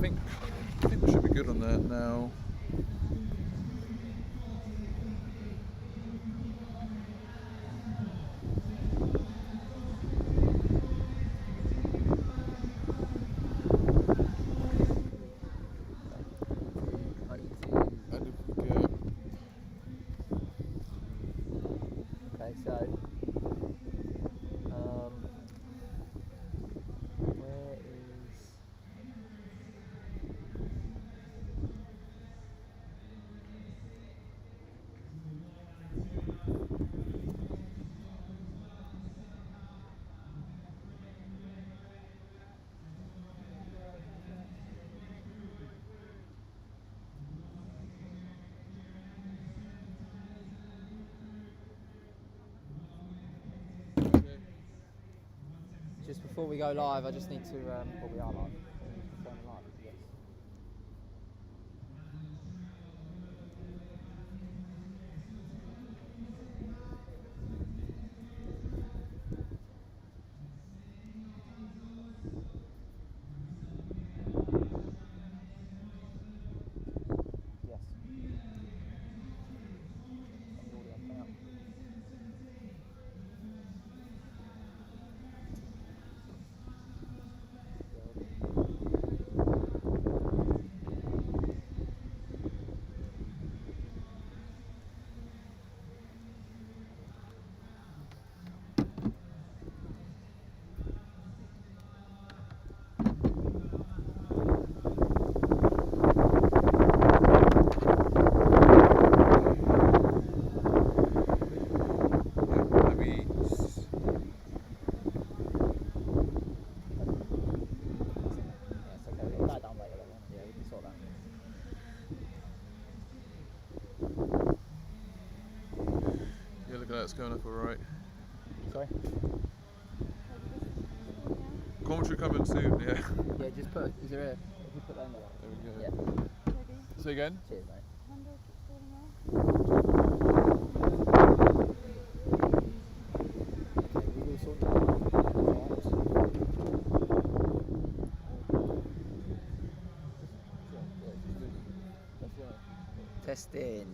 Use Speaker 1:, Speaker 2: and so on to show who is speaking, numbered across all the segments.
Speaker 1: think we should be good on that now.
Speaker 2: Okay, so where is just before we go live, I just need to, well, we are live. Confirm live, yes. Yes. On the audio, hang up.
Speaker 1: That's going up all right.
Speaker 2: Sorry?
Speaker 1: Commentary coming soon, yeah.
Speaker 2: Yeah, just put, is there a, if you put that in there.
Speaker 1: There we go.
Speaker 2: Yeah.
Speaker 1: Say again?
Speaker 2: Cheers, mate. Okay, we will sort that out. Testing.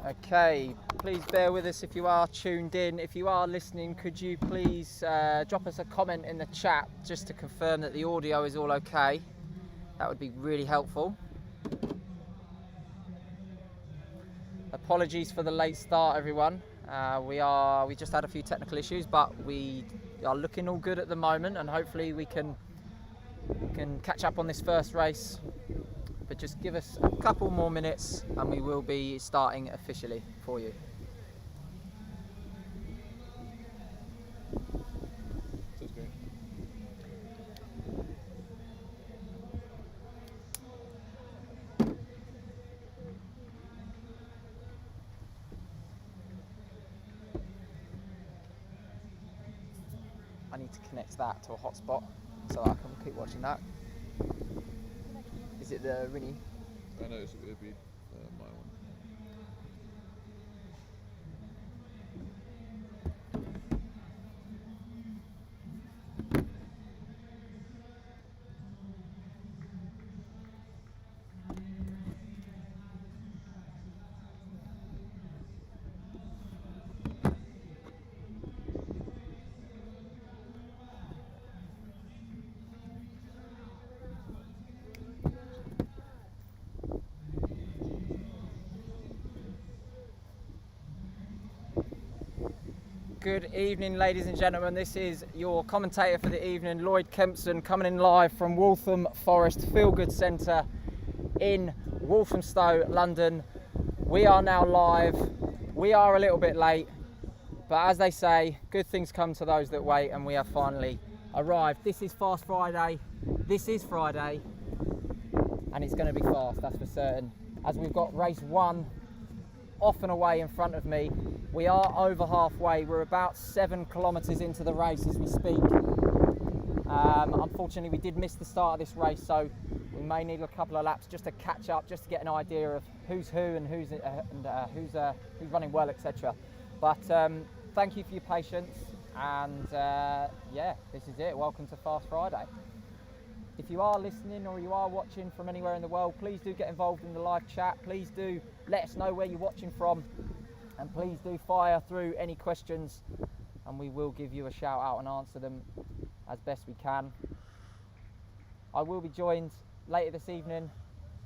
Speaker 2: Okay, please bear with us if you are tuned in. If you are listening, could you please drop us a comment in the chat just to confirm that the audio is all okay? That would be really helpful. Apologies for the late start, everyone. We just had a few technical issues, but we are looking all good at the moment, and hopefully we can catch up on this first race. But just give us a couple more minutes and we will be starting officially for you.
Speaker 1: Sounds great.
Speaker 2: I need to connect that to a hotspot so I can keep watching that. Is it the Rinny?
Speaker 1: I know it'd be my one.
Speaker 2: Good evening, ladies and gentlemen. This is your commentator for the evening, Lloyd Kempson, coming in live from Waltham Forest Feel Good Centre in Walthamstow, London. We are now live. We are a little bit late, but as they say, good things come to those that wait, and we have finally arrived. This is Fast Friday. This is Friday, and it's going to be fast, that's for certain. As we've got race one off and away in front of me. We are over halfway. We're about 7 kilometres into the race as we speak. Unfortunately, we did miss the start of this race, so we may need a couple of laps just to catch up, just to get an idea of who's who and who's running well, etc. But thank you for your patience, and yeah, this is it. Welcome to Fast Friday. If you are listening or you are watching from anywhere in the world, please do get involved in the live chat. Please do let us know where you're watching from, and please do fire through any questions, and we will give you a shout out and answer them as best we can. I will be joined later this evening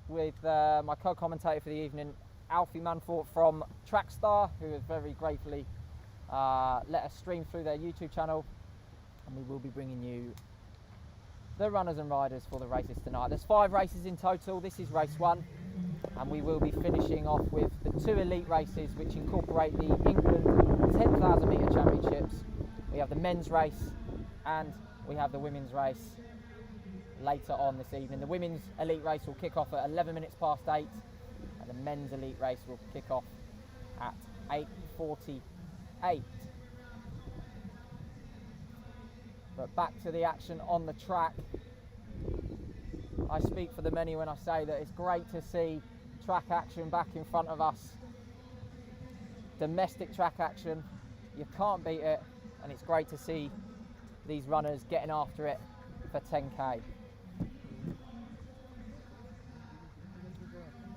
Speaker 2: with my co-commentator for the evening, Alfie Manfort from Trackstaa, who has very gratefully let us stream through their YouTube channel, and we will be bringing you the runners and riders for the races tonight. There's 5 races in total. This is race 1, and we will be finishing off with the 2 elite races, which incorporate the England 10,000 metre championships. We have the men's race and we have the women's race later on this evening. The women's elite race will kick off at 11 minutes past 8, and the men's elite race will kick off at 8:48. But back to the action on the track. I speak for the many when I say that it's great to see track action back in front of us. Domestic track action, you can't beat it, and it's great to see these runners getting after it for 10k.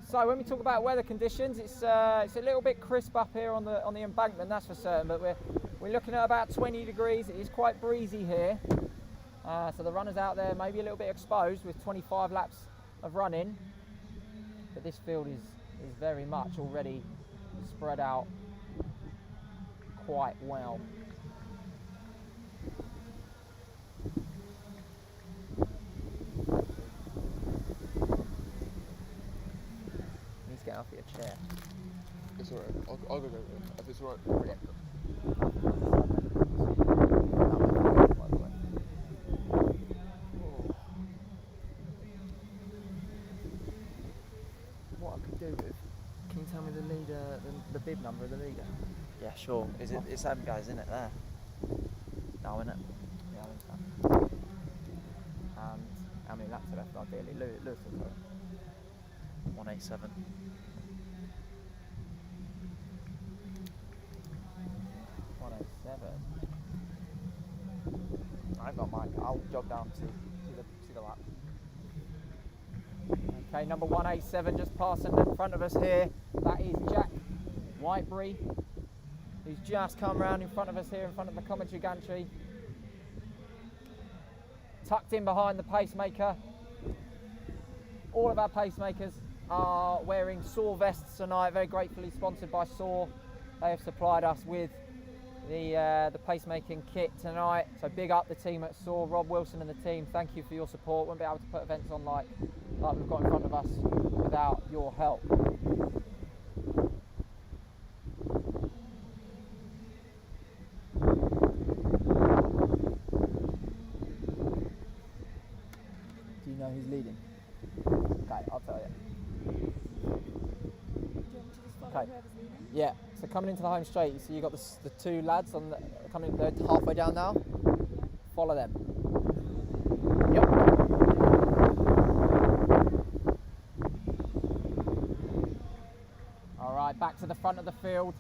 Speaker 2: So when we talk about weather conditions, it's a little bit crisp up here on the embankment, that's for certain, but we're looking at about 20 degrees. It is quite breezy here, so the runners out there may be a little bit exposed with 25 laps of running, but this field is very much already spread out quite well. Get off your chair.
Speaker 1: It's alright. I'll go over it. If it's alright.
Speaker 2: Yeah. What I could do with? Can you tell me the leader, the bib number of the leader?
Speaker 3: Yeah, sure. Is it? It's them guys, isn't it? There. No, isn't it?
Speaker 2: Yeah, I think so. And how many laps are left? Ideally, Lewis will tell it.
Speaker 3: 187.
Speaker 2: 187. I ain't got mine. I'll jog down to see the lap. Okay, number 187 just passing in front of us here. That is Jack Whitebury, who's just come round in front of us here in front of the commentary gantry. Tucked in behind the pacemaker. All of our pacemakers are wearing SOAR vests tonight, very gratefully sponsored by SOAR. They have supplied us with the pacemaking kit tonight, so big up the team at SOAR, Rob Wilson and the team. Thank you for your support. Wouldn't be able to put events on like we've got in front of us without your help. Do you know who's leading? Okay, I'll tell you. Okay. Yeah, so coming into the home straight, you see you've got the 2 lads coming, they're halfway down now. Follow them. Yep. All right, back to the front of the field.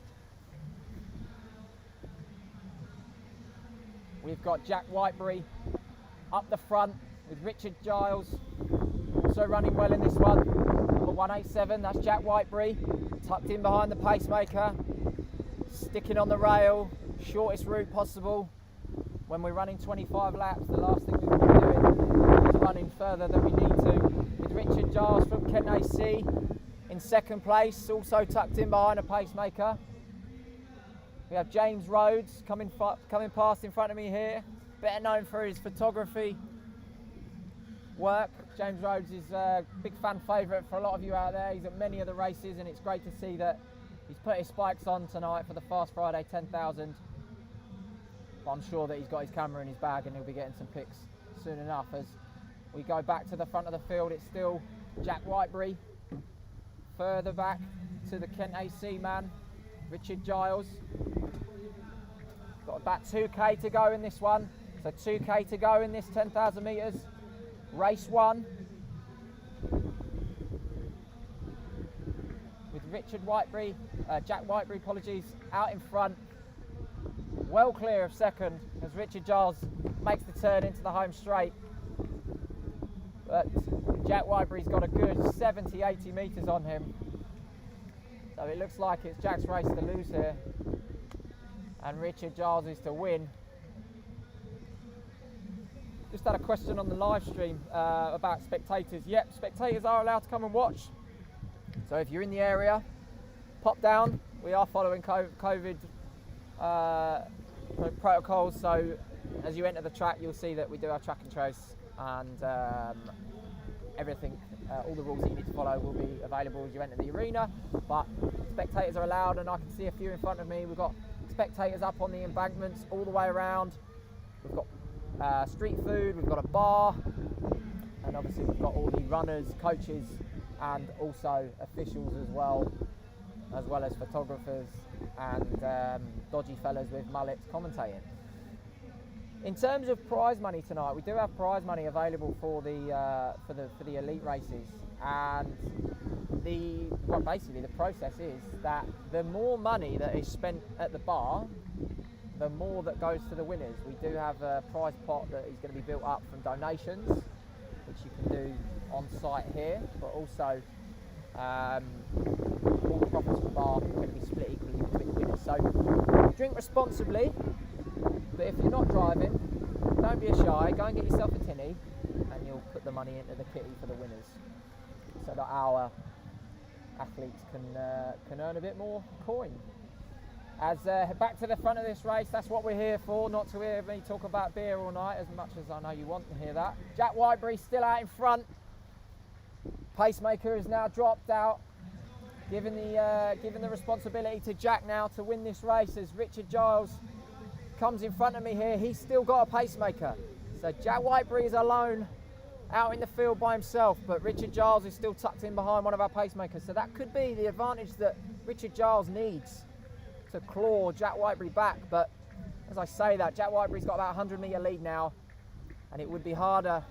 Speaker 2: We've got Jack Whitebury up the front with Richard Giles, also running well in this one. Number 187, that's Jack Whitebury, tucked in behind the pacemaker, sticking on the rail, shortest route possible. When we're running 25 laps, the last thing we want to be doing is running further than we need to. With Richard Giles from Kent AC in second place, also tucked in behind a pacemaker. We have James Rhodes coming past in front of me here, better known for his photography work. James Rhodes is a big fan favourite for a lot of you out there. He's at many of the races, and it's great to see that he's put his spikes on tonight for the Fast Friday 10,000. But I'm sure that he's got his camera in his bag and he'll be getting some pics soon enough. As we go back to the front of the field, it's still Jack Whitebury. Further back to the Kent AC man, Richard Giles. Got about 2k to go in this one. So 2k to go in this 10,000 metres. Race 1. With Richard Whitebury, Jack Whitebury, apologies, out in front. well clear of second as Richard Giles makes the turn into the home straight. But Jack Whitebury's got a good 70-80 metres on him. So it looks like it's Jack's race to lose here. And Richard Giles is to win. Just had a question on the live stream about spectators. Yep, spectators are allowed to come and watch. So if you're in the area, pop down. We are following COVID protocols. So as you enter the track, you'll see that we do our track and trace, and everything, all the rules that you need to follow will be available as you enter the arena. But spectators are allowed, and I can see a few in front of me. We've got spectators up on the embankments all the way around. We've got street food, we've got a bar, and obviously we've got all the runners, coaches, and also officials as well as photographers and dodgy fellas with mullets commentating. In terms of prize money tonight, we do have prize money available for the elite races, and basically the process is that the more money that is spent at the bar, the more that goes to the winners. We do have a prize pot that is going to be built up from donations, which you can do on site here, but also all the profits from the bar are going to be split equally between the winners. So drink responsibly, but if you're not driving, don't be shy, go and get yourself a tinny and you'll put the money into the kitty for the winners, so that our athletes can earn a bit more coin. As back to the front of this race, that's what we're here for, not to hear me talk about beer all night, as much as I know you want to hear that. Jack Whitebury still out in front. Pacemaker is now dropped out, giving the responsibility to Jack now to win this race, as Richard Giles comes in front of me here. He's still got a pacemaker. So Jack Whitebury is alone out in the field by himself, but Richard Giles is still tucked in behind one of our pacemakers. So that could be the advantage that Richard Giles needs to claw Jack Whitebury back. But as I say that, Jack Whitebury's got about a 100 metre lead now, and it would be harder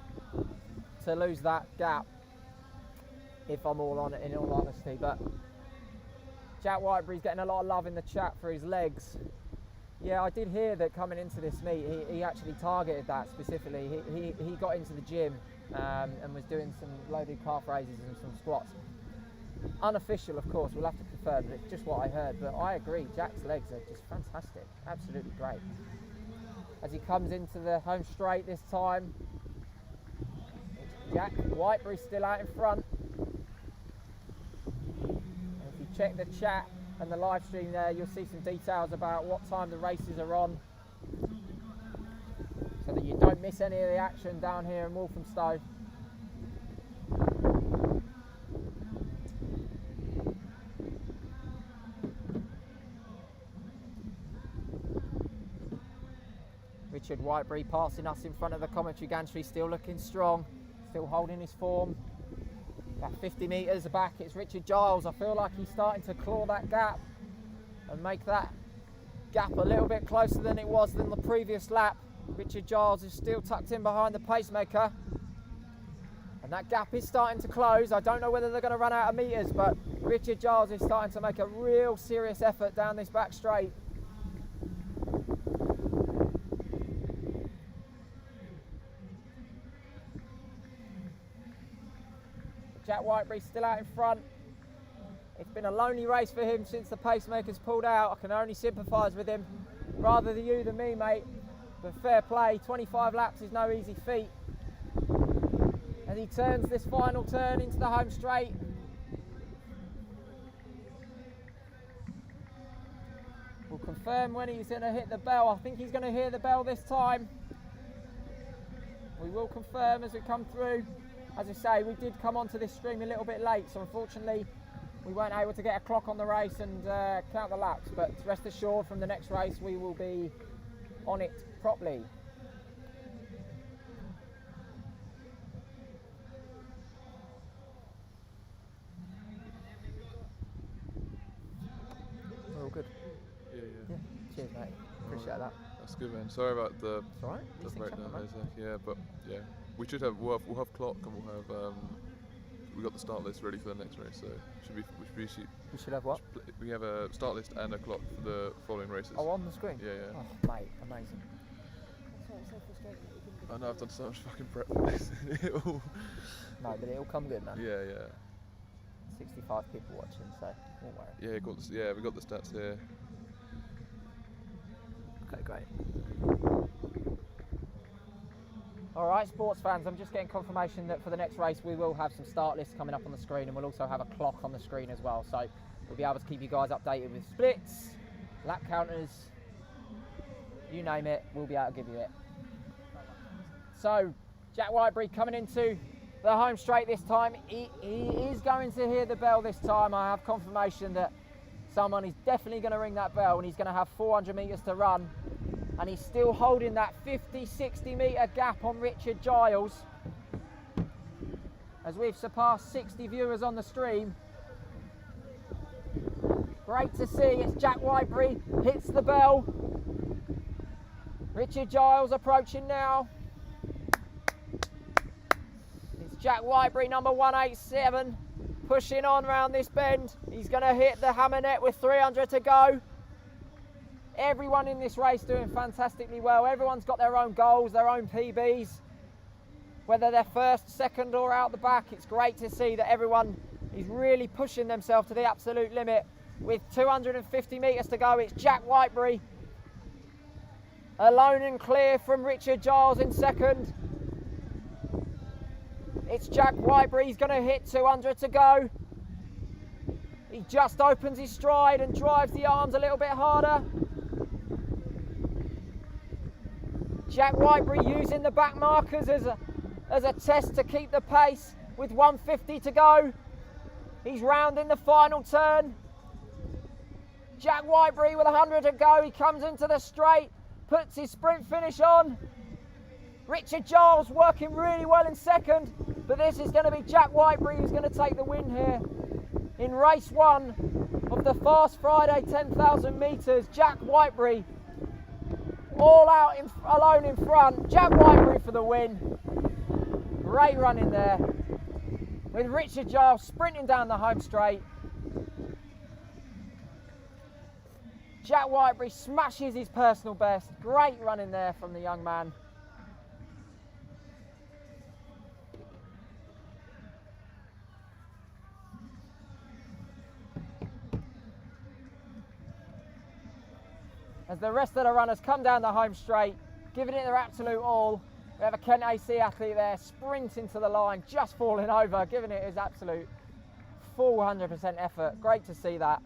Speaker 2: to lose that gap if I'm all on it, in all honesty. But Jack Whitebury's getting a lot of love in the chat for his legs. Yeah, I did hear that coming into this meet, he actually targeted that specifically. He got into the gym and was doing some loaded calf raises and some squats. Unofficial, of course, we'll have to confirm, but it's just what I heard. But I agree, Jack's legs are just fantastic, absolutely great. As he comes into the home straight this time, Jack Whitebury still out in front. And if you check the chat and the live stream there, you'll see some details about what time the races are on, so that you don't miss any of the action down here in Walthamstow. Richard Whitebury passing us in front of the commentary gantry, still looking strong, still holding his form. About 50 metres back, it's Richard Giles. I feel like he's starting to claw that gap and make that gap a little bit closer than it was than the previous lap. Richard Giles is still tucked in behind the pacemaker, and that gap is starting to close. I don't know whether they're going to run out of metres, but Richard Giles is starting to make a real serious effort down this back straight. Jack Whitebury still out in front. It's been a lonely race for him since the pacemaker's pulled out. I can only sympathise with him. Rather you than me, mate. But fair play, 25 laps is no easy feat. As he turns this final turn into the home straight. We'll confirm when he's going to hit the bell. I think he's going to hear the bell this time. We will confirm as we come through. As I say, we did come onto this stream a little bit late, so unfortunately we weren't able to get a clock on the race and count the laps, but rest assured from the next race we will be on it properly. We're all good. Yeah. Cheers, mate. Appreciate that.
Speaker 1: That's good, man. Sorry about the
Speaker 2: It's all right.
Speaker 1: breakdown. Yeah, but yeah, we'll have clock and we'll have we got the start list ready for the next race, so we
Speaker 2: should have what?
Speaker 1: we have a start list and a clock for the following races.
Speaker 2: Oh, on the screen?
Speaker 1: Yeah, yeah.
Speaker 2: Oh, mate, amazing.
Speaker 4: That's why it's so frustrating that we couldn't get
Speaker 1: I know I've done so much fucking prep for this.
Speaker 2: No, but it'll come good, man.
Speaker 1: Yeah, yeah.
Speaker 2: 65 people watching, so won't worry.
Speaker 1: Yeah, we got the stats here.
Speaker 2: Okay, great. All right, sports fans, I'm just getting confirmation that for the next race we will have some start lists coming up on the screen, and we'll also have a clock on the screen as well. So we'll be able to keep you guys updated with splits, lap counters, you name it, we'll be able to give you it. So Jack Whitebury coming into the home straight this time. He is going to hear the bell this time. I have confirmation that someone is definitely going to ring that bell, and he's going to have 400 metres to run. And he's still holding that 50-60 metre gap on Richard Giles. As we've surpassed 60 viewers on the stream. Great to see, it's Jack Whitebury, hits the bell. Richard Giles approaching now. It's Jack Whitebury, number 187, pushing on round this bend. He's going to hit the hammer net with 300 to go. Everyone in this race doing fantastically well. Everyone's got their own goals, their own PBs. Whether they're first, second or out the back, it's great to see that everyone is really pushing themselves to the absolute limit. With 250 metres to go, it's Jack Whitebury. Alone and clear from Richard Giles in second. It's Jack Whitebury, he's going to hit 200 to go. He just opens his stride and drives the arms a little bit harder. Jack Whitebury using the back markers as a test to keep the pace with 150 to go. He's rounding the final turn. Jack Whitebury with 100 to go. He comes into the straight, puts his sprint finish on. Richard Giles working really well in second, but this is going to be Jack Whitebury who's going to take the win here in race one of the Fast Friday 10,000 metres. Jack Whitebury all out alone in front. Jack Whitebury for the win. Great run in there with Richard Giles sprinting down the home straight. Jack Whitebury smashes his personal best. Great run in there from the young man. As the rest of the runners come down the home straight, giving it their absolute all. We have a Kent AC athlete there sprinting to the line, just falling over, giving it his absolute full 100% effort. Great to see that.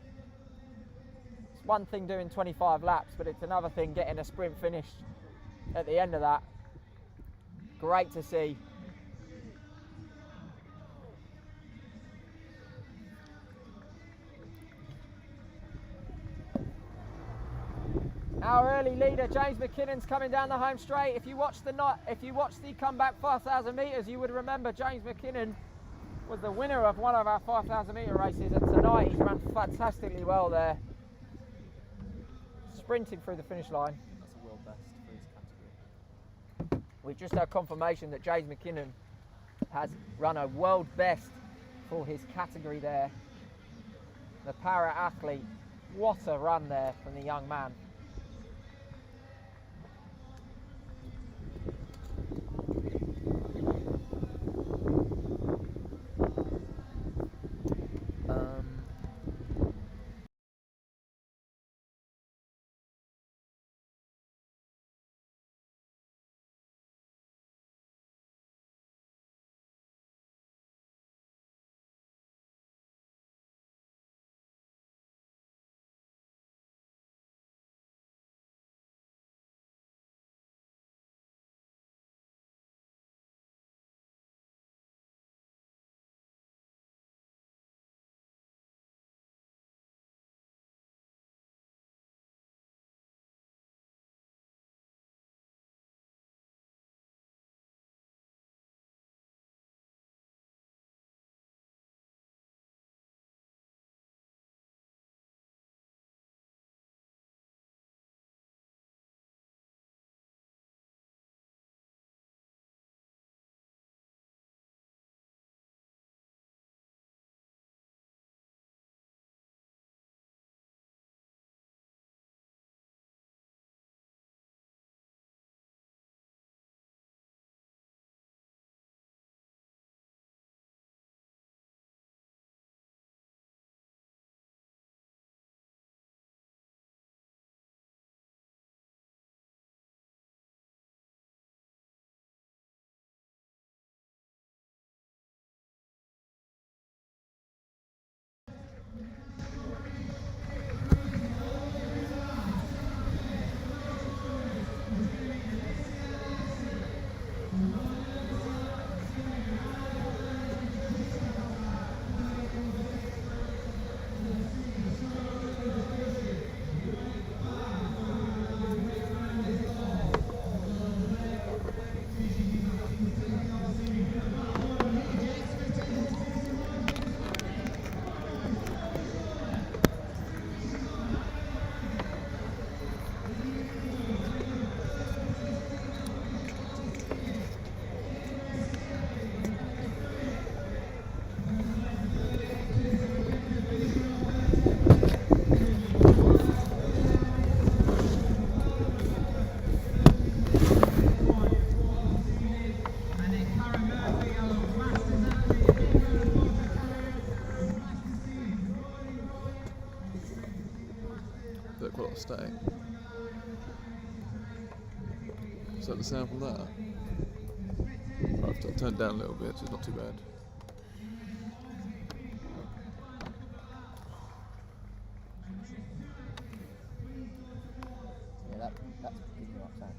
Speaker 2: It's one thing doing 25 laps, but it's another thing getting a sprint finish at the end of that. Great to see. Our early leader, James McKinnon's coming down the home straight. If you watch the comeback 5,000 metres, you would remember James McKinnon was the winner of one of our 5,000 metre races, and tonight he's run fantastically well there, sprinting through the finish line.
Speaker 3: That's a world best for his category.
Speaker 2: We've just had confirmation that James McKinnon has run a world best for his category there. The para athlete, what a run there from the young man.
Speaker 1: pull up stay. Is that the sound from that? I've turned it down a little bit, so it's not too bad.
Speaker 2: Yeah, that's picking you up sound.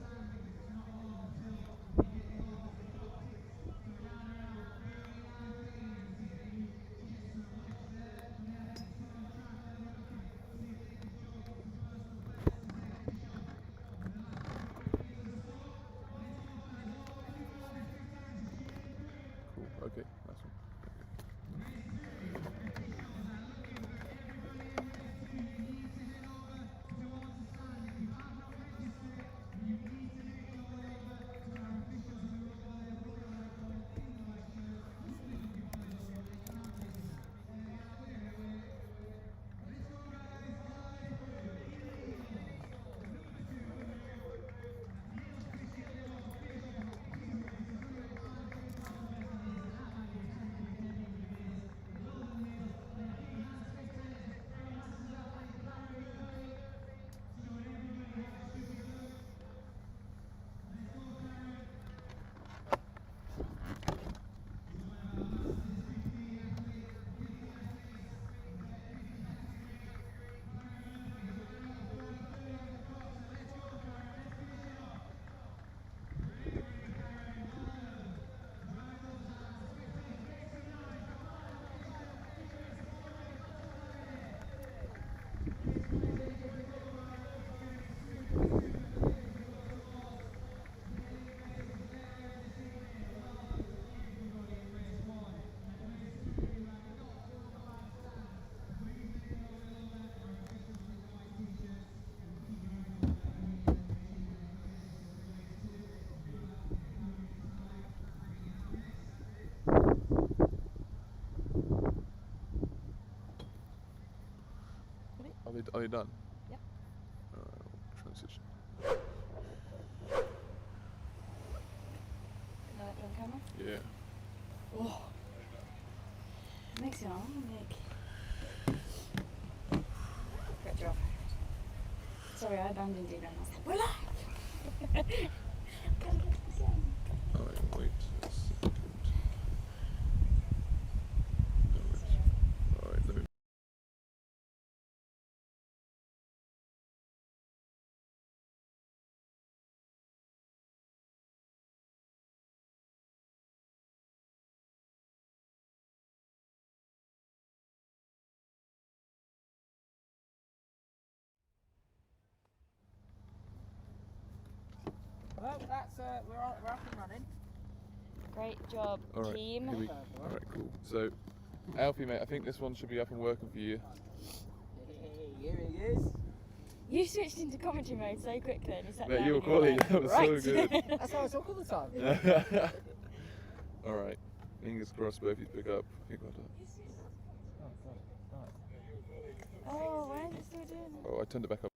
Speaker 1: Cool, okay, that's one. Are they done?
Speaker 4: Yep.
Speaker 1: Transition.
Speaker 4: On camera?
Speaker 1: Yeah.
Speaker 4: Oh. Makes your arm ache. Great job. Sorry, I abandoned you then. I was like, we're live! Gotta get this in.
Speaker 1: Alright, wait a second. Alright, let me.
Speaker 2: Well, that's we're up and running.
Speaker 4: Great job,
Speaker 1: Alright,
Speaker 4: team.
Speaker 1: Alright, cool. So, Alfie, mate, I think this one should be up and working for you.
Speaker 2: Hey, here he is.
Speaker 4: You switched into commentary mode so quick then. You sat
Speaker 1: Mate,
Speaker 4: down
Speaker 1: your
Speaker 4: and you were
Speaker 1: quality,
Speaker 4: like,
Speaker 1: that was
Speaker 4: right.
Speaker 1: so good.
Speaker 2: That's how I talk all the time.
Speaker 1: Alright, fingers crossed both of you pick up. I think well done.
Speaker 4: Oh, why is it still doing that?
Speaker 1: Oh, I turned it back up.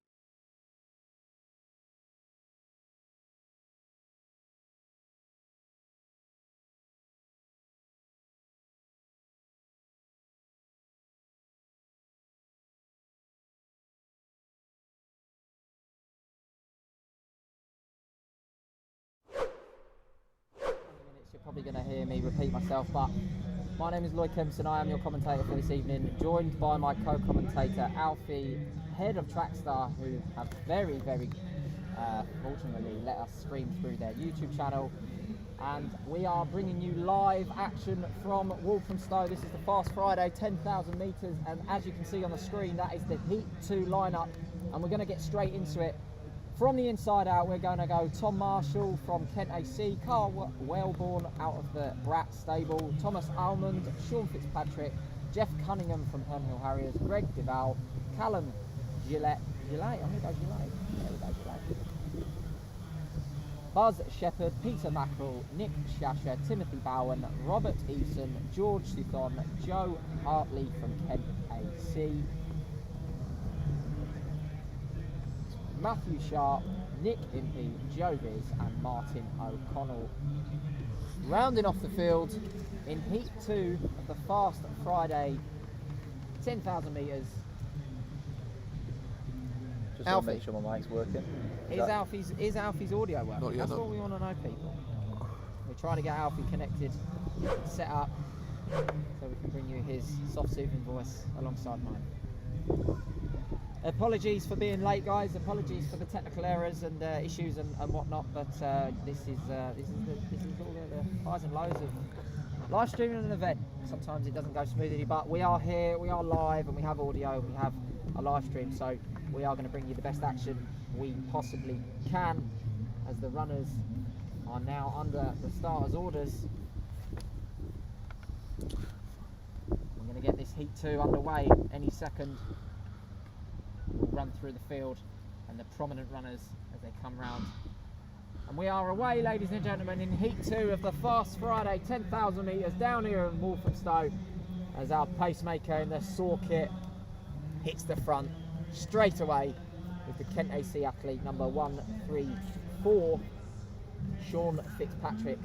Speaker 2: You're probably going to hear me repeat myself, but my name is Lloyd Kempson. I am your commentator for this evening, joined by my co-commentator Alfie, head of Trackstaa, who have very fortunately let us stream through their YouTube channel, and we are bringing you live action from Walthamstow. This is the Fast Friday 10,000 metres, and as you can see on the screen, that is the Heat 2 lineup, and we're going to get straight into it. From the inside out, we're going to go Tom Marshall from Kent AC, Carl Wellborn out of the Brat stable, Thomas Almond, Sean Fitzpatrick, Jeff Cunningham from Hernhill Harriers, Greg Duval, Callum Gillette, I'm going to go Gillette, there we go, Gillette. Buzz Shepherd, Peter Mackerel, Nick Shasher, Timothy Bowen, Robert Eason, George Suthon, Joe Hartley from Kent AC, Matthew Sharp, Nick Impey, Joe Viz and Martin O'Connell. Rounding off the field in Heat 2 of the Fast Friday 10,000 metres.
Speaker 3: Just want
Speaker 2: Alfie.
Speaker 3: to make sure my mic's working.
Speaker 2: Is Alfie's audio working?
Speaker 1: Not yet,
Speaker 2: That's
Speaker 1: no.
Speaker 2: what we want to know, people. We're trying to get Alfie connected, set up, so we can bring you his soft soothing voice alongside mine. Apologies for being late, guys. Apologies for the technical errors and issues and whatnot. But this is all the highs and lows of live streaming an event. Sometimes it doesn't go smoothly, but we are here, we are live, and we have audio, and we have a live stream. So we are going to bring you the best action we possibly can, as the runners are now under the starters' orders. I'm going to get this heat 2 underway any second. We'll run through the field and the prominent runners as they come round. And we are away, ladies and gentlemen, in heat 2 of the Fast Friday 10,000 metres down here in Walthamstow, as our pacemaker in the saw kit hits the front straight away with the Kent AC athlete number 134, Sean Fitzpatrick,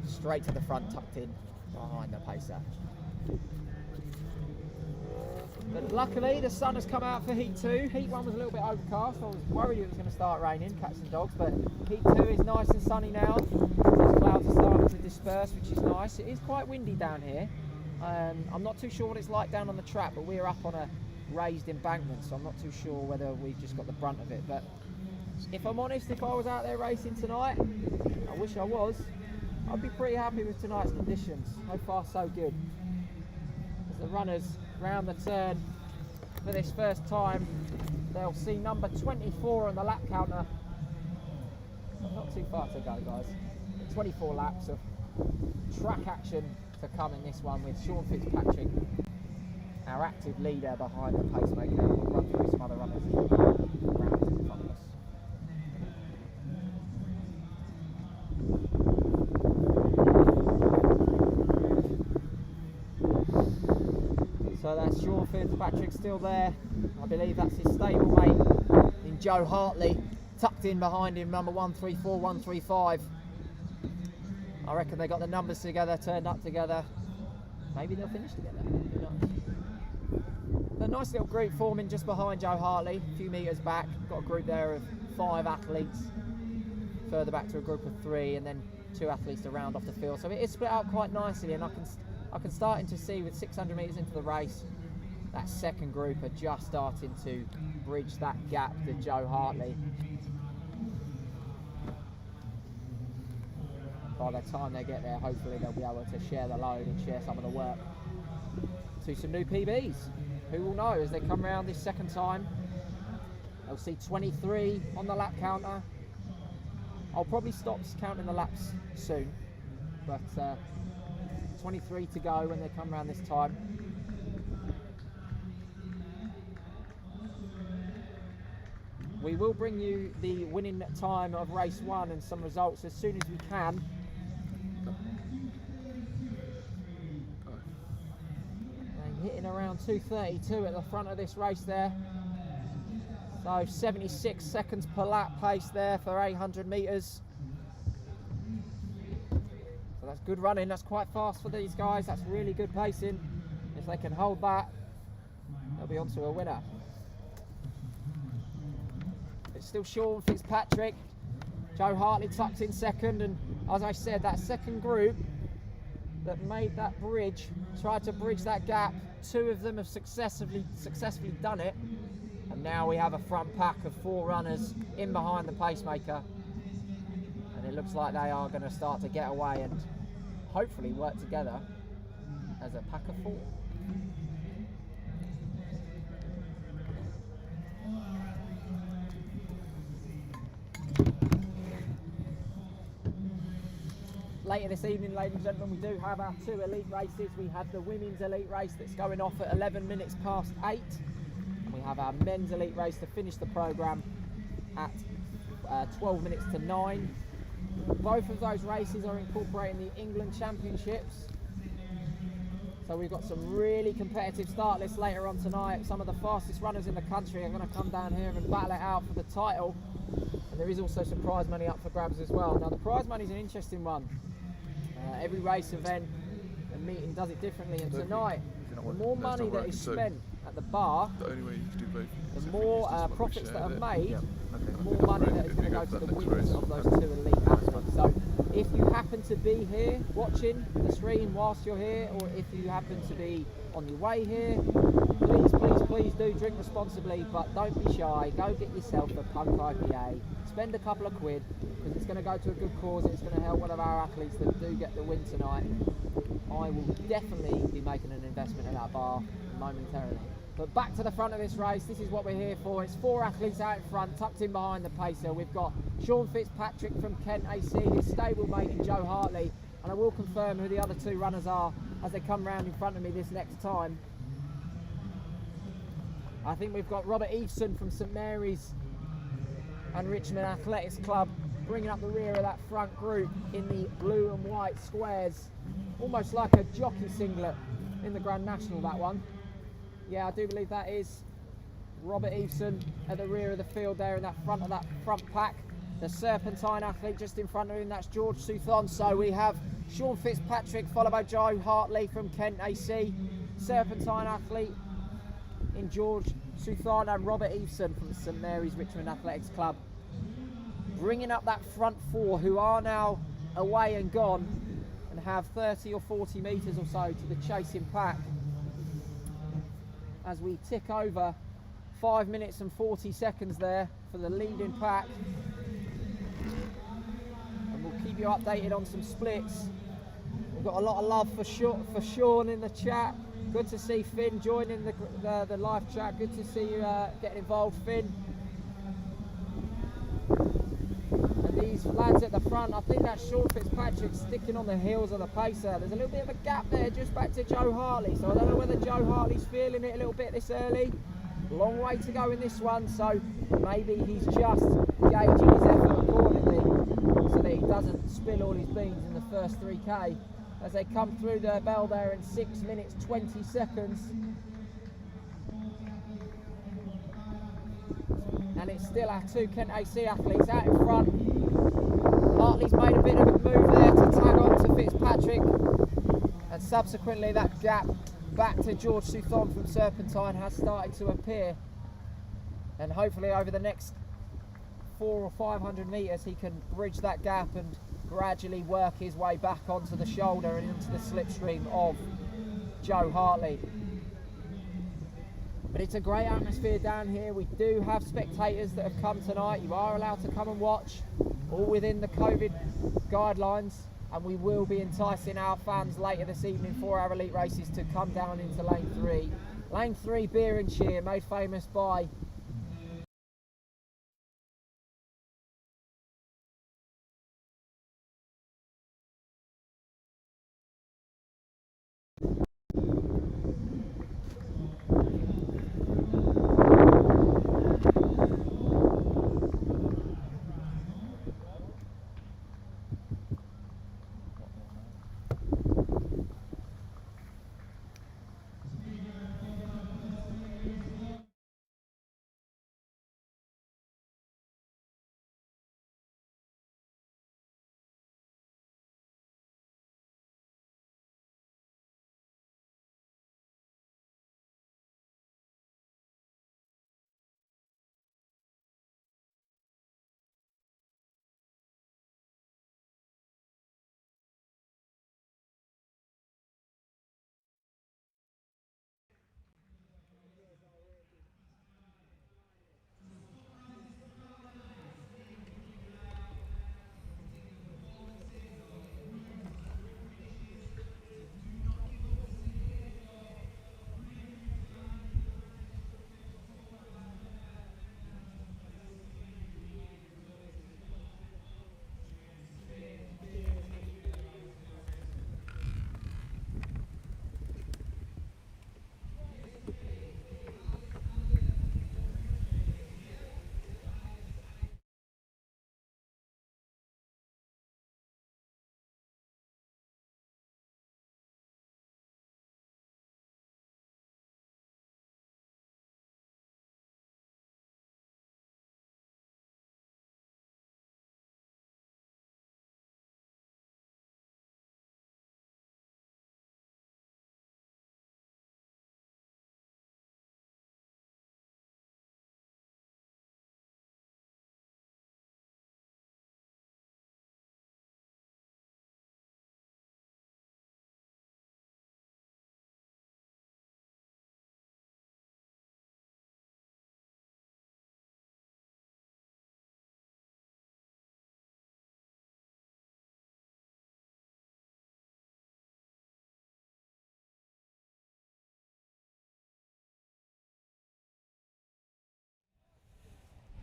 Speaker 2: straight to the front, tucked in behind the pacer. But luckily the sun has come out for heat 2. Heat 1 was a little bit overcast. I was worried it was going to start raining, cats and dogs, but heat 2 is nice and sunny now. Those clouds are starting to disperse, which is nice. It is quite windy down here. I'm not too sure what it's like down on the track, but we're up on a raised embankment, so I'm not too sure whether we've just got the brunt of it. But if I'm honest, if I was out there racing tonight, I wish I was, I'd be pretty happy with tonight's conditions. So far so good. As the runners round the turn for this first time, they'll see number 24 on the lap counter. Not too far to go, guys. 24 laps of track action to come in this one, with Sean Fitzpatrick, our active leader, behind the pacemaker. We'll run through some other runners round in front of us. So that's Sean Fitzpatrick still there. I believe that's his stablemate in Joe Hartley, tucked in behind him, number 134, 135. I reckon they got the numbers together, turned up together. Maybe they'll finish together. Who knows? A nice little group forming just behind Joe Hartley, a few metres back. Got a group there of 5 athletes. Further back to a group of 3, and then 2 athletes to round off the field. So it is split out quite nicely, and I can starting to see, with 600 metres into the race, that second group are just starting to bridge that gap to Joe Hartley. By the time they get there, hopefully they'll be able to share the load and share some of the work to some new PBs. Who will know as they come round this second time? They'll see 23 on the lap counter. I'll probably stop counting the laps soon, but 23 to go when they come around this time. We will bring you the winning time of race 1 and some results as soon as we can. They're hitting around 2:32 at the front of this race there. So 76 seconds per lap pace there for 800 metres. So that's good running, that's quite fast for these guys, that's really good pacing. If they can hold that, they'll be onto a winner. It's still Sean Fitzpatrick, Joe Hartley tucked in second, and as I said, that second group that made that bridge, tried to bridge that gap, 2 of them have successfully done it, and now we have a front pack of 4 runners in behind the pacemaker. And it looks like they are going to start to get away and hopefully work together as a pack of 4. Later this evening, ladies and gentlemen, we do have our 2 elite races. We have the women's elite race that's going off at 11 minutes past 8. And we have our men's elite race to finish the programme at 12 minutes to 9. Both of those races are incorporating the England Championships. So we've got some really competitive start lists later on tonight. Some of the fastest runners in the country are going to come down here and battle it out for the title. And there is also some prize money up for grabs as well. Now the prize money is an interesting one. Every race event and meeting does it differently, and tonight
Speaker 3: you're not
Speaker 2: The
Speaker 3: working.
Speaker 2: more
Speaker 1: That's
Speaker 2: money
Speaker 1: not
Speaker 2: that
Speaker 1: right.
Speaker 2: is
Speaker 1: So-
Speaker 2: spent at the bar,
Speaker 1: The only way you can do both is
Speaker 2: the
Speaker 1: if you
Speaker 2: more
Speaker 1: use this one, we
Speaker 2: profits that
Speaker 1: shared
Speaker 2: are
Speaker 1: it.
Speaker 2: made,
Speaker 3: Yeah.
Speaker 2: the
Speaker 3: Okay.
Speaker 2: more
Speaker 1: That's
Speaker 2: money
Speaker 1: right.
Speaker 2: that is
Speaker 1: If
Speaker 2: going to
Speaker 1: you
Speaker 2: go
Speaker 1: go
Speaker 2: to
Speaker 1: for
Speaker 2: the
Speaker 1: that next
Speaker 2: winners
Speaker 1: race.
Speaker 2: of those two elite athletes. So if you happen to be here watching the stream whilst you're here, or if you happen to be on your way here, please do drink responsibly, but don't be shy. Go get yourself a punk IPA, spend a couple of quid, because it's going to go to a good cause. It's going to help one of our athletes that do get the win tonight. I will definitely be making an investment in that bar momentarily. But back to the front of this race, this is what we're here for. It's 4 athletes out in front, tucked in behind the pacer. We've got Sean Fitzpatrick from Kent AC, his stablemate in Joe Hartley, and I will confirm who the other 2 runners are as they come round in front of me this next time. I think we've got Robert Eveson from St Mary's and Richmond Athletics Club bringing up the rear of that front group in the blue and white squares, almost like a jockey singlet in the Grand National, that one. Yeah, I do believe that is Robert Eveson at the rear of the field there in that front pack. The Serpentine athlete just in front of him, that's George Southon. So we have Sean Fitzpatrick followed by Joe Hartley from Kent AC, Serpentine athlete in George Southon, and Robert Eveson from St Mary's Richmond Athletics Club. Bringing up that front 4 who are now away and gone and have 30 or 40 metres or so to the chasing pack as we tick over 5 minutes and 40 seconds there for the leading pack. And we'll keep you updated on some splits. We've got a lot of love for Sean in the chat. Good to see Finn joining the live chat. Good to see you getting involved, Finn. And these lads at the front, I think that's Sean Fitzpatrick sticking on the heels of the pacer. There's a little bit of a gap there just back to Joe Hartley. So I don't know whether Joe Hartley's feeling it a little bit this early. Long way to go in this one, so maybe he's just gauging his effort accordingly so that he doesn't spill all his beans in the first 3K. As they come through the bell there in 6 minutes 20 seconds. And it's still our 2 Kent AC athletes out in front. Hartley's made a bit of a move there to tag on to Fitzpatrick, and subsequently that gap back to George Southon from Serpentine has started to appear, and hopefully over the next 400 or 500 metres he can bridge that gap and gradually work his way back onto the shoulder and into the slipstream of Joe Hartley. But it's a great atmosphere down here. We do have spectators that have come tonight. You are allowed to come and watch, all within the COVID guidelines, and we will be enticing our fans later this evening for our elite races to come down into lane 3. Lane 3 beer and cheer, made famous by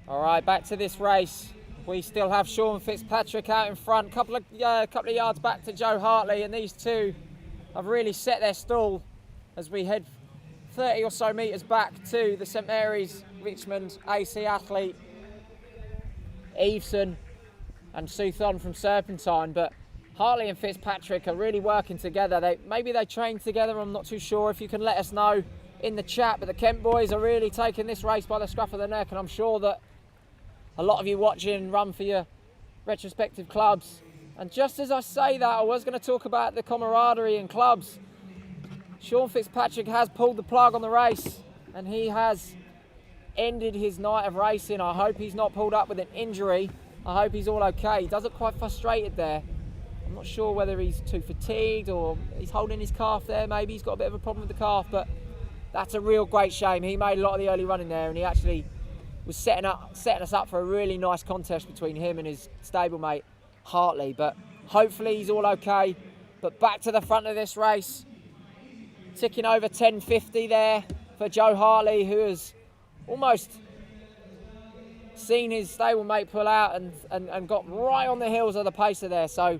Speaker 2: All right, back to this race. We still have Sean Fitzpatrick out in front, couple of yards back to Joe Hartley, and these two have really set their stall as we head 30 or so metres back to the St Mary's Richmond AC athlete, Eveson and Suthon from Serpentine. But Hartley and Fitzpatrick are really working together. Maybe they train together, I'm not too sure. If you can let us know in the chat. But the Kent boys are really taking this race by the scruff of the neck, and I'm sure that a lot of you watching run for your retrospective clubs. And just as I say that, I was going to talk about the camaraderie in clubs. Sean Fitzpatrick has pulled the plug on the race, and he has ended his night of racing. I hope he's not pulled up with an injury. I hope he's all okay. He does look quite frustrated there. I'm not sure whether he's too fatigued or he's holding his calf there. Maybe he's got a bit of a problem with the calf, but that's a real great shame. He made a lot of the early running there, and he actually was setting us up for a really nice contest between him and his stablemate Hartley. But hopefully he's all okay. But back to the front of this race, ticking over 10.50 there for Joe Hartley, who has almost seen his stablemate pull out and got right on the heels of the pacer there. So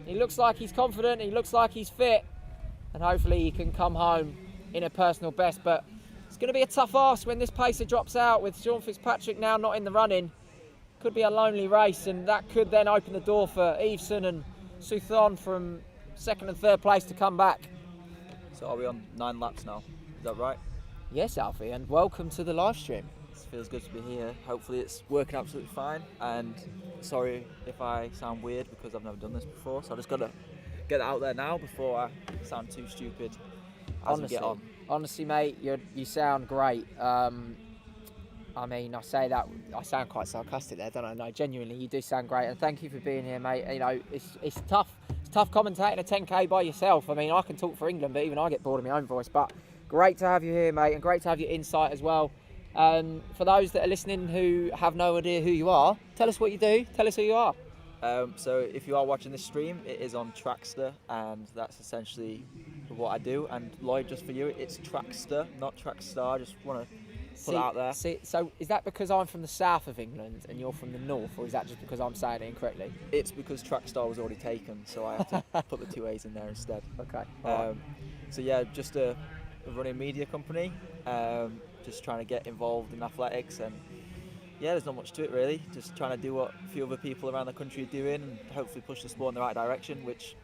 Speaker 2: he looks like he's confident, he looks like he's fit, and hopefully he can come home in a personal best. But it's going to be a tough ask when this pacer drops out, with Sean Fitzpatrick now not in the running. Could be a lonely race, and that could then open the door for Eveson and Suthon from second and third place to come back.
Speaker 3: So are we on 9 laps now? Is that right?
Speaker 2: Yes, Alfie, and welcome to the live stream.
Speaker 3: It feels good to be here. Hopefully it's working absolutely fine. And sorry if I sound weird because I've never done this before. So I just got to get that out there now before I sound too stupid as we get on.
Speaker 2: Honestly, mate, you sound great. I mean, I say that, I sound quite sarcastic there, don't I? No, genuinely, you do sound great, and thank you for being here, mate. You know, it's tough commentating a 10k by yourself. I mean, I can talk for England, but even I get bored of my own voice. But great to have you here, mate, and great to have your insight as well. For those that are listening who have no idea who you are, tell us what you do, tell us who you are.
Speaker 3: So if you are watching this stream, it is on Trackstaa, and that's essentially what I do. And Lloyd, just for you, it's Trackstaa, not Trackstaa. Just want to put it out there.
Speaker 2: So is that because I'm from the south of England and you're from the north, or is that just because I'm saying it incorrectly?
Speaker 3: It's because Trackstaa was already taken, so I have to put the 2 A's in there instead.
Speaker 2: Okay.
Speaker 3: So yeah, just a running media company, just trying to get involved in athletics, and yeah, there's not much to it really. Just trying to do what a few other people around the country are doing, and hopefully push the sport in the right direction, which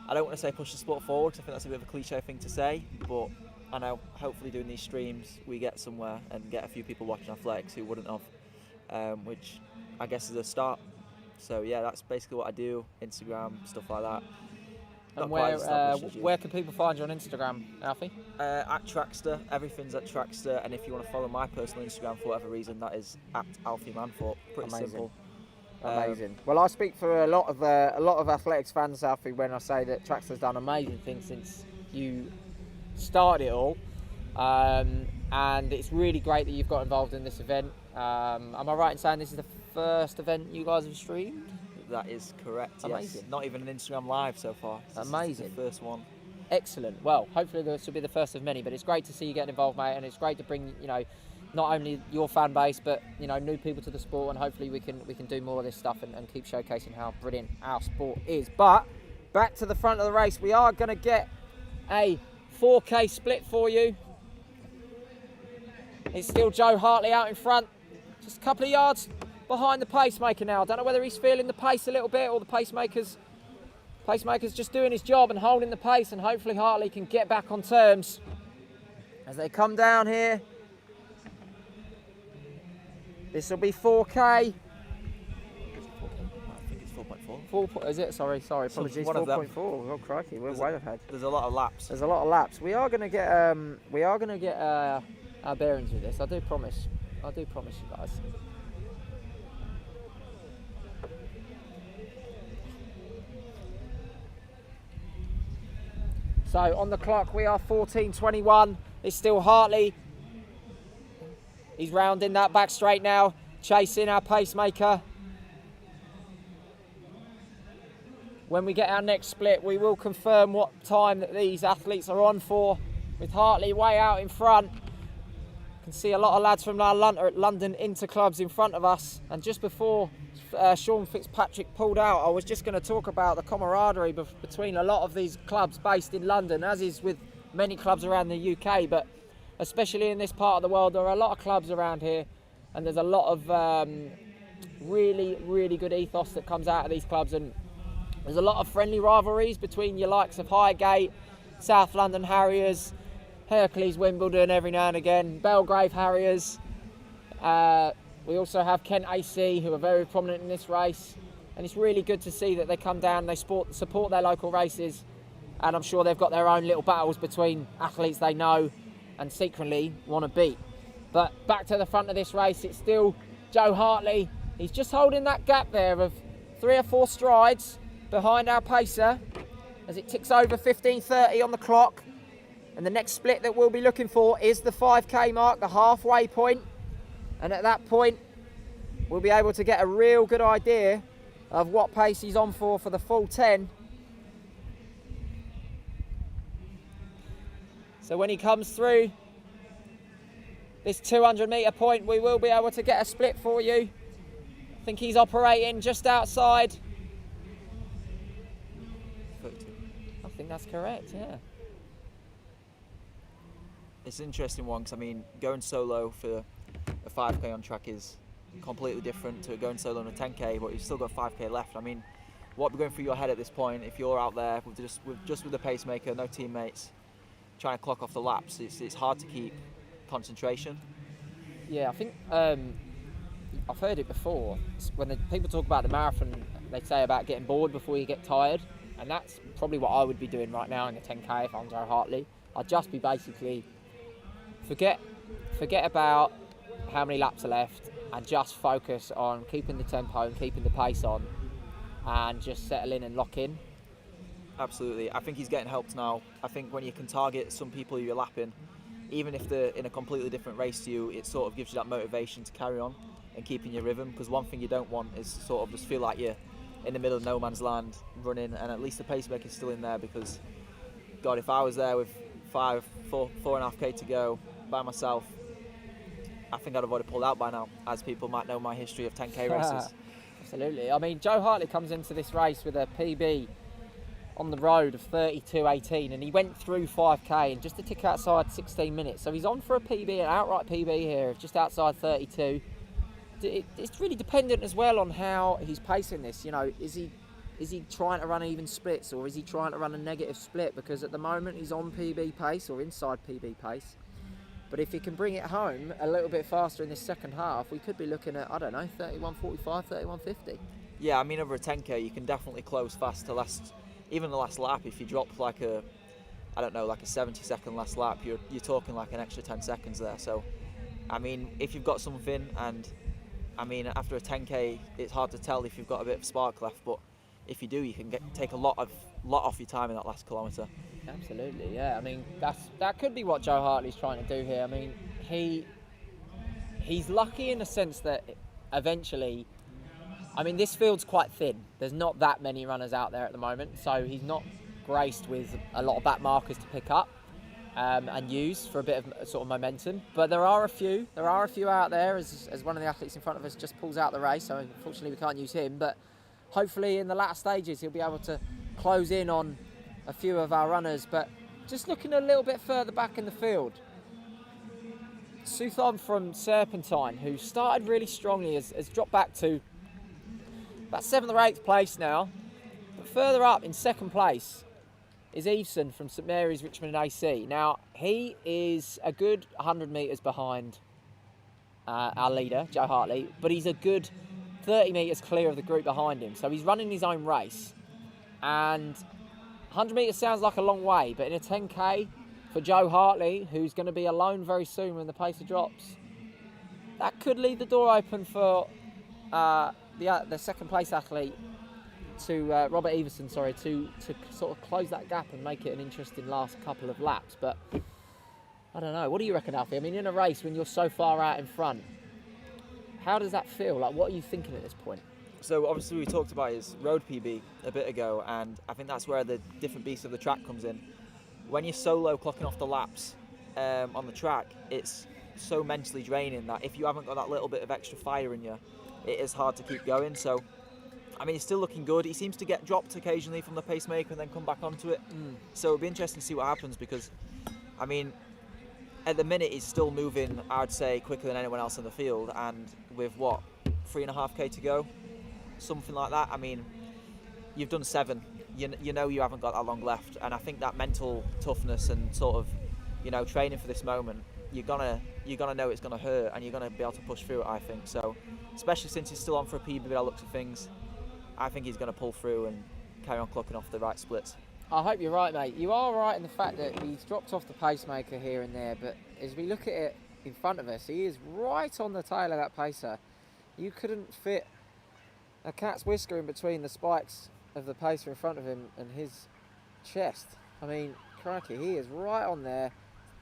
Speaker 3: I don't want to say push the sport forward, because I think that's a bit of a cliche thing to say, but I know hopefully doing these streams we get somewhere and get a few people watching athletics who wouldn't have, which I guess is a start. So yeah, that's basically what I do, Instagram, stuff like that.
Speaker 2: And where can people find you on Instagram, Alfie?
Speaker 3: At Trackstaa, everything's at Trackstaa, and if you want to follow my personal Instagram for whatever reason, that is at Alfie Manthorpe. Pretty simple.
Speaker 2: Amazing. Well, I speak for a lot of athletics fans, Alfie, when I say that Trackstaa's done amazing things since you started it all, and it's really great that you've got involved in this event. Am I right in saying this is the first event you guys have streamed?
Speaker 3: That is correct.
Speaker 2: Amazing.
Speaker 3: Yes. Not even an Instagram live so far.
Speaker 2: Amazing.
Speaker 3: This is the first one.
Speaker 2: Excellent. Well, hopefully this will be the first of many, but it's great to see you getting involved, mate, and it's great to bring, you know, not only your fan base, but, you know, new people to the sport, and hopefully we can do more of this stuff and keep showcasing how brilliant our sport is. But back to the front of the race, we are going to get a 4K split for you. It's still Joe Hartley out in front, just a couple of yards behind the pacemaker now. I don't know whether he's feeling the pace a little bit, or the pacemaker's just doing his job and holding the pace, and hopefully Hartley can get back on terms as they come down here. This will be 4K.
Speaker 3: I think it's 4.4.
Speaker 2: Is it? Sorry, apologies. 4.4. Oh crikey, we're way ahead.
Speaker 3: There's a lot of laps.
Speaker 2: There's a lot of laps. We are going to get our bearings with this. I do promise you guys. So on the clock we are 14:21. It's still Hartley. He's rounding that back straight now, chasing our pacemaker. When we get our next split, we will confirm what time that these athletes are on for, with Hartley way out in front. can see a lot of lads from our London Inter clubs in front of us. And just before Sean Fitzpatrick pulled out, I was just going to talk about the camaraderie between a lot of these clubs based in London, as is with many clubs around the UK, but especially in this part of the world, there are a lot of clubs around here, and there's a lot of really, really good ethos that comes out of these clubs, and there's a lot of friendly rivalries between your likes of Highgate, South London Harriers, Hercules Wimbledon every now and again, Belgrave Harriers. We also have Kent AC, who are very prominent in this race, and it's really good to see that they come down, they support their local races, and I'm sure they've got their own little battles between athletes they know and secretly want to beat. But back to the front of this race, it's still Joe Hartley. He's just holding that gap there of 3 or 4 strides behind our pacer as it ticks over 15:30 on the clock. And the next split that we'll be looking for is the 5k mark, the halfway point. And at that point, we'll be able to get a real good idea of what pace he's on for the full 10. So when he comes through this 200 metre point, we will be able to get a split for you. I think he's operating just outside.
Speaker 3: 32.
Speaker 2: I think that's correct, yeah.
Speaker 3: It's an interesting one, because I mean, going solo for a 5k on track is completely different to going solo on a 10k, but you've still got 5k left. I mean, what would be going through your head at this point if you're out there with just with the pacemaker, no teammates, trying to clock off the laps? It's hard to keep concentration.
Speaker 2: Yeah, I think I've heard it before. When people talk about the marathon, they say about getting bored before you get tired, and that's probably what I would be doing right now in the 10k if I'm Joe Hartley. I'd just be basically forget about how many laps are left and just focus on keeping the tempo and keeping the pace on and just settle in and lock in.
Speaker 3: Absolutely. I think he's getting helped now. I think when you can target some people who you're lapping, even if they're in a completely different race to you, it sort of gives you that motivation to carry on and keeping your rhythm, because one thing you don't want is sort of just feel like you're in the middle of no man's land running, and at least the pacemaker's still in there, because God, if I was there with 4.5k to go by myself, I think I'd have already pulled out by now, as people might know my history of 10k races.
Speaker 2: Absolutely. I mean, Joe Hartley comes into this race with a PB on the road of 32.18, and he went through 5k and just a tick outside 16 minutes. So he's on for a PB, an outright PB here of just outside 32. It's really dependent as well on how he's pacing this. You know, is he trying to run even splits, or is he trying to run a negative split? Because at the moment he's on PB pace or inside PB pace. But if he can bring it home a little bit faster in this second half, we could be looking at, I don't know, 31.45, 31.50.
Speaker 3: Yeah, I mean, over a 10k, you can definitely close fast to even the last lap. If you drop like a 70-second last lap, you're talking like an extra 10 seconds there. So, I mean, if you've got something, and I mean, after a 10k, it's hard to tell if you've got a bit of spark left, but if you do, you can take a lot off your time in that last kilometre.
Speaker 2: Absolutely, yeah. I mean, that could be what Joe Hartley's trying to do here. I mean, he's lucky in the sense that eventually, I mean, this field's quite thin. There's not that many runners out there at the moment, so he's not graced with a lot of back markers to pick up and use for a bit of sort of momentum. But there are a few out there, as one of the athletes in front of us just pulls out the race, so unfortunately we can't use him. But hopefully in the latter stages he'll be able to close in on a few of our runners. But just looking a little bit further back in the field, Suthon from Serpentine, who started really strongly, has dropped back to about 7th or 8th place now. But further up in 2nd place is Eveson from St Mary's Richmond AC. Now, he is a good 100 metres behind our leader, Joe Hartley, but he's a good 30 metres clear of the group behind him. So he's running his own race. And 100 metres sounds like a long way, but in a 10k for Joe Hartley, who's going to be alone very soon when the pacer drops, that could leave the door open for the second place athlete, to Robert Everson, to sort of close that gap and make it an interesting last couple of laps. But I don't know. What do you reckon, Alfie? I mean, in a race when you're so far out in front, how does that feel? Like, what are you thinking at this point?
Speaker 3: So obviously we talked about his road PB a bit ago, and I think that's where the different beast of the track comes in. When you're solo clocking off the laps on the track, it's so mentally draining that if you haven't got that little bit of extra fire in you, it is hard to keep going. So, I mean, he's still looking good. He seems to get dropped occasionally from the pacemaker and then come back onto it. So it'll be interesting to see what happens because, I mean, at the minute he's still moving, I'd say, quicker than anyone else in the field. And with what, 3.5k to go, something like that. I mean, you've done 7. You know you haven't got that long left, and I think that mental toughness and sort of, you know, training for this moment, you're gonna know it's gonna hurt, and you're gonna be able to push through it. I think so, especially since he's still on for a PB by the looks of things. I think he's gonna pull through and carry on clocking off the right splits.
Speaker 2: I hope you're right, mate. You are right in the fact that he's dropped off the pacemaker here and there, but as we look at it in front of us, he is right on the tail of that pacer. You couldn't fit a cat's whisker in between the spikes of the pacer in front of him and his chest. I mean, crikey, he is right on there,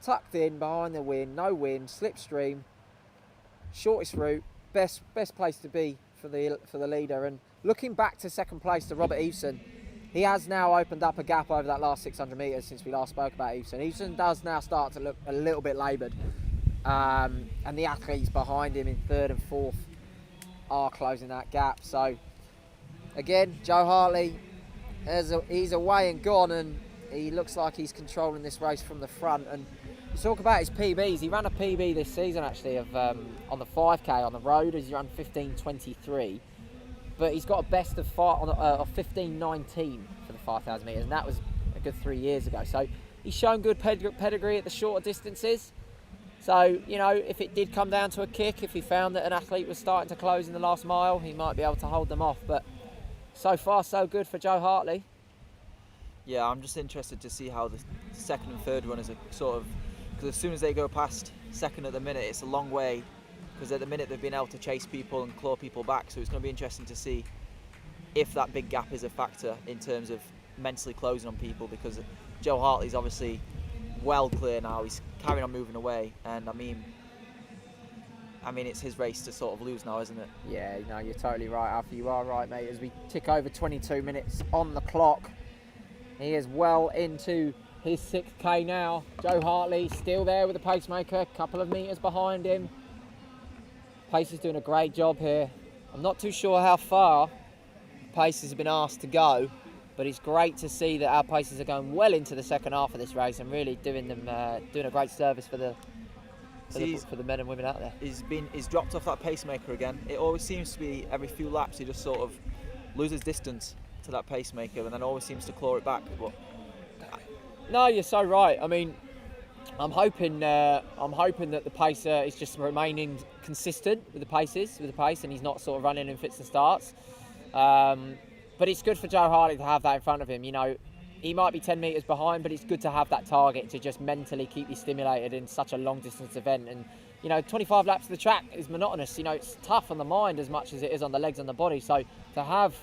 Speaker 2: tucked in behind the wind, no wind, slipstream, shortest route, best place to be for the leader. And looking back to second place to Robert Eveson, he has now opened up a gap over that last 600 metres since we last spoke about Eveson. Eveson does now start to look a little bit laboured, and the athletes behind him in 3rd and 4th are closing that gap. So again, Joe Hartley, he's away and gone, and he looks like he's controlling this race from the front. And you talk about his PBs. He ran a PB this season actually of on the 5k on the road, as he ran 15:23, but he's got a best of 15:19 for the 5,000 metres, and that was a good 3 years ago. So he's shown good pedigree at the shorter distances. So, you know, if it did come down to a kick, if he found that an athlete was starting to close in the last mile, he might be able to hold them off. But so far, so good for Joe Hartley.
Speaker 3: Yeah, I'm just interested to see how the 2nd and 3rd runners are sort of, because as soon as they go past 2nd at the minute, it's a long way, because at the minute they've been able to chase people and claw people back. So it's going to be interesting to see if that big gap is a factor in terms of mentally closing on people, because Joe Hartley's obviously well clear now. He's carrying on moving away, and I mean it's his race to sort of lose now, isn't it? Yeah,
Speaker 2: no, you're totally right, Alfie. You are right, mate. As we tick over 22 minutes on the clock, he is well into his 6k now. Joe Hartley still there with the pacemaker, a couple of metres behind him. Pace is doing a great job here. I'm not too sure how far Paces have been asked to go, but it's great to see that our Paces are going well into the second half of this race and really doing a great service for the men and women out there.
Speaker 3: He's dropped off that pacemaker again. It always seems to be every few laps he just sort of loses distance to that pacemaker and then always seems to claw it back. But
Speaker 2: no, you're so right. I mean, I'm hoping that the pacer is just remaining consistent with the pace, and he's not sort of running in fits and starts. But it's good for Joe Hartley to have that in front of him. You know, he might be 10 metres behind, but it's good to have that target to just mentally keep you stimulated in such a long distance event. And, you know, 25 laps of the track is monotonous. You know, it's tough on the mind as much as it is on the legs and the body. So to have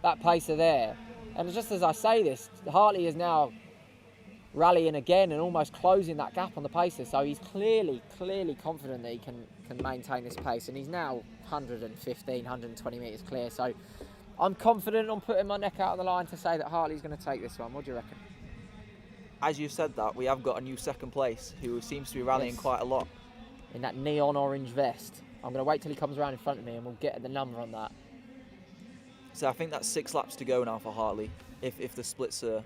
Speaker 2: that pacer there, and just as I say this, Hartley is now rallying again and almost closing that gap on the pacer. So he's clearly confident that he can maintain this pace. And he's now 115, 120 metres clear. So I'm confident on putting my neck out on the line to say that Hartley's going to take this one. What do you reckon?
Speaker 3: As you've said that, we have got a new 2nd place who seems to be rallying quite a lot.
Speaker 2: In that neon orange vest. I'm going to wait till he comes around in front of me and we'll get the number on that.
Speaker 3: So I think that's 6 laps to go now for Hartley, if the splits are,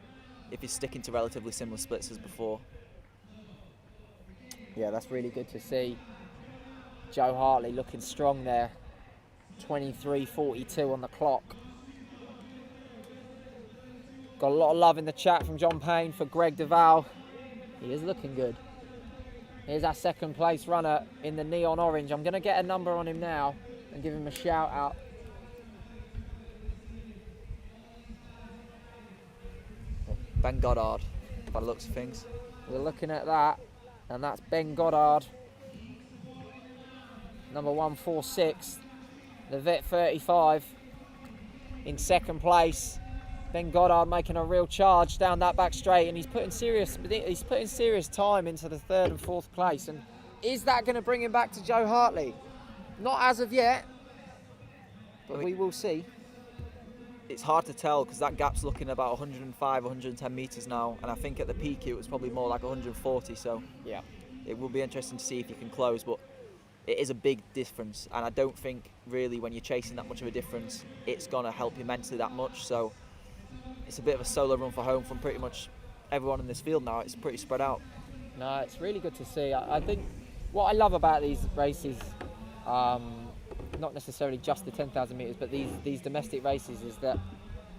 Speaker 3: if he's sticking to relatively similar splits as before.
Speaker 2: Yeah, that's really good to see. Joe Hartley looking strong there. 23:42 on the clock. Got a lot of love in the chat from John Payne for Greg Duval. He is looking good. Here's our 2nd place runner in the neon orange. I'm going to get a number on him now and give him a shout out.
Speaker 3: Ben Goddard, by the looks of things.
Speaker 2: We're looking at that, and that's Ben Goddard. Number 146, the Vet 35 in 2nd place. Ben Goddard making a real charge down that back straight, and he's putting serious time into the 3rd and 4th place. And is that going to bring him back to Joe Hartley? Not as of yet, but we will see.
Speaker 3: It's hard to tell because that gap's looking about 105, 110 metres now, and I think at the peak it was probably more like 140. So
Speaker 2: yeah,
Speaker 3: it will be interesting to see if you can close, but it is a big difference, and I don't think really when you're chasing that much of a difference, it's going to help you mentally that much. So it's a bit of a solo run for home from pretty much everyone in this field now. It's pretty spread out.
Speaker 2: No, it's really good to see. I think what I love about these races, not necessarily just the 10,000 metres, but these domestic races, is that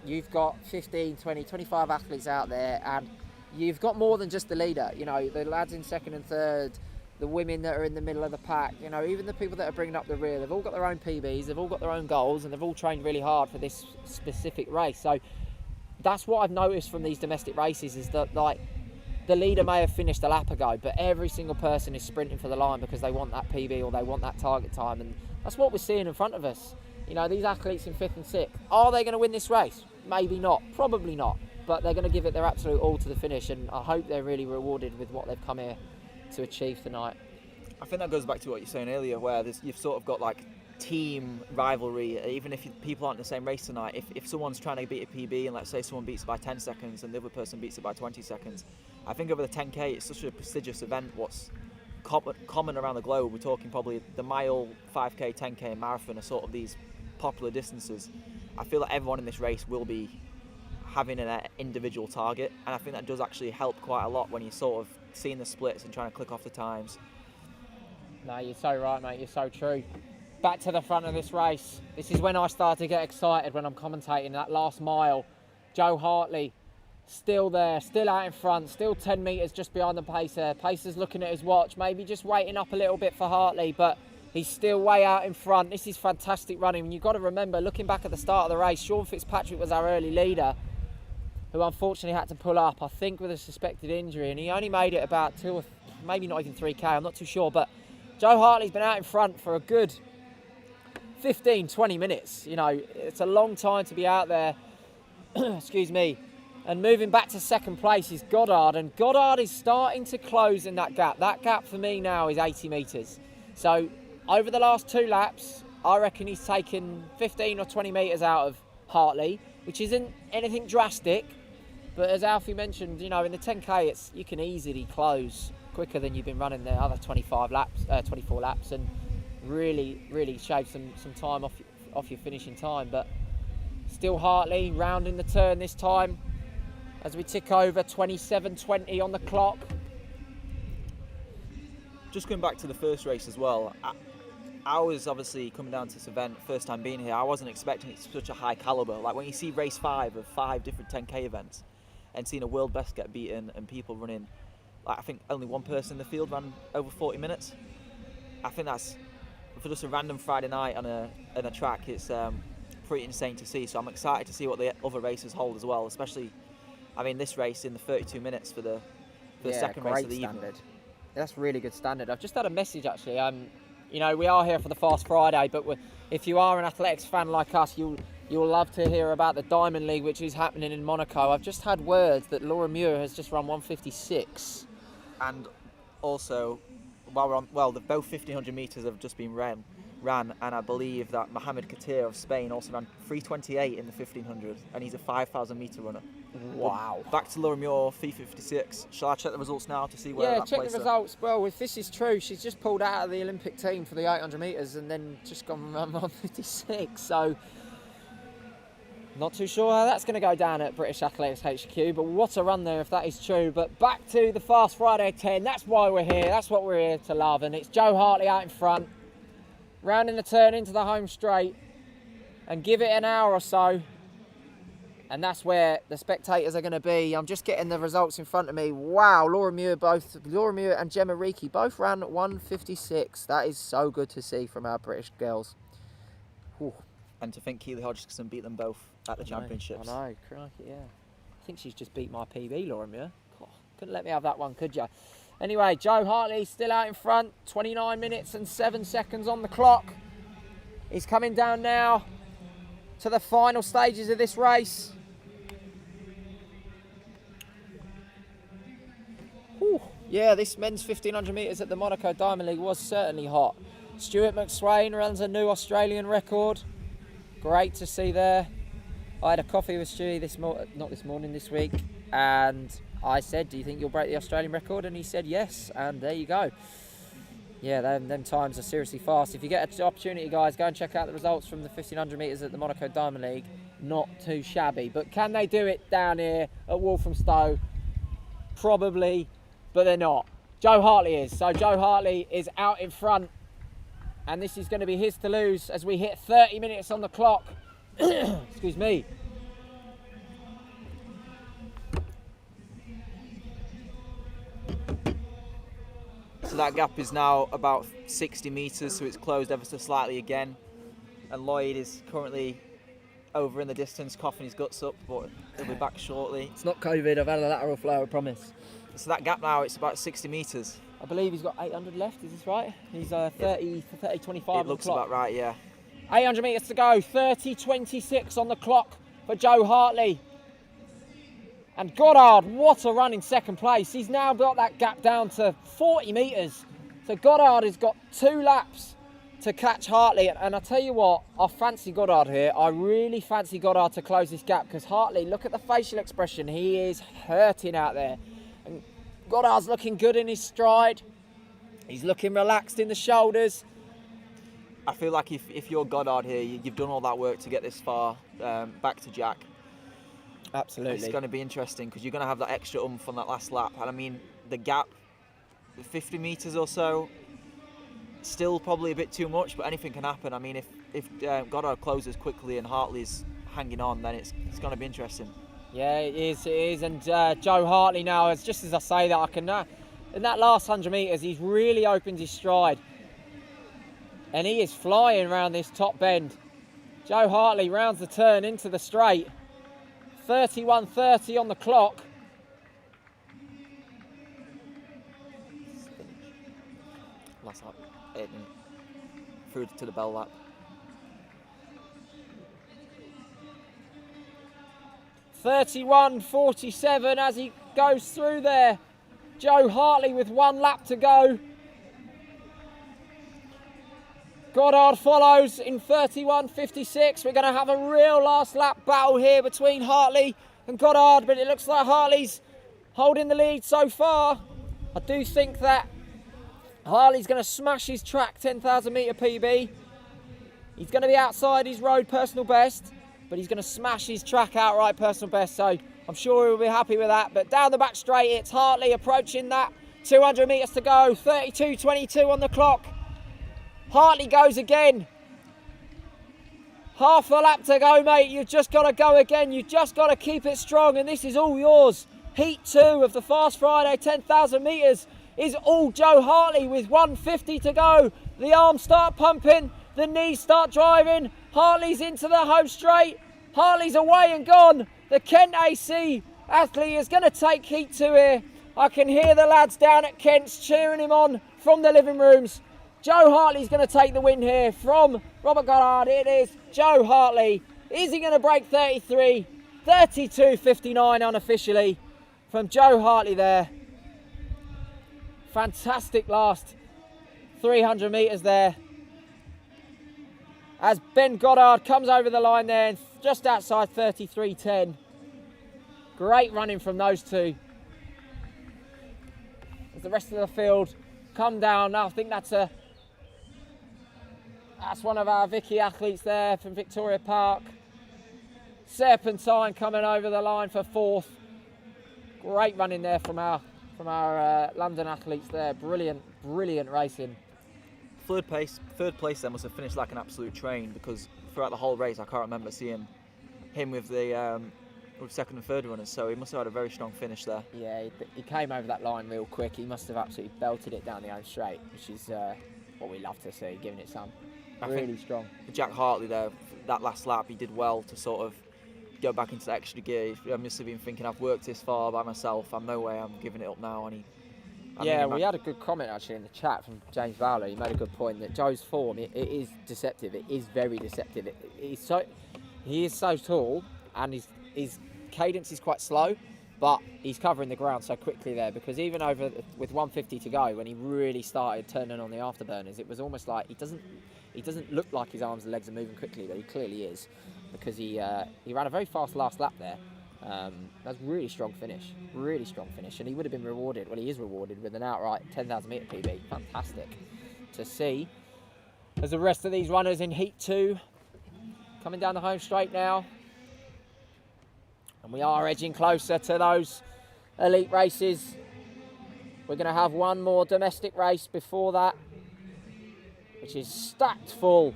Speaker 2: you've got 15, 20, 25 athletes out there, and you've got more than just the leader. You know, the lads in second and third, the women that are in the middle of the pack, you know, even the people that are bringing up the rear, they've all got their own PBs, they've all got their own goals, and they've all trained really hard for this specific race. So that's what I've noticed from these domestic races, is that, like, the leader may have finished a lap ago, but every single person is sprinting for the line because they want that PB or they want that target time, and that's what we're seeing in front of us. You know, these athletes in 5th and 6th, are they going to win this race? Maybe not, probably not, but they're going to give it their absolute all to the finish, and I hope they're really rewarded with what they've come here to achieve tonight.
Speaker 3: I think that goes back to what you were saying earlier, where you've sort of got like team rivalry. Even if people aren't in the same race tonight, if someone's trying to beat a PB, and let's say someone beats it by 10 seconds and the other person beats it by 20 seconds, I think over the 10K it's such a prestigious event. What's common around the globe, we're talking probably the mile, 5K, 10K and marathon are sort of these popular distances. I feel that everyone in this race will be having an individual target, and I think that does actually help quite a lot when you're sort of seeing the splits and trying to click off the times.
Speaker 2: No, you're so right, mate, you're so true. Back to the front of this race. This is when I start to get excited, when I'm commentating that last mile. Joe Hartley still there, still out in front, still 10 metres just behind the pacer. Pacer's looking at his watch, maybe just waiting up a little bit for Hartley, but he's still way out in front. This is fantastic running. And you've got to remember, looking back at the start of the race, Sean Fitzpatrick was our early leader, who unfortunately had to pull up, I think with a suspected injury, and he only made it about 2 or maybe not even 3K, I'm not too sure, but Joe Hartley's been out in front for a good 15, 20 minutes. You know, it's a long time to be out there, excuse me. And moving back to second place is Goddard, and Goddard is starting to close in that gap. That gap for me now is 80 metres. So over the last 2 laps, I reckon he's taken 15 or 20 metres out of Hartley, which isn't anything drastic. But as Alfie mentioned, you know, in the 10K, you can easily close quicker than you've been running the other 24 laps, and really shave some time off your finishing time. But still Hartley rounding the turn this time as we tick over 27:20 on the clock.
Speaker 3: Just going back to the first race as well, I was obviously coming down to this event, first time being here, I wasn't expecting it to be such a high calibre. Like when you see race 5 of 5 different 10K events and seeing a world best get beaten and people running, like I think only one person in the field ran over 40 minutes. I think that's, for just a random Friday night on a track, it's pretty insane to see. So I'm excited to see what the other races hold as well, especially, I mean, this race in the 32 minutes for the second race of the evening.
Speaker 2: That's really good standard. I've just had a message actually. You know, we are here for the Fast Friday, but if you are an athletics fan like us, you'll love to hear about the Diamond League, which is happening in Monaco. I've just had word that Laura Muir has just run 1:56.
Speaker 3: And also, while we're on, well, both 1500 metres have just been ran, and I believe that Mohamed Katir of Spain also ran 3:28 in the 1500, and he's a 5,000 metre runner.
Speaker 2: Wow.
Speaker 3: Back to Laura Muir, 3:56. Shall I check the results now to see where that
Speaker 2: check
Speaker 3: places
Speaker 2: the results. Well, if this is true, she's just pulled out of the Olympic team for the 800 metres and then just gone run 1:56. So, not too sure how that's going to go down at British Athletics HQ, but what a run there if that is true. But back to the Fast Friday 10, that's why we're here, that's what we're here to love, and it's Joe Hartley out in front, rounding the turn into the home straight, and give it an hour or so, and that's where the spectators are going to be. I'm just getting the results in front of me. Wow, Laura Muir and Gemma Reekie both ran 1:56. That is so good to see from our British girls. Whew.
Speaker 3: And to think Keely Hodgson beat them both at the championships.
Speaker 2: I know, crikey, yeah. I think she's just beat my PB, Laura Muir. God, couldn't let me have that one, could you? Anyway, Joe Hartley still out in front. 29 minutes and 7 seconds on the clock. He's coming down now to the final stages of this race. Whew. Yeah, this men's 1500 metres at the Monaco Diamond League was certainly hot. Stuart McSwain runs a new Australian record. Great to see there. I had a coffee with Stewie this week, and I said, do you think you'll break the Australian record? And he said yes, and there you go. Yeah, them times are seriously fast. If you get an opportunity, guys, go and check out the results from the 1500 metres at the Monaco Diamond League. Not too shabby. But can they do it down here at Walthamstow? Probably, but they're not. Joe Hartley is. So Joe Hartley is out in front, and this is going to be his to lose as we hit 30 minutes on the clock. Excuse me.
Speaker 3: So that gap is now about 60 metres, so it's closed ever so slightly again. And Lloyd is currently over in the distance, coughing his guts up, but he'll be back shortly.
Speaker 2: It's not COVID, I've had a lateral flow, I promise.
Speaker 3: So that gap now, it's about 60 metres.
Speaker 2: I believe he's got 800 left, is this right? He's 30, 25
Speaker 3: It looks about right, yeah.
Speaker 2: 800 metres to go, 30.26 on the clock for Joe Hartley. And Goddard, what a run in second place. He's now got that gap down to 40 metres. So Goddard has got 2 laps to catch Hartley. And I tell you what, I fancy Goddard here. I really fancy Goddard to close this gap, because Hartley, look at the facial expression. He is hurting out there. And Goddard's looking good in his stride. He's looking relaxed in the shoulders.
Speaker 3: I feel like if you're Goddard here, you've done all that work to get this far, back to Jack.
Speaker 2: Absolutely.
Speaker 3: It's going to be interesting, because you're going to have that extra oomph on that last lap. And I mean, the gap, 50 metres or so, still probably a bit too much, but anything can happen. I mean, if Goddard closes quickly and Hartley's hanging on, then it's going to be interesting.
Speaker 2: Yeah, it is. And Joe Hartley now, just as I say that, I can in that last 100 metres, he's really opened his stride. And he is flying around this top bend. Joe Hartley rounds the turn into the straight. 31.30 on the clock.
Speaker 3: Last lap, through to the bell lap.
Speaker 2: .31.47 as he goes through there. Joe Hartley with 1 lap to go. Goddard follows in 31.56. We're going to have a real last lap battle here between Hartley and Goddard, but it looks like Hartley's holding the lead so far. I do think that Hartley's going to smash his track 10,000 metre PB. He's going to be outside his road personal best, but he's going to smash his track outright personal best, so I'm sure he'll be happy with that. But down the back straight, it's Hartley approaching that. 200 metres to go, 32.22 on the clock. Hartley goes again. Half a lap to go, mate. You've just got to go again. You've just got to keep it strong, and this is all yours. Heat 2 of the Fast Friday 10,000 metres is all Joe Hartley with 150 to go. The arms start pumping, the knees start driving. Hartley's into the home straight. Hartley's away and gone. The Kent AC athlete is going to take Heat 2 here. I can hear the lads down at Kent's cheering him on from the living rooms. Joe Hartley's going to take the win here from Robert Goddard. It is Joe Hartley. Is he going to break 33? 32.59 unofficially from Joe Hartley there. Fantastic last 300 metres there. As Ben Goddard comes over the line there, just outside 33.10. Great running from those two. As the rest of the field come down, I think that's one of our Vicky athletes there from Victoria Park. Serpentine coming over the line for 4th. Great running there from our London athletes there. Brilliant racing.
Speaker 3: Third place then must have finished like an absolute train, because throughout the whole race I can't remember seeing him with the with second and third runners, so he must have had a very strong finish there.
Speaker 2: Yeah, he came over that line real quick. He must have absolutely belted it down the home straight, which is what we love to see, giving it some. Really strong.
Speaker 3: Jack Hartley there, that last lap, he did well to sort of go back into the extra gear. I must have been thinking, I've worked this far by myself, I'm no way I'm giving it up now. And
Speaker 2: we had a good comment actually in the chat from James Fowler. He made a good point that Joe's form, it is deceptive. It is very deceptive. He is so tall, and his cadence is quite slow, but he's covering the ground so quickly there, because even with 150 to go, when he really started turning on the afterburners, it was almost like he doesn't look like his arms and legs are moving quickly, but he clearly is, because he ran a very fast last lap there. That's really strong finish, and he would have been rewarded. Well, he is rewarded with an outright 10,000 metre PB. Fantastic to see. As the rest of these runners in Heat 2 coming down the home straight now, and we are edging closer to those elite races. We're going to have one more domestic race before that, which is stacked full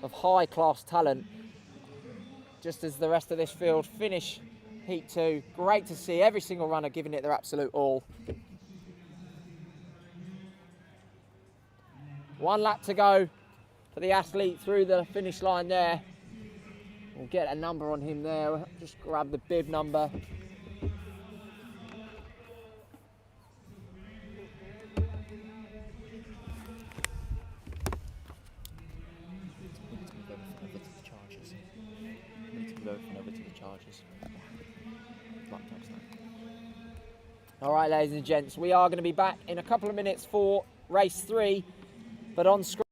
Speaker 2: of high-class talent, just as the rest of this field finish Heat 2. Great to see every single runner giving it their absolute all. One lap to go for the athlete through the finish line there. We'll get a number on him there. Just grab the bib number. All right, ladies and gents, we are going to be back in a couple of minutes for race 3, but on screen.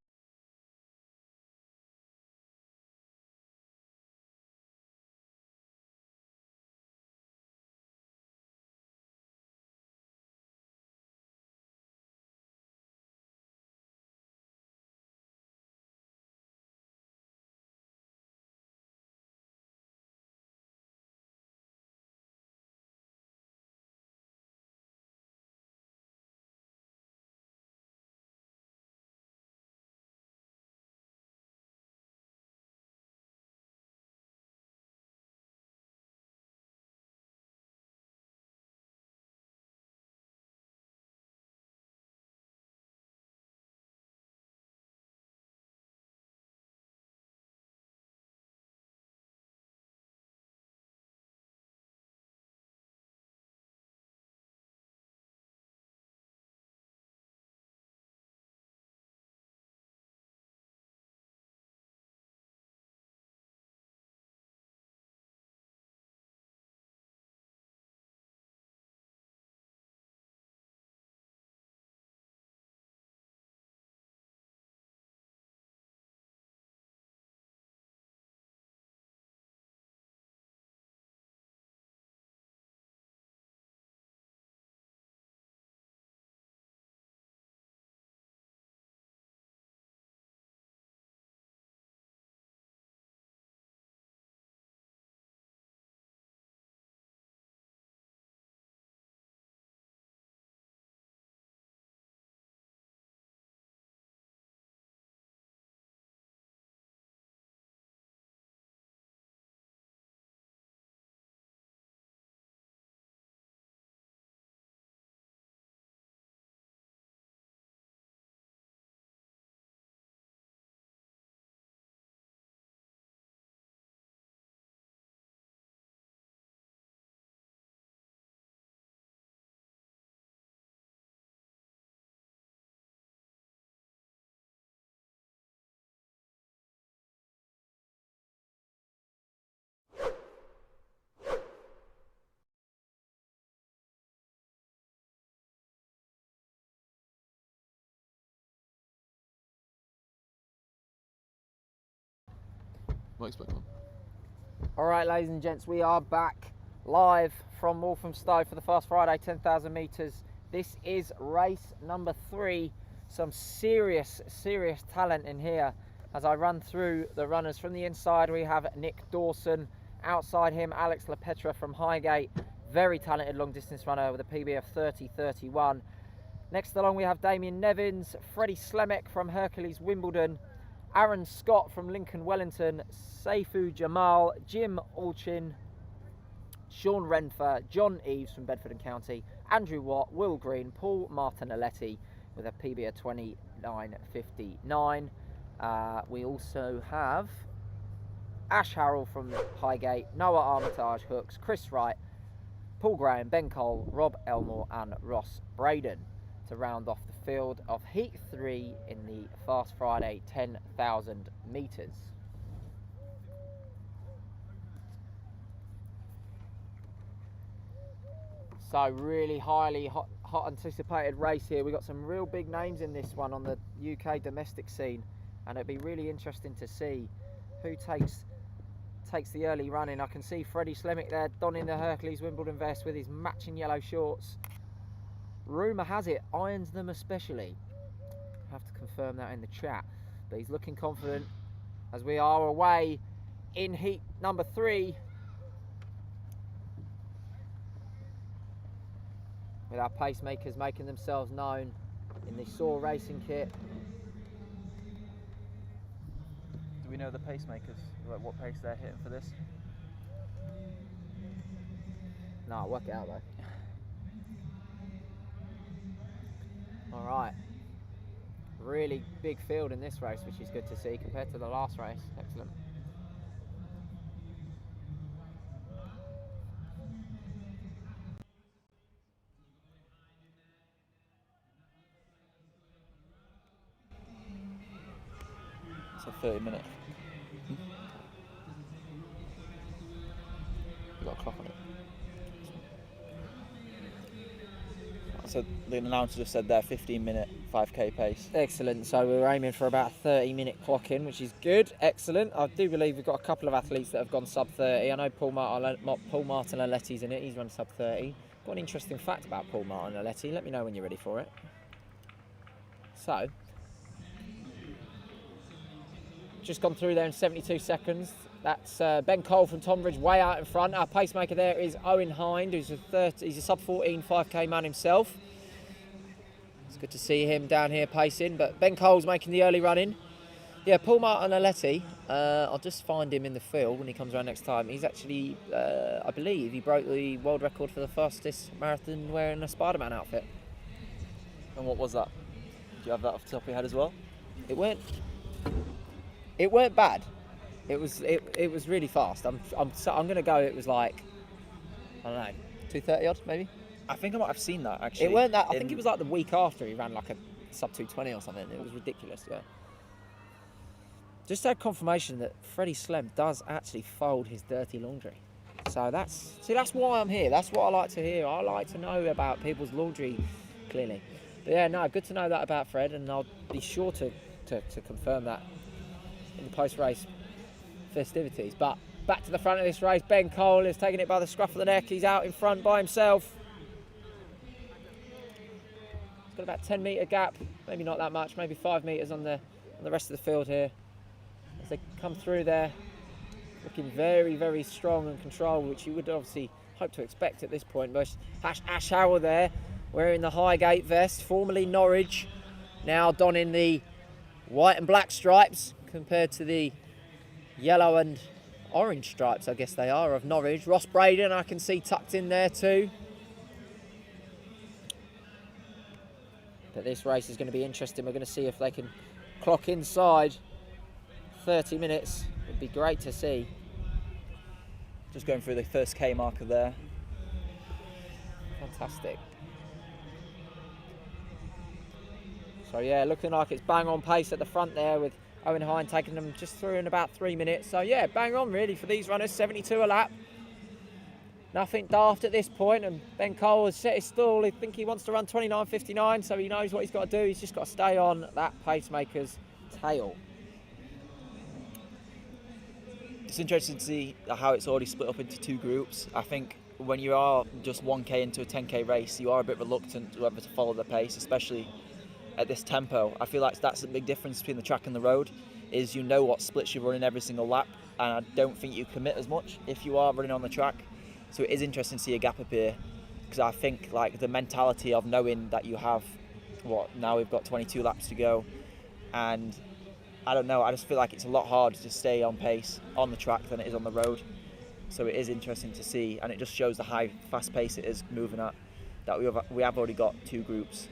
Speaker 1: Mike's back on.
Speaker 2: All right, ladies and gents, we are back live from Walthamstow for the Fast Friday 10,000 metres. This is race number 3. Some serious talent in here. As I run through the runners from the inside, we have Nick Dawson. Outside him, Alex LaPetra from Highgate. Very talented long distance runner with a PB of 30.31. Next along, we have Damien Nevins, Freddie Slemek from Hercules Wimbledon, Aaron Scott from Lincoln Wellington, Seifu Jamal, Jim Alchin, Sean Renfer, John Eves from Bedford and County, Andrew Watt, Will Green, Paul Martinelletti with a PB of 29.59. We also have Ash Harrell from Highgate, Noah Armitage Hooks, Chris Wright, Paul Graham, Ben Cole, Rob Elmore and Ross Braden to round off the field of Heat 3 in the Fast Friday 10,000 metres. So really highly hot anticipated race here. We've got some real big names in this one on the UK domestic scene, and it'd be really interesting to see who takes takes the early running. I can see Freddie Slemick there donning the Hercules Wimbledon vest with his matching yellow shorts. Rumour has it, irons them especially. Have to confirm that in the chat. But he's looking confident as we are away in heat number 3. With our pacemakers making themselves known in the Soar racing kit.
Speaker 3: Do we know the pacemakers? Like what pace they're hitting for this?
Speaker 2: No, I'll work it out though. Alright. Really big field in this race, which is good to see compared to the last race. Excellent.
Speaker 3: It's a 30-minute. You got a clock on it. So the announcer just said there 15-minute 5k pace.
Speaker 2: Excellent. So we're aiming for about a 30-minute clock in, which is good. Excellent. I do believe we've got a couple of athletes that have gone sub 30. I know Paul Martin-Aletti's in it. He's run sub 30. Got an interesting fact about Paul Martin-Aletti. Let me know when you're ready for it. So, just gone through there in 72 seconds. That's Ben Cole from Tonbridge way out in front. Our pacemaker there is Owen Hind, who's he's a sub 14 5k man himself. It's good to see him down here pacing, but Ben Cole's making the early run in. Yeah, Paul Martin-Aletti, I'll just find him in the field when he comes around next time. He's actually, I believe, he broke the world record for the fastest marathon wearing a Spider-Man outfit.
Speaker 3: And what was that? Do you have that off the top of your head as well?
Speaker 2: It weren't bad. It was really fast. I'm going to go. It was like, I don't know, 2:30 odd maybe.
Speaker 3: I think I might have seen that actually.
Speaker 2: It weren't that. I think it was like the week after he ran like a sub 2:20 or something. It was ridiculous. Yeah. Just had confirmation that Freddie Slem does actually fold his dirty laundry. So that's why I'm here. That's what I like to hear. I like to know about people's laundry, clearly. But yeah, no, good to know that about Fred, and I'll be sure to confirm that in the post-race festivities. But back to the front of this race, Ben Cole is taking it by the scruff of the neck. He's out in front by himself. He's got about 10-metre gap, maybe not that much, maybe 5 metres on the rest of the field here. As they come through there, looking very, very strong and controlled, which you would obviously hope to expect at this point. But Ash Howell there, wearing the Highgate vest, formerly Norwich, now donning the white and black stripes compared to the yellow and orange stripes, I guess they are, of Norwich. Ross Braden I can see tucked in there too. But this race is going to be interesting. We're going to see if they can clock inside 30 minutes. It'd be great to see.
Speaker 3: Just going through the first K marker there.
Speaker 2: Fantastic. So yeah, looking like it's bang on pace at the front there, with Owen Hind taking them just through in about 3 minutes. So yeah, bang on really for these runners, 72 a lap. Nothing daft at this point, and Ben Cole has set his stall. I think he wants to run 29.59, so he knows what he's got to do. He's just got to stay on that pacemaker's tail.
Speaker 3: It's interesting to see how it's already split up into 2 groups. I think when you are just 1k into a 10k race, you are a bit reluctant whether to follow the pace, especially at this tempo. I feel like that's a big difference between the track and the road, is you know what splits you're running every single lap, and I don't think you commit as much if you are running on the track. So it is interesting to see a gap appear, because I think like the mentality of knowing that you have, now we've got 22 laps to go, and I don't know, I just feel like it's a lot harder to stay on pace on the track than it is on the road. So it is interesting to see, and it just shows the high, fast pace it is moving at, that we have already got 2 groups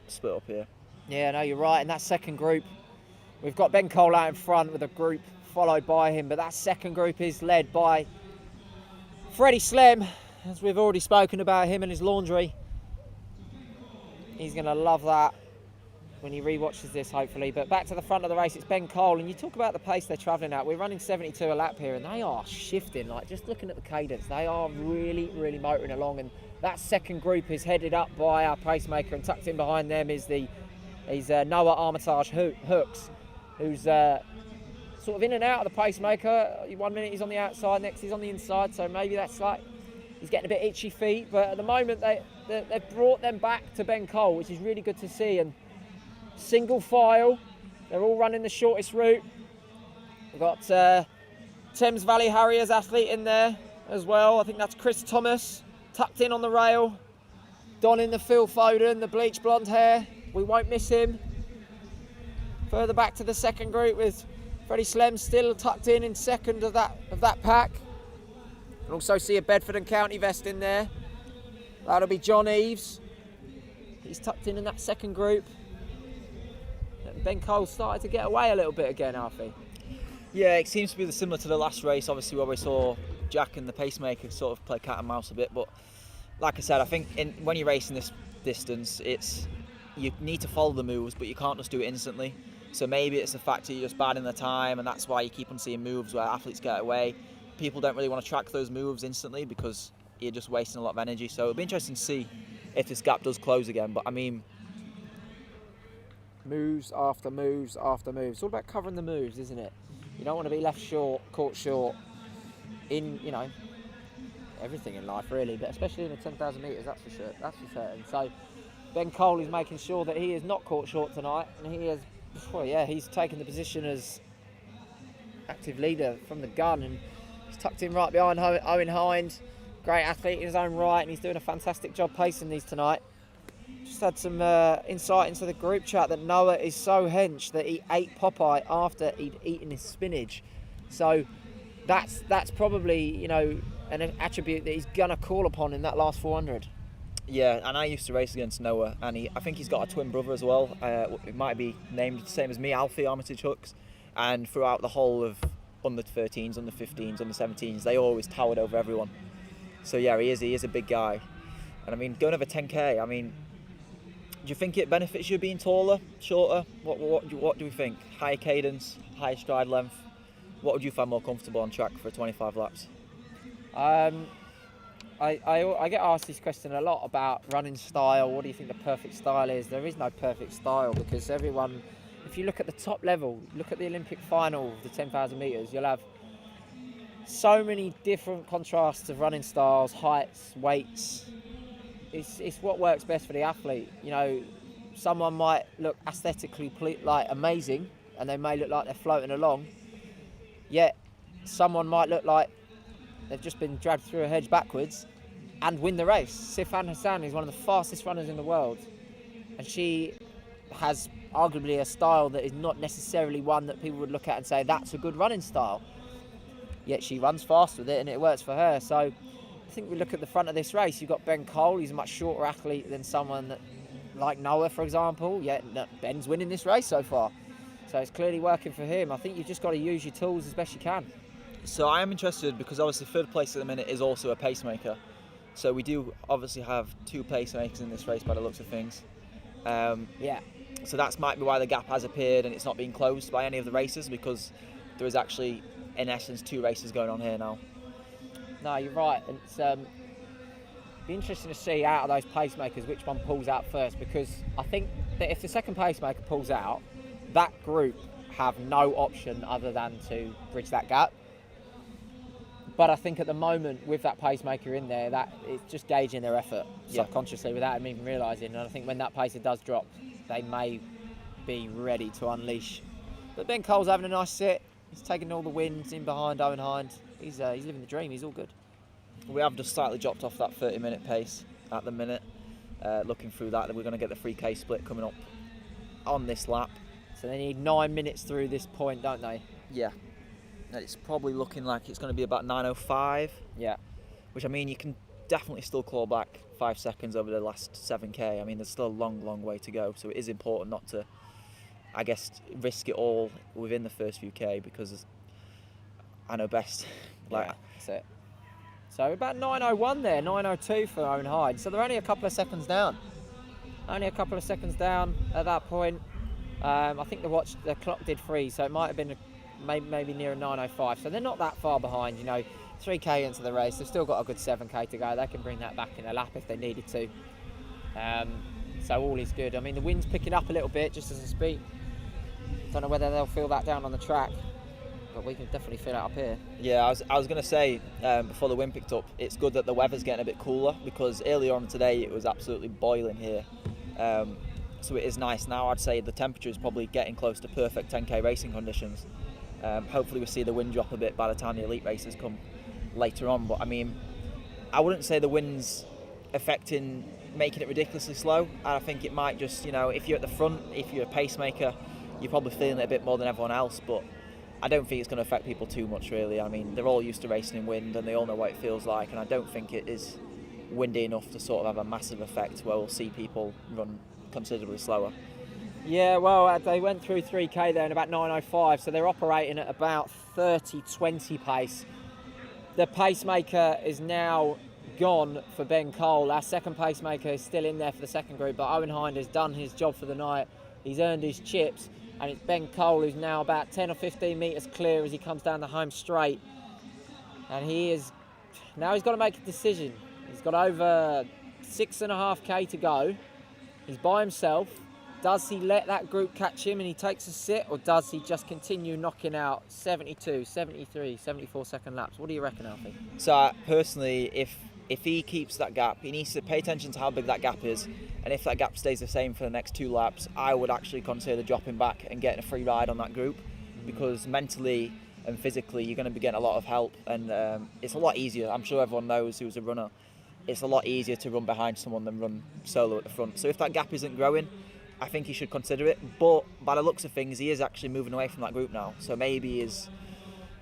Speaker 3: split up here.
Speaker 2: Yeah, no, you're right. In that second group, we've got Ben Cole out in front with a group followed by him, but that second group is led by Freddie Slem, as we've already spoken about him and his laundry. He's going to love that when he re-watches this, hopefully. But back to the front of the race, it's Ben Cole, and you talk about the pace they're travelling at. We're running 72 a lap here, and they are shifting. Like, just looking at the cadence, they are really, really motoring along. And that second group is headed up by our pacemaker, and tucked in behind them is Noah Armitage Hooks, who's sort of in and out of the pacemaker. 1 minute he's on the outside, next he's on the inside, so maybe that's like he's getting a bit itchy feet, but at the moment they've brought them back to Ben Cole, which is really good to see. And single file, they're all running the shortest route. We've got Thames Valley Harriers athlete in there as well. I think that's Chris Thomas, tucked in on the rail, donning the Phil Foden, the bleach blonde hair. We won't miss him. Further back to the second group with Freddie Slem still tucked in second of that pack. You can also see a Bedford and County vest in there. That'll be John Eves. He's tucked in that second group. Ben Cole started to get away a little bit again, Alfie.
Speaker 3: Yeah, it seems to be similar to the last race, obviously, where we saw Jack and the pacemaker sort of play cat and mouse a bit. But like I said, I think when you're racing this distance, you need to follow the moves, but you can't just do it instantly. So maybe it's the fact that you're just biding the time, and that's why you keep on seeing moves where athletes get away. People don't really want to track those moves instantly because you're just wasting a lot of energy. So it'll be interesting to see if this gap does close again. But I mean,
Speaker 2: moves after moves after moves. It's all about covering the moves, isn't it? You don't want to be left short, caught short in, everything in life really, but especially in the 10,000 metres, that's for sure, that's for certain. So Ben Cole is making sure that he is not caught short tonight, and he is, he's taken the position as active leader from the gun, and he's tucked in right behind Owen Hind, great athlete in his own right, and he's doing a fantastic job pacing these tonight. Just had some insight into the group chat that Noah is so hench that he ate Popeye after he'd eaten his spinach. So that's probably, an attribute that he's gonna call upon in that last 400.
Speaker 3: Yeah, and I used to race against Noah, and I think he's got a twin brother as well. It might be named the same as me, Alfie Armitage Hooks. And throughout the whole of under 13s, under 15s, under 17s, they always towered over everyone. So yeah, he is a big guy. And I mean, going over 10k, I mean, do you think it benefits you being taller, shorter? What do we think? Higher cadence, higher stride length? What would you find more comfortable on track for 25 laps?
Speaker 2: I get asked this question a lot about running style. What do you think the perfect style is? There is no perfect style, because everyone, if you look at the top level, look at the Olympic final of the 10,000 metres, you'll have so many different contrasts of running styles, heights, weights. It's what works best for the athlete. Someone might look aesthetically like amazing, and they may look like they're floating along, yet someone might look like they've just been dragged through a hedge backwards and win the race. Sifan Hassan is one of the fastest runners in the world, and she has arguably a style that is not necessarily one that people would look at and say that's a good running style, yet she runs fast with it and it works for her. So I think we look at the front of this race, you've got Ben Cole. He's a much shorter athlete than someone like Noah, for example, yet Ben's winning this race so far, so it's clearly working for him. I think you've just got to use your tools as best you can. So
Speaker 3: I am interested because obviously third place at the minute is also a pacemaker. So we do obviously have two pacemakers in this race by the looks of things. So that might be why the gap has appeared and it's not being closed by any of the races, because there is actually, in essence, two races going on here now.
Speaker 2: No, you're right. It's be interesting to see out of those pacemakers which one pulls out first, because I think that if the second pacemaker pulls out, that group have no option other than to bridge that gap. But I think at the moment, with that pacemaker in there, that it's just gauging their effort subconsciously without them even realising. And I think when that pacer does drop, they may be ready to unleash. But Ben Cole's having a nice sit. He's taking all the wins in behind Owen Hind. He's living the dream. He's all good.
Speaker 3: We have just slightly dropped off that 30-minute pace at the minute. Looking through that, we're going to get the 3K split coming up on this lap.
Speaker 2: So they need 9 minutes through this point, don't they?
Speaker 3: Yeah. It's probably looking like it's going to be about 9:05.
Speaker 2: Yeah.
Speaker 3: Which, I mean, you can definitely still claw back 5 seconds over the last 7k. I mean, there's still a long way to go. So it is important not to, I guess, risk it all within the first few k, because I know best.
Speaker 2: That's it. So about 9:01 there, 9:02 for Owen Hyde. So they're only a couple of seconds down. Only a couple of seconds down at that point. I think the clock did freeze, so it might have been maybe near a 9:05. So they're not that far behind, 3k into the race. They've still got a good 7k to go. They can bring that back in a lap if they needed to. So all is good. I mean, the wind's picking up a little bit just as I speak. Don't know whether they'll feel that down on the track. but we can definitely feel it up here.
Speaker 3: Yeah, I was going to say, before the wind picked up, it's good that the weather's getting a bit cooler, because earlier on today it was absolutely boiling here. So it is nice now. I'd say the temperature is probably getting close to perfect 10k racing conditions. Hopefully we see the wind drop a bit by the time the elite races come later on. But I mean, I wouldn't say the wind's making it ridiculously slow. I think it might just, if you're at the front, if you're a pacemaker, you're probably feeling it a bit more than everyone else. But I don't think it's going to affect people too much, really. I mean, they're all used to racing in wind and they all know what it feels like, and I don't think it is windy enough to sort of have a massive effect where we'll see people run considerably slower.
Speaker 2: Yeah, well, they went through 3k there in about 9:05, so they're operating at about 30-20 pace. The pacemaker is now gone for Ben Cole. Our second pacemaker is still in there for the second group, but Owen Hind has done his job for the night. He's earned his chips, and it's Ben Cole who's now about 10 or 15 metres clear as he comes down the home straight. And he's got to make a decision. He's got over 6.5k to go. He's by himself. Does he let that group catch him and he takes a sit, or does he just continue knocking out 72, 73, 74 second laps? What do you reckon, Alfie?
Speaker 3: So personally, if he keeps that gap, he needs to pay attention to how big that gap is, and if that gap stays the same for the next 2 laps, I would actually consider dropping back and getting a free ride on that group, because mentally and physically you're going to be getting a lot of help, and it's a lot easier. I'm sure everyone knows who's a runner. It's a lot easier to run behind someone than run solo at the front. So if that gap isn't growing, I think he should consider it. But by the looks of things, he is actually moving away from that group now. So maybe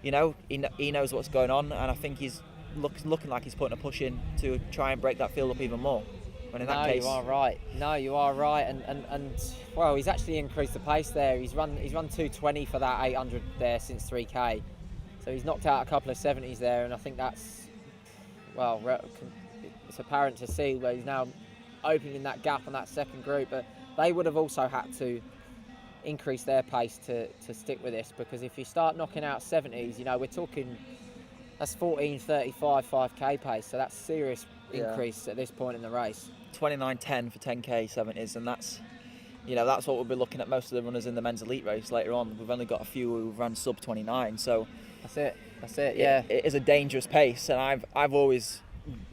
Speaker 3: he knows what's going on, and I think he's looking like he's putting a push in to try and break that field up even more. When in that case,
Speaker 2: you are right. No, you are right. And well, he's actually increased the pace there. He's run 2:20 for that 800 there since 3k. So he's knocked out a couple of 70s there, and I think that's, well, it's apparent to see where he's now opening that gap on that second group. But they would have also had to increase their pace to stick with this, because if you start knocking out 70s, we're talking, that's 14:35 5k pace, so that's serious increase at this point in the race.
Speaker 3: 29:10 for 10k 70s, and that's what we'll be looking at most of the runners in the men's elite race later on. We've only got a few who've ran sub 29, so
Speaker 2: that's it. Yeah,
Speaker 3: it is a dangerous pace, and I've always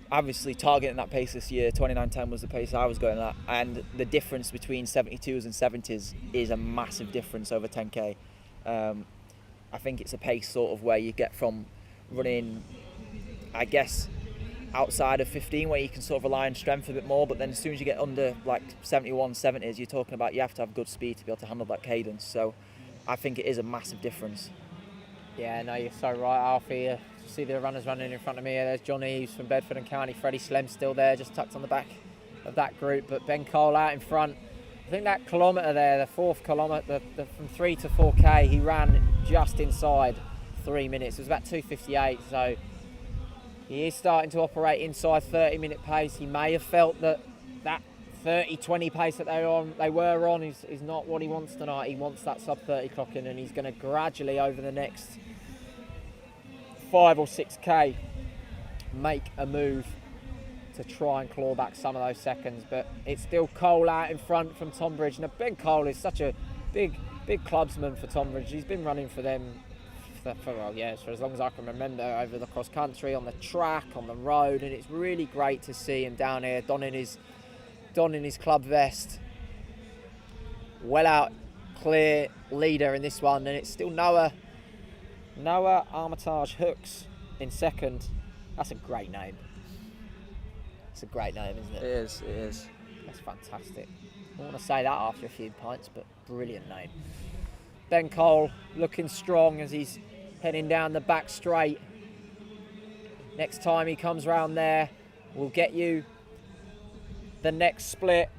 Speaker 3: obviously targeting that pace this year. 29:10 was the pace I was going at, and the difference between 72s and 70s is a massive difference over 10k. I think it's a pace sort of where you get from running, I guess, outside of 15, where you can sort of rely on strength a bit more, but then as soon as you get under like 71, 70s, you're talking about you have to have good speed to be able to handle that cadence. So I think it is a massive difference.
Speaker 2: Yeah, no, you're so right, Alfie. See the runners running in front of me. There's John Eves from Bedford and County. Freddie Slem's still there, just tucked on the back of that group. But Ben Cole out in front. I think that kilometre there, the 4th kilometre, from 3 to 4k, he ran just inside 3 minutes. It was about 2:58, so he is starting to operate inside 30-minute pace. He may have felt that 30-20 pace that they were on is not what he wants tonight. He wants that sub-30 clock in, and he's going to gradually, over the next 5 or 6k, make a move to try and claw back some of those seconds. But it's still Cole out in front from Tonbridge. Now, Ben Cole is such a big clubsman for Tonbridge. He's been running for them for as long as I can remember, over the cross country, on the track, on the road, and it's really great to see him down here donning his club vest. Well out, clear leader in this one, and it's still Noah Armitage Hooks in second. That's a great name. It's a great name, isn't it?
Speaker 3: It is.
Speaker 2: That's fantastic. I want to say that after a few pints, but brilliant name. Ben Cole looking strong as he's heading down the back straight. Next time he comes round there, we'll get you the next split.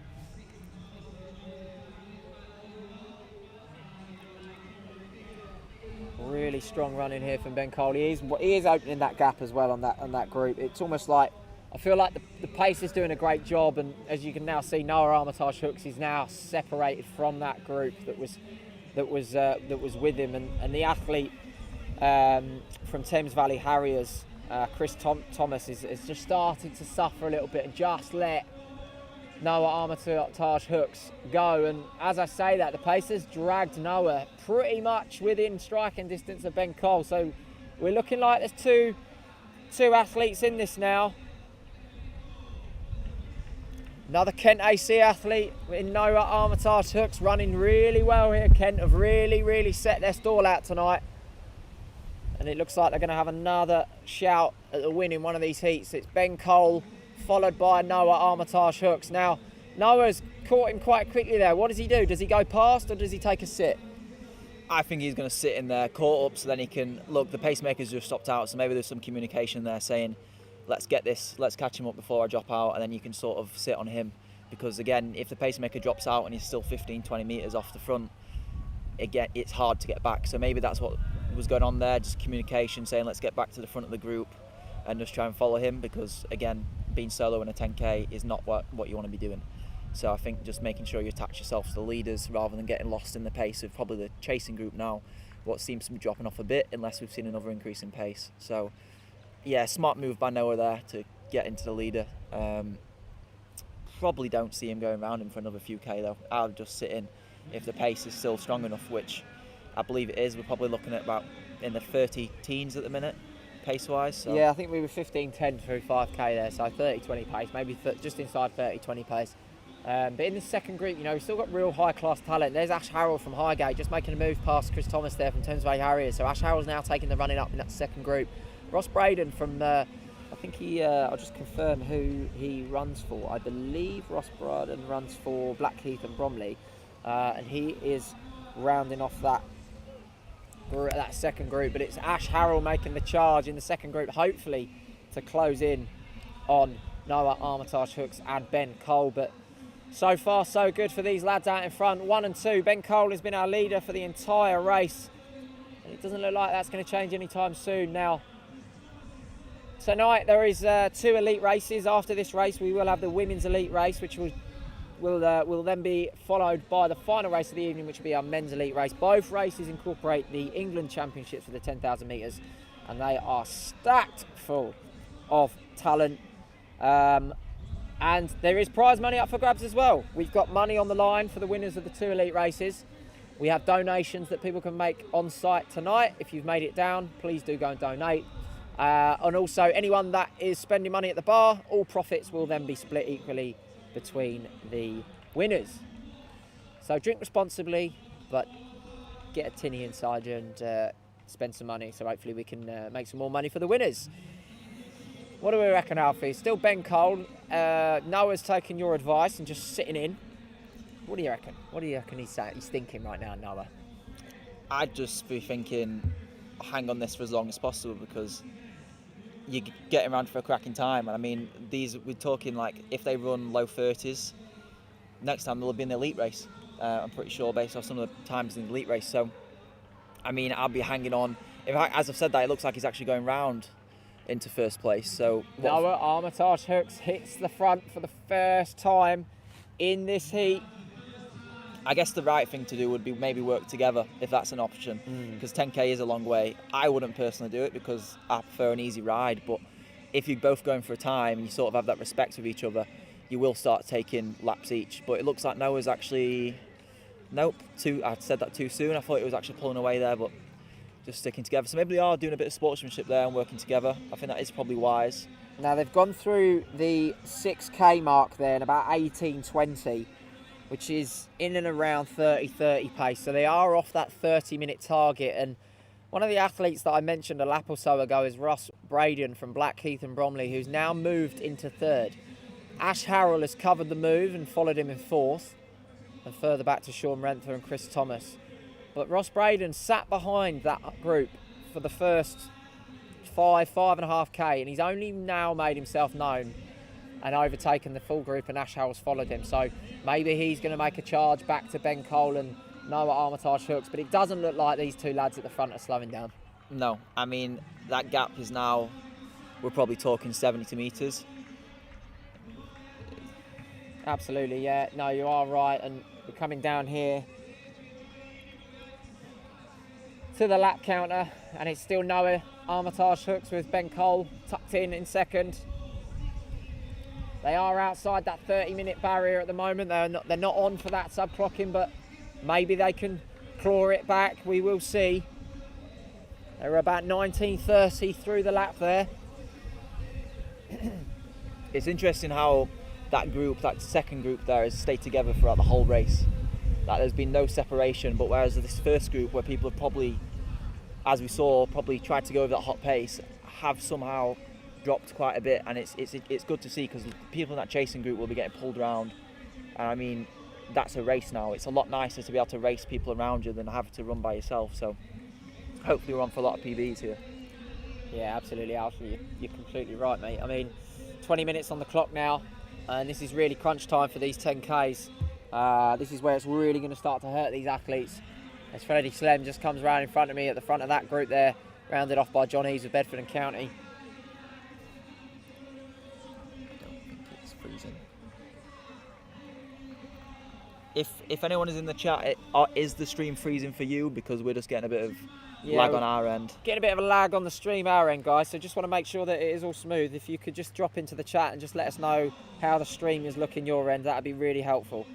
Speaker 2: Really strong running here from Ben Cole. He is opening that gap as well on that group. It's almost like, I feel like the pace is doing a great job, and as you can now see, Noah Armitage Hooks is now separated from that group that was with him, and the athlete from Thames Valley Harriers, Chris Thomas, is just starting to suffer a little bit, and just let Noah Armitage Hooks go. And as I say that, the pace has dragged Noah pretty much within striking distance of Ben Cole. So we're looking like there's two athletes in this now. Another Kent AC athlete in Noah Armitage Hooks, running really well here. Kent have really set their stall out tonight. And it looks like they're going to have another shout at the win in one of these heats. It's Ben Cole, followed by Noah Armitage Hooks. Now, Noah's caught him quite quickly there. What does he do? Does he go past or does he take a sit?
Speaker 3: I think he's going to sit in there, caught up, so then he can... Look, the pacemaker's just stopped out, so maybe there's some communication there saying, let's get this, let's catch him up before I drop out, and then you can sort of sit on him. Because, again, if the pacemaker drops out and he's still 15, 20 metres off the front, again, it's hard to get back. So maybe that's what was going on there, just communication, saying, let's get back to the front of the group and just try and follow him, because, again, being solo in a 10K is not what you want to be doing. So I think just making sure you attach yourself to the leaders rather than getting lost in the pace of probably the chasing group now, what seems to be dropping off a bit unless we've seen another increase in pace. So yeah, smart move by Noah there to get into the leader. Probably don't see him going around him for another few K though. I'll just sit in if the pace is still strong enough, which I believe it is. We're probably looking at about in the 30 teens at the minute, pace-wise. So.
Speaker 2: Yeah, I think we were 15:10 through 5K there, so 30-20 pace, maybe just inside 30-20 pace. But in the second group, you know, we've still got real high-class talent. There's Ash Harrell from Highgate, just making a move past Chris Thomas there from Thames Valley Harriers. So Ash Harrell's now taking the running up in that second group. Ross Braden from, I think I'll just confirm who he runs for. I believe Ross Braden runs for Blackheath and Bromley. And he is rounding off that second group. But it's Ash Harrell making the charge in the second group, hopefully to close in on Noah Armitage Hooks and Ben Cole. But so far, so good for these lads out in front. 1 and 2. Ben Cole has been our leader for the entire race. And it doesn't look like that's going to change anytime soon. Now, tonight there is 2 elite races. After this race, we will have the women's elite race, which will then be followed by the final race of the evening, which will be our men's elite race. Both races incorporate the England Championships for the 10,000 metres, and they are stacked full of talent. And there is prize money up for grabs as well. We've got money on the line for the winners of the 2 elite races. We have donations that people can make on site tonight. If you've made it down, please do go and donate. And also anyone that is spending money at the bar, all profits will then be split equally between the winners. So drink responsibly, but get a tinny inside you and spend some money. So hopefully we can make some more money for the winners. What do we reckon, Alfie? Still Ben Cole. Noah's taking your advice and just sitting in. What do you reckon? What do you reckon he's thinking right now, Noah?
Speaker 3: I'd just be thinking, hang on this for as long as possible, because you're getting around for a cracking time. And I mean, we're talking like if they run low 30s, next time they'll be in the elite race. I'm pretty sure, based off some of the times in the elite race. So, I mean, I'll be hanging on. As I've said that, it looks like he's actually going round into first place. So
Speaker 2: Noah Armitage Hooks hits the front for the first time in this heat.
Speaker 3: I guess the right thing to do would be maybe work together if that's an option, because 10K is a long way. I wouldn't personally do it because I prefer an easy ride, but if you're both going for a time and you sort of have that respect with each other, you will start taking laps each. But it looks like Noah's actually, nope, I said that too soon. I thought it was actually pulling away there, but just sticking together. So maybe they are doing a bit of sportsmanship there and working together. I think that is probably wise.
Speaker 2: Now they've gone through the 6K mark there in about 18:20, which is in and around 30 pace. So they are off that 30-minute target. And one of the athletes that I mentioned a lap or so ago is Ross Braden from Blackheath and Bromley, who's now moved into third. Ash Harrell has covered the move and followed him in fourth, and further back to Sean Renther and Chris Thomas. But Ross Braden sat behind that group for the first 5.5K, and he's only now made himself known and overtaken the full group, and Ash Harrell's followed him. So maybe he's going to make a charge back to Ben Cole and Noah Armitage Hooks, but it doesn't look like these 2 lads at the front are slowing down.
Speaker 3: No, I mean, that gap is now, we're probably talking 70 metres.
Speaker 2: Absolutely, yeah. No, you are right, and we're coming down here to the lap counter, and it's still Noah Armitage Hooks with Ben Cole tucked in second. They are outside that 30-minute barrier at the moment. They're not on for that sub-clocking, but maybe they can claw it back. We will see. They were about 19:30 through the lap there.
Speaker 3: It's interesting how that group, that second group there, has stayed together throughout the whole race. Like, there's been no separation, but whereas this first group, where people have probably, as we saw, probably tried to go over that hot pace, have somehow dropped quite a bit, and it's good to see, because people in that chasing group will be getting pulled around. And I mean, that's a race now. It's a lot nicer to be able to race people around you than have to run by yourself. So hopefully we're on for a lot of PBs here.
Speaker 2: Yeah, absolutely, Alfie. You're completely right, mate. I mean, 20 minutes on the clock now, and this is really crunch time for these 10Ks. This is where it's really going to start to hurt these athletes. As Freddie Slem just comes around in front of me at the front of that group there, rounded off by John Eves of Bedford and County.
Speaker 1: I don't think it's freezing.
Speaker 3: If anyone is in the chat, is the stream freezing for you? Because we're just getting a bit of lag on our end.
Speaker 2: Getting a bit of a lag on the stream our end, guys, so just want to make sure that it is all smooth. If you could just drop into the chat and just let us know how the stream is looking your end, that would be really helpful.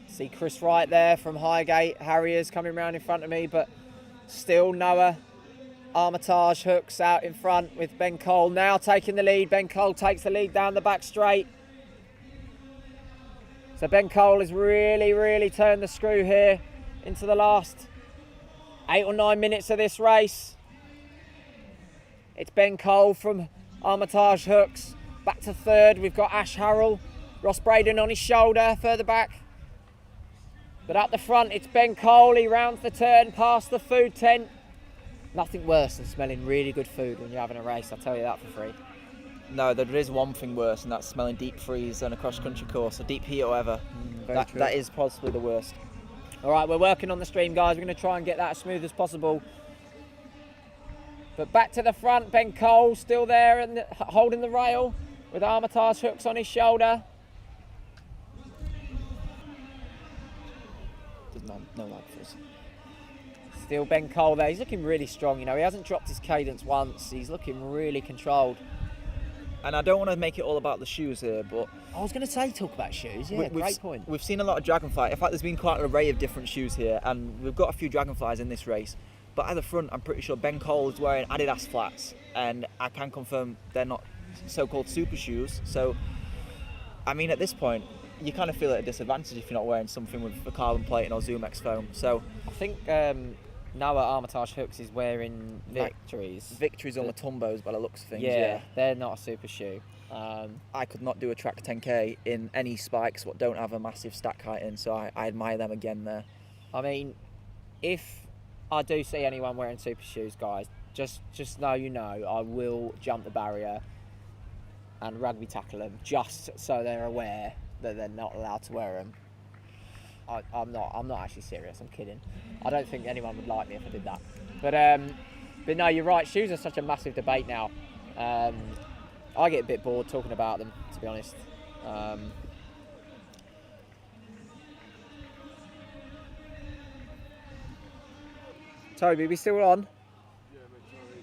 Speaker 2: See Chris Wright there from Highgate Harriers coming round in front of me, but still Noah Armitage hooks out in front with Ben Cole now taking the lead. Ben Cole takes the lead down the back straight. So Ben Cole has really turned the screw here into the last 8 or 9 minutes of this race. It's Ben Cole from Armitage hooks. Back to third, we've got Ash Harrell. Ross Braden on his shoulder further back. But up the front, it's Ben Cole. He rounds the turn past the food tent. Nothing worse than smelling really good food when you're having a race, I'll tell you that for free.
Speaker 3: No, there is one thing worse, and that's smelling deep freeze on a cross-country course, or deep heat or whatever. That is possibly the worst.
Speaker 2: All right, we're working on the stream, guys. We're going to try and get that as smooth as possible. But back to the front, Ben Cole still there and holding the rail with Armitage hooks on his shoulder.
Speaker 3: No lag for us.
Speaker 2: Still Ben Cole there. He's looking really strong, you know. He hasn't dropped his cadence once. He's looking really controlled.
Speaker 3: And I don't want to make it all about the shoes here, but
Speaker 2: I was going to say talk about shoes. Yeah, great point.
Speaker 3: We've seen a lot of Dragonfly. In fact, there's been quite an array of different shoes here, and we've got a few Dragonflies in this race. But at the front, I'm pretty sure Ben Cole is wearing Adidas flats, and I can confirm they're not so-called super shoes. So, I mean, at this point, you kind of feel at a disadvantage if you're not wearing something with a carbon plating or Zoom X foam. So
Speaker 2: I think Noah Armitage hooks is wearing Victories.
Speaker 3: Victories on the Tumbos by the looks of things.
Speaker 2: Yeah, they're not a super shoe.
Speaker 3: I could not do a track 10k in any spikes what don't have a massive stack height in, so I admire them again there.
Speaker 2: I mean, if I do see anyone wearing super shoes, guys, just know you know I will jump the barrier and rugby tackle them just so they're aware that they're not allowed to wear them. I'm not actually serious. I'm kidding. I don't think anyone would like me if I did that. But no, you're right. Shoes are such a massive debate now. I get a bit bored talking about them, to be honest. Toby, we still on?
Speaker 1: Yeah, but sorry.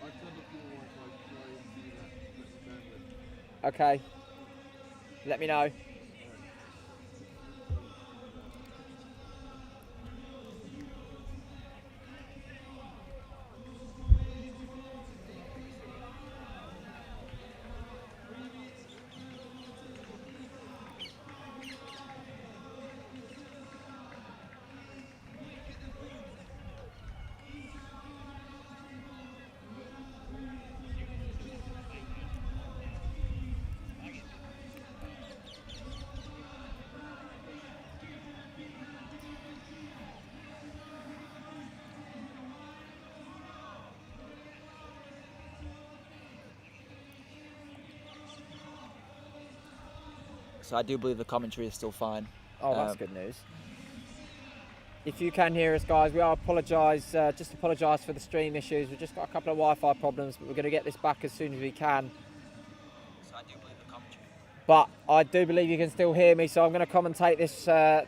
Speaker 1: I turned off your Wi-Fi to try and see that bandwidth.
Speaker 2: Okay. Let me know.
Speaker 3: So I do believe the commentary is still fine.
Speaker 2: Oh, that's good news. If you can hear us, guys, we apologise for the stream issues. We've just got a couple of Wi-Fi problems, but we're going to get this back as soon as we can.
Speaker 3: So I do believe the commentary.
Speaker 2: but I do believe you can still hear me, so I'm going to commentate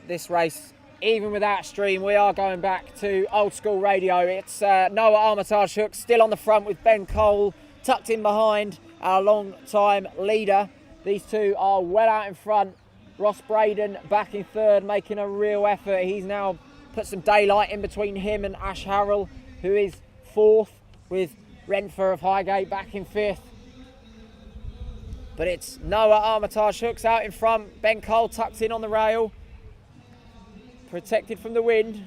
Speaker 2: this race even without stream. We are going back to old school radio. It's Noah Armitage Hooks still on the front with Ben Cole tucked in behind, our long time leader. These two are well out in front. Ross Braden back in third, making a real effort. He's now put some daylight in between him and Ash Harrell, who is fourth, with Renfer of Highgate back in fifth. But it's Noah Armitage Hooks out in front. Ben Cole tucked in on the rail, protected from the wind.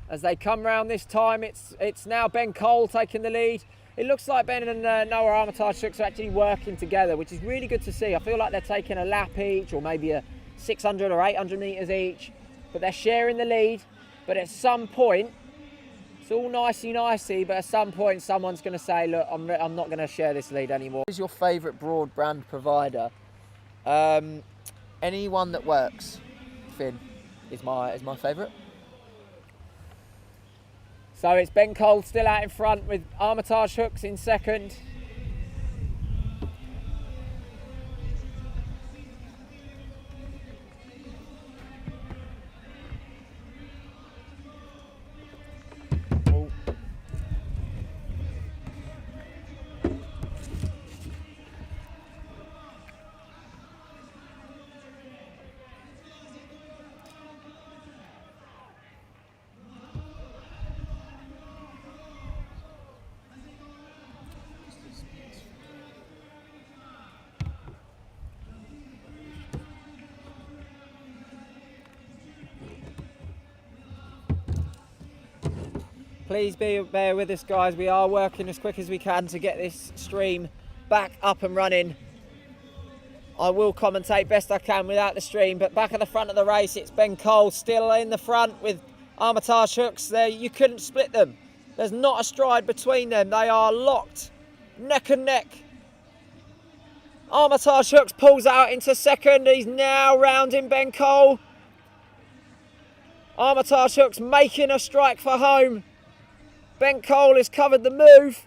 Speaker 2: As they come round this time, it's now Ben Cole taking the lead. It looks like Ben and Noah Armitage Hooks are actually working together, which is really good to see. I feel like they're taking a lap each, or maybe a 600 or 800 metres each, but they're sharing the lead. But at some point, it's all nicey, but at some point someone's going to say, look, I'm not going to share this lead anymore. Who's your favourite broadband provider? Anyone that works, Finn, is my favourite. So it's Ben Cole still out in front with Armitage Hooks in second. Please bear with us, guys. We are working as quick as we can to get this stream back up and running. I will commentate best I can without the stream, but back at the front of the race, it's Ben Cole still in the front with Armitage Hooks. There, you couldn't split them. There's not a stride between them. They are locked, neck and neck. Armitage Hooks pulls out into second. He's now rounding Ben Cole. Armitage Hooks making a strike for home. Ben Cole has covered the move.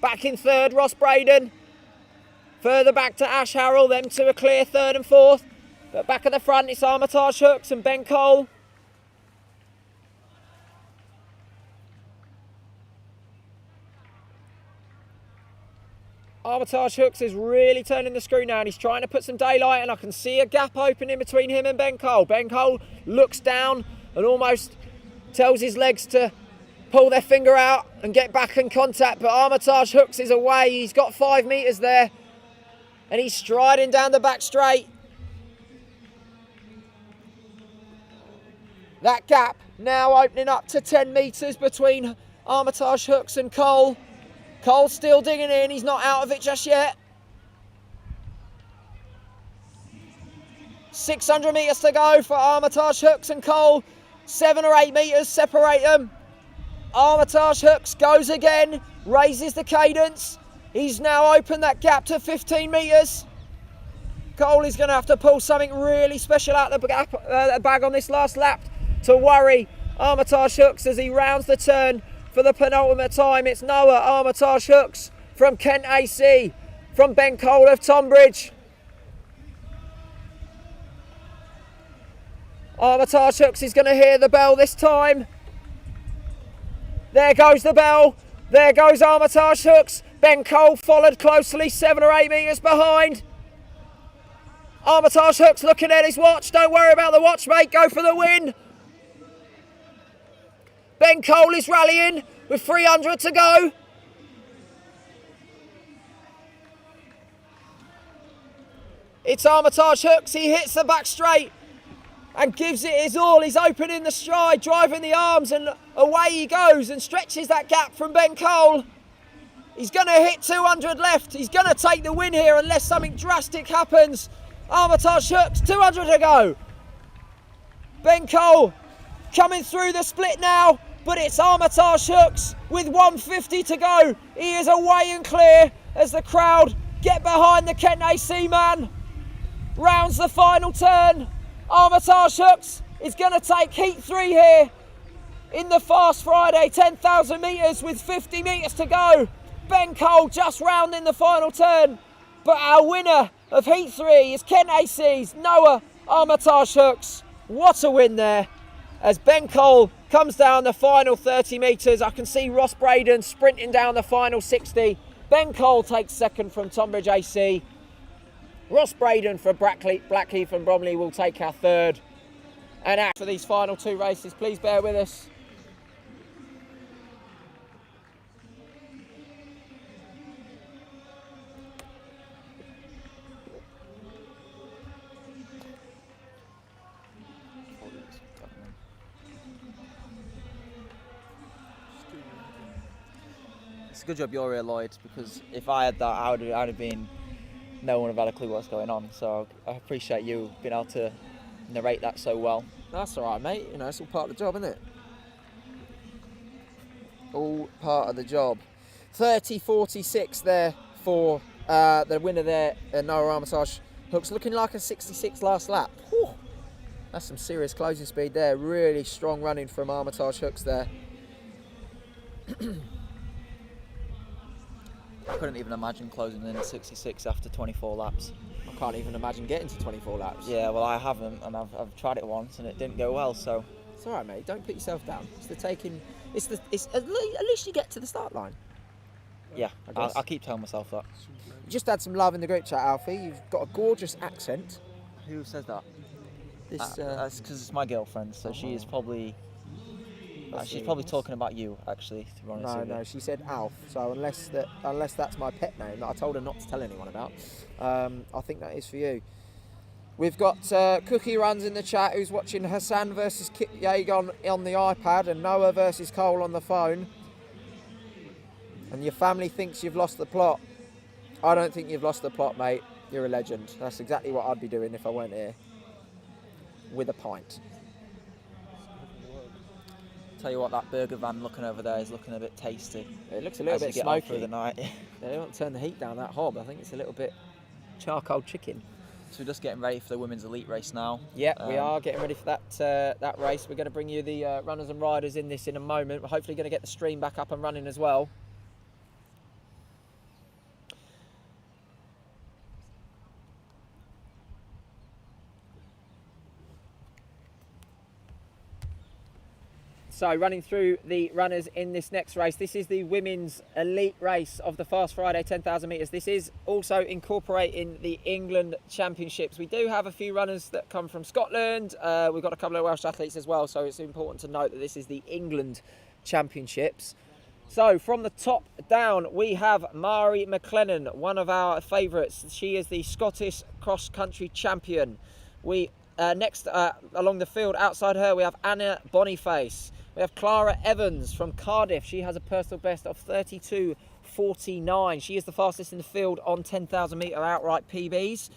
Speaker 2: Back in third, Ross Braden. Further back to Ash Harrell. Them two are clear, third and fourth. But back at the front, it's Armitage Hooks and Ben Cole. Armitage Hooks is really turning the screw now, and he's trying to put some daylight, and I can see a gap opening between him and Ben Cole. Ben Cole looks down and almost tells his legs to pull their finger out and get back in contact, but Armitage Hooks is away. He's got 5 metres there and he's striding down the back straight. That gap now opening up to 10 metres between Armitage Hooks and Cole. Cole's still digging in, he's not out of it just yet. 600 metres to go for Armitage Hooks and Cole. 7 or 8 metres separate them. Armitage Hooks goes again, raises the cadence. He's now opened that gap to 15 metres. Cole is going to have to pull something really special out of the bag on this last lap to worry Armitage Hooks as he rounds the turn for the penultimate time. It's Noah Armitage Hooks from Kent AC, from Ben Cole of Tonbridge. Armitage Hooks is going to hear the bell this time. There goes the bell. There goes Armitage Hooks. Ben Cole followed closely, 7 or 8 metres behind. Armitage Hooks looking at his watch. Don't worry about the watch, mate. Go for the win. Ben Cole is rallying with 300 to go. It's Armitage Hooks. He hits the back straight and gives it his all. He's opening the stride, driving the arms, and away he goes and stretches that gap from Ben Cole. He's going to hit 200 left. He's going to take the win here unless something drastic happens. Armitage Hooks, 200 to go. Ben Cole coming through the split now, but it's Armitage Hooks with 150 to go. He is away and clear as the crowd get behind the Kent AC man. Rounds the final turn. Armitage Hooks is going to take heat 3 here in the Fast Friday 10,000 metres with 50 metres to go. Ben Cole just rounding the final turn. But our winner of heat 3 is Kent AC's Noah Armitage Hooks. What a win there. As Ben Cole comes down the final 30 metres, I can see Ross Braden sprinting down the final 60. Ben Cole takes second from Tonbridge AC. Ross Braden for Blackheath and Bromley will take our third. And out for these final 2 races, please bear with us.
Speaker 3: It's a good job you're here, Lloyd, because if I had that, I'd have been, no one would have had a clue what's going on. So I appreciate you being able to narrate that so well.
Speaker 2: That's all right, mate. You know, it's all part of the job, isn't it? All part of the job. 30.46 there for the winner there, Noah Armitage Hooks. Looking like a 66 last lap. Whew. That's some serious closing speed there. Really strong running from Armitage Hooks there.
Speaker 3: I couldn't even imagine closing in at 66 after 24 laps.
Speaker 2: I can't even imagine getting to 24 laps.
Speaker 3: Yeah, well, I haven't, and I've tried it once and it didn't go well. So
Speaker 2: it's all right, mate. Don't put yourself down. It's at least you get to the start line.
Speaker 3: yeah, I'll keep telling myself that.
Speaker 2: You just had some love in the group chat, Alfie. You've got a gorgeous accent.
Speaker 3: Who says that?
Speaker 2: This
Speaker 3: That's because it's my girlfriend, so she is probably. She's probably talking about you, actually. To be honest
Speaker 2: No, she said Alf. So unless that's my pet name that I told her not to tell anyone about, I think that is for you. We've got Cookie Runs in the chat who's watching Hassan versus Kit Yeagon on the iPad and Noah versus Cole on the phone. And your family thinks you've lost the plot. I don't think you've lost the plot, mate. You're a legend. That's exactly what I'd be doing if I weren't here. With a pint.
Speaker 3: Tell you what, that burger van looking over there is looking a bit tasty.
Speaker 2: It looks a little bit
Speaker 3: get on
Speaker 2: smoky.
Speaker 3: through the night.
Speaker 2: They don't turn the heat down that hob. I think it's a little bit charcoal chicken.
Speaker 3: So we're just getting ready for the women's elite race now.
Speaker 2: Yeah, we are getting ready for that race. We're going to bring you the runners and riders in this in a moment. We're hopefully going to get the stream back up and running as well. So running through the runners in this next race, this is the women's elite race of the Fast Friday 10,000 metres. This is also incorporating the England Championships. We do have a few runners that come from Scotland. We've got a couple of Welsh athletes as well, so it's important to note that this is the England Championships. So from the top down, we have Mari McLennan, one of our favourites. She is the Scottish cross-country champion. We next along the field outside her, we have Anna Boniface. We have Clara Evans from Cardiff. She has a personal best of 32.49. She is the fastest in the field on 10,000 metre outright PBs.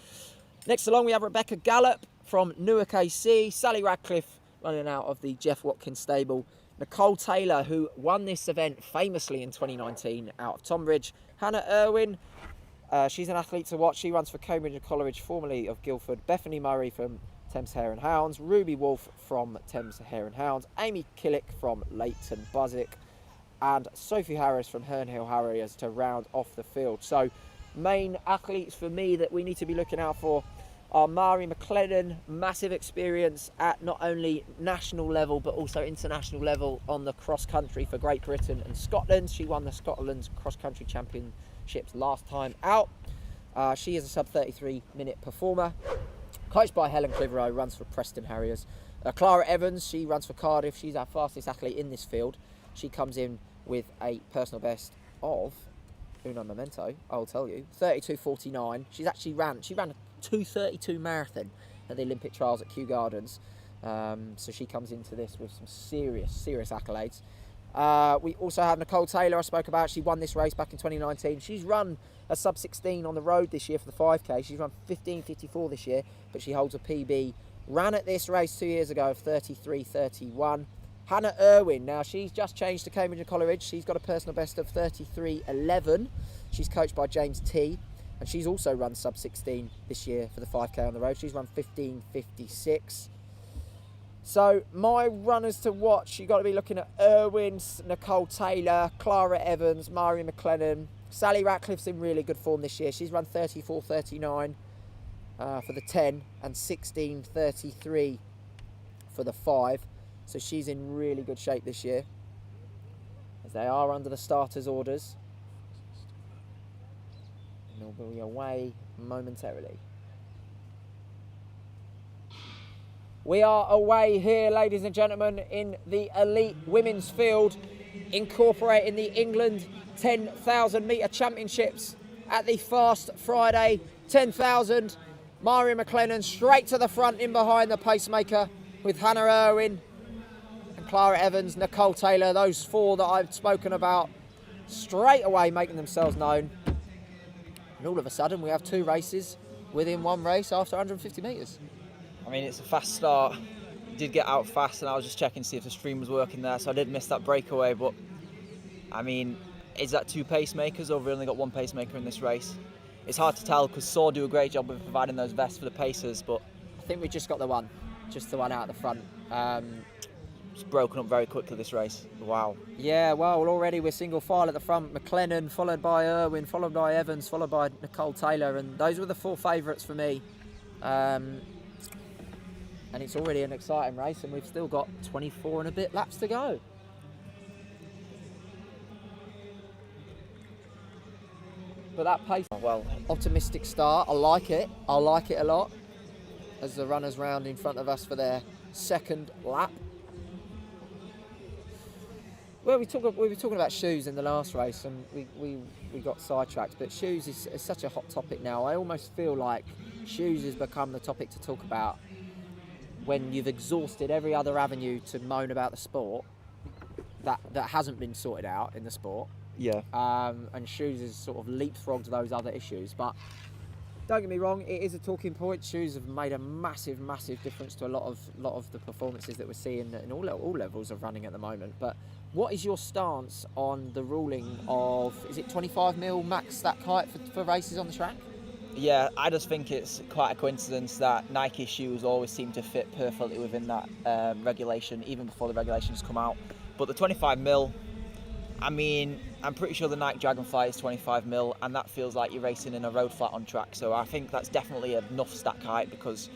Speaker 2: Next along, we have Rebecca Gallop from Newark AC. Sally Radcliffe running out of the Jeff Watkins stable. Nicole Taylor, who won this event famously in 2019 out of Tonbridge. Hannah Irwin, she's an athlete to watch. She runs for Cambridge and Coleridge, formerly of Guildford. Bethany Murray from Thames Hare and Hounds, Ruby Wolf from Thames Hare and Hounds, Amy Killick from Leighton Buzzwick, and Sophie Harris from Herne Hill Harriers to round off the field. So main athletes for me that we need to be looking out for are Mari McLennan, massive experience at not only national level but also international level on the cross country for Great Britain and Scotland. She won the Scotland's cross country championships last time out. She is a sub 33 minute performer. Coached by Helen Clitheroe, runs for Preston Harriers. Clara Evans, she runs for Cardiff. She's our fastest athlete in this field. She comes in with a personal best of, uno momento, I'll tell you, 32.49. She ran a 2:32 marathon at the Olympic Trials at Kew Gardens. So she comes into this with some serious accolades. We also have Nicole Taylor, I spoke about. She won this race back in 2019. She's run a sub 16 on the road this year for the 5k. She's run 15.54 this year, but she holds a PB. Ran at this race 2 years ago of 33.31. Hannah Irwin, now she's just changed to Cambridge and Coleridge. She's got a personal best of 33.11. She's coached by James T. and she's also run sub 16 this year for the 5k on the road. She's run 15:56. So my runners to watch, you've got to be looking at Irwin, Nicole Taylor, Clara Evans, Mari McLennan. Sally Ratcliffe's in really good form this year. She's run 34:39 for the 10 and 16:33 for the 5. So she's in really good shape this year, as they are under the starters' orders. And they'll be away momentarily. We are away here, ladies and gentlemen, in the elite women's field, incorporating the England 10,000 metre championships at the Fast Friday 10,000. Mari McLennan straight to the front in behind the pacemaker with Hannah Irwin and Clara Evans, Nicole Taylor, those 4 that I've spoken about, straight away making themselves known. And all of a sudden we have 2 races within 1 race after 150 metres.
Speaker 3: I mean, it's a fast start. Did get out fast, and I was just checking to see if the stream was working there, so I did miss that breakaway. But I mean, is that 2 pacemakers, or have we only got 1 pacemaker in this race? It's hard to tell, because Saw do a great job of providing those vests for the pacers, but
Speaker 2: I think we just got the one out the front.
Speaker 3: It's broken up very quickly, this race. Wow.
Speaker 2: Yeah, well, already we're single file at the front. McLennan, followed by Irwin, followed by Evans, followed by Nicole Taylor, and those were the 4 favourites for me. And it's already an exciting race, and we've still got 24 and a bit laps to go. But that pace, well, optimistic start. I like it a lot, as the runners round in front of us for their 2nd lap. Well, we were talking about shoes in the last race, and we got sidetracked, but shoes is such a hot topic now. I almost feel like shoes has become the topic to talk about when you've exhausted every other avenue to moan about the sport that hasn't been sorted out in the sport.
Speaker 3: Yeah.
Speaker 2: And shoes has sort of leapfrogged those other issues. But don't get me wrong, it is a talking point. Shoes have made a massive difference to a lot of the performances that we're seeing in all levels of running at the moment. But what is your stance on the ruling of, is it 25mm max stack height for races on the track?
Speaker 3: Yeah, I just think it's quite a coincidence that Nike shoes always seem to fit perfectly within that regulation, even before the regulations come out. But the 25mm, I mean, I'm pretty sure the Nike Dragonfly is 25mm, and that feels like you're racing in a road flat on track. So I think that's definitely enough stack height, because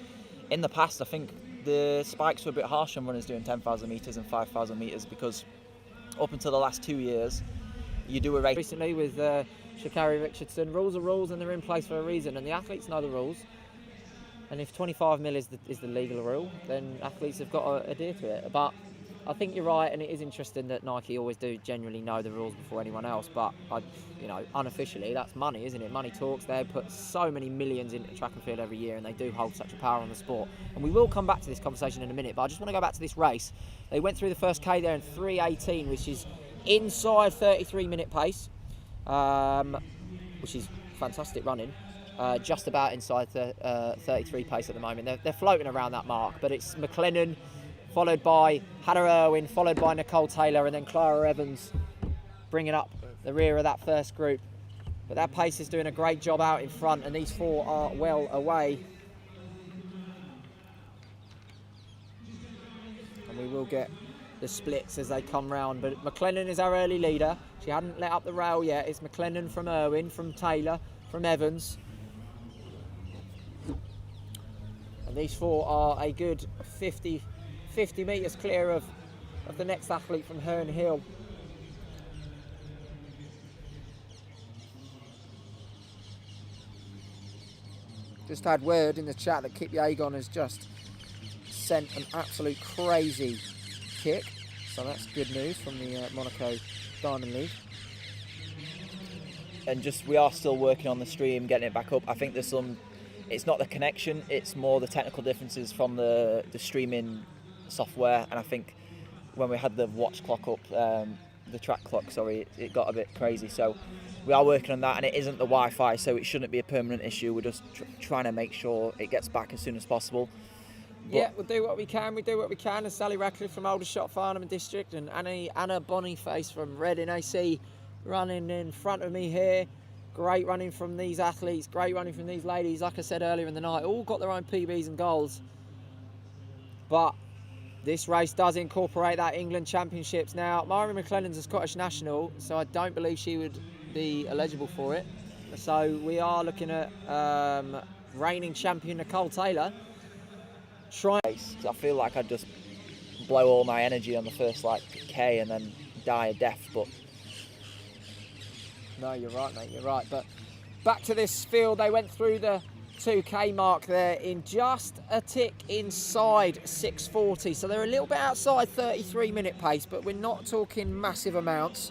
Speaker 3: in the past, I think the spikes were a bit harsh on runners doing 10,000 metres and 5,000 metres, because up until the last 2 years, you do a race
Speaker 2: recently with Sha'Carri Richardson. Rules are rules, and they're in place for a reason, and the athletes know the rules. And if 25mm is the legal rule, then athletes have got to adhere to it. But I think you're right, and it is interesting that Nike always do genuinely know the rules before anyone else. But unofficially, that's money, isn't it? Money talks. They put so many millions into track and field every year, and they do hold such a power on the sport. And we will come back to this conversation in a minute, but I just want to go back to this race. They went through the first K there in 3:18, which is inside 33-minute pace, which is fantastic running. Just about inside the 33 pace at the moment. They're floating around that mark, but it's McLennan, followed by Hannah Irwin, followed by Nicole Taylor, and then Clara Evans bringing up the rear of that first group. But that pace is doing a great job out in front, and these 4 are well away. And we will get the splits as they come round, but McLennan is our early leader. She hadn't let up the rail yet. It's McLennan from Irwin, from Taylor, from Evans. And these 4 are a good 50 metres clear of the next athlete from Herne Hill. Just had word in the chat that Kip Yeagon has just sent an absolute crazy kick, so that's good news from the Monaco Diamond League.
Speaker 3: And we are still working on the stream, getting it back up. I think there's some, it's not the connection, it's more the technical differences from the streaming software. And I think when we had the watch clock up, the track clock, sorry, it got a bit crazy. So we are working on that, and it isn't the Wi-Fi, so it shouldn't be a permanent issue. We're just trying to make sure it gets back as soon as possible. But
Speaker 2: yeah, we'll do what we can. We do what we can. As Sally Ratcliffe from Aldershot, Farnham District, and Anna Boniface from Reading AC running in front of me here. Great running from these athletes, great running from these ladies. Like I said earlier in the night, all got their own PBs and goals. But this race does incorporate that England Championships. Now, Mary McLennan's a Scottish national, so I don't believe she would be eligible for it. So we are looking at reigning champion Nicole Taylor.
Speaker 3: I feel like I'd just blow all my energy on the first like K and then die a death, but
Speaker 2: no, you're right, mate, you're right. But back to this field, they went through the 2K mark there in just a tick inside 6:40, so they're a little bit outside 33-minute pace, but we're not talking massive amounts,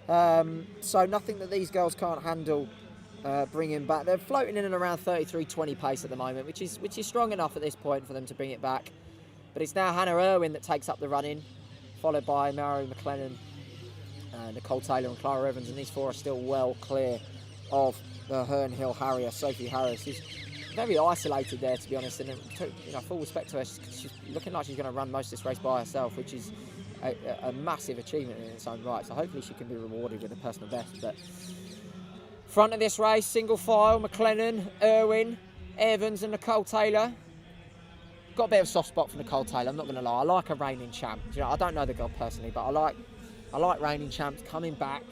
Speaker 2: so nothing that these girls can't handle bringing back. They're floating in and around 33:20 pace at the moment, which is strong enough at this point for them to bring it back. But it's now Hannah Irwin that takes up the running, followed by Mary McLennan, Nicole Taylor and Clara Evans, and these four are still well clear of the Herne Hill Harrier, Sophie Harris, who's very isolated there, to be honest. And full respect to her, she's looking like she's going to run most of this race by herself, which is a massive achievement in its own right. So hopefully she can be rewarded with a personal best. But front of this race, single file, McLennan, Irwin, Evans and Nicole Taylor. Got a bit of a soft spot for Nicole Taylor, I'm not going to lie. I like a reigning champ. I don't know the girl personally, but I like reigning champs coming back,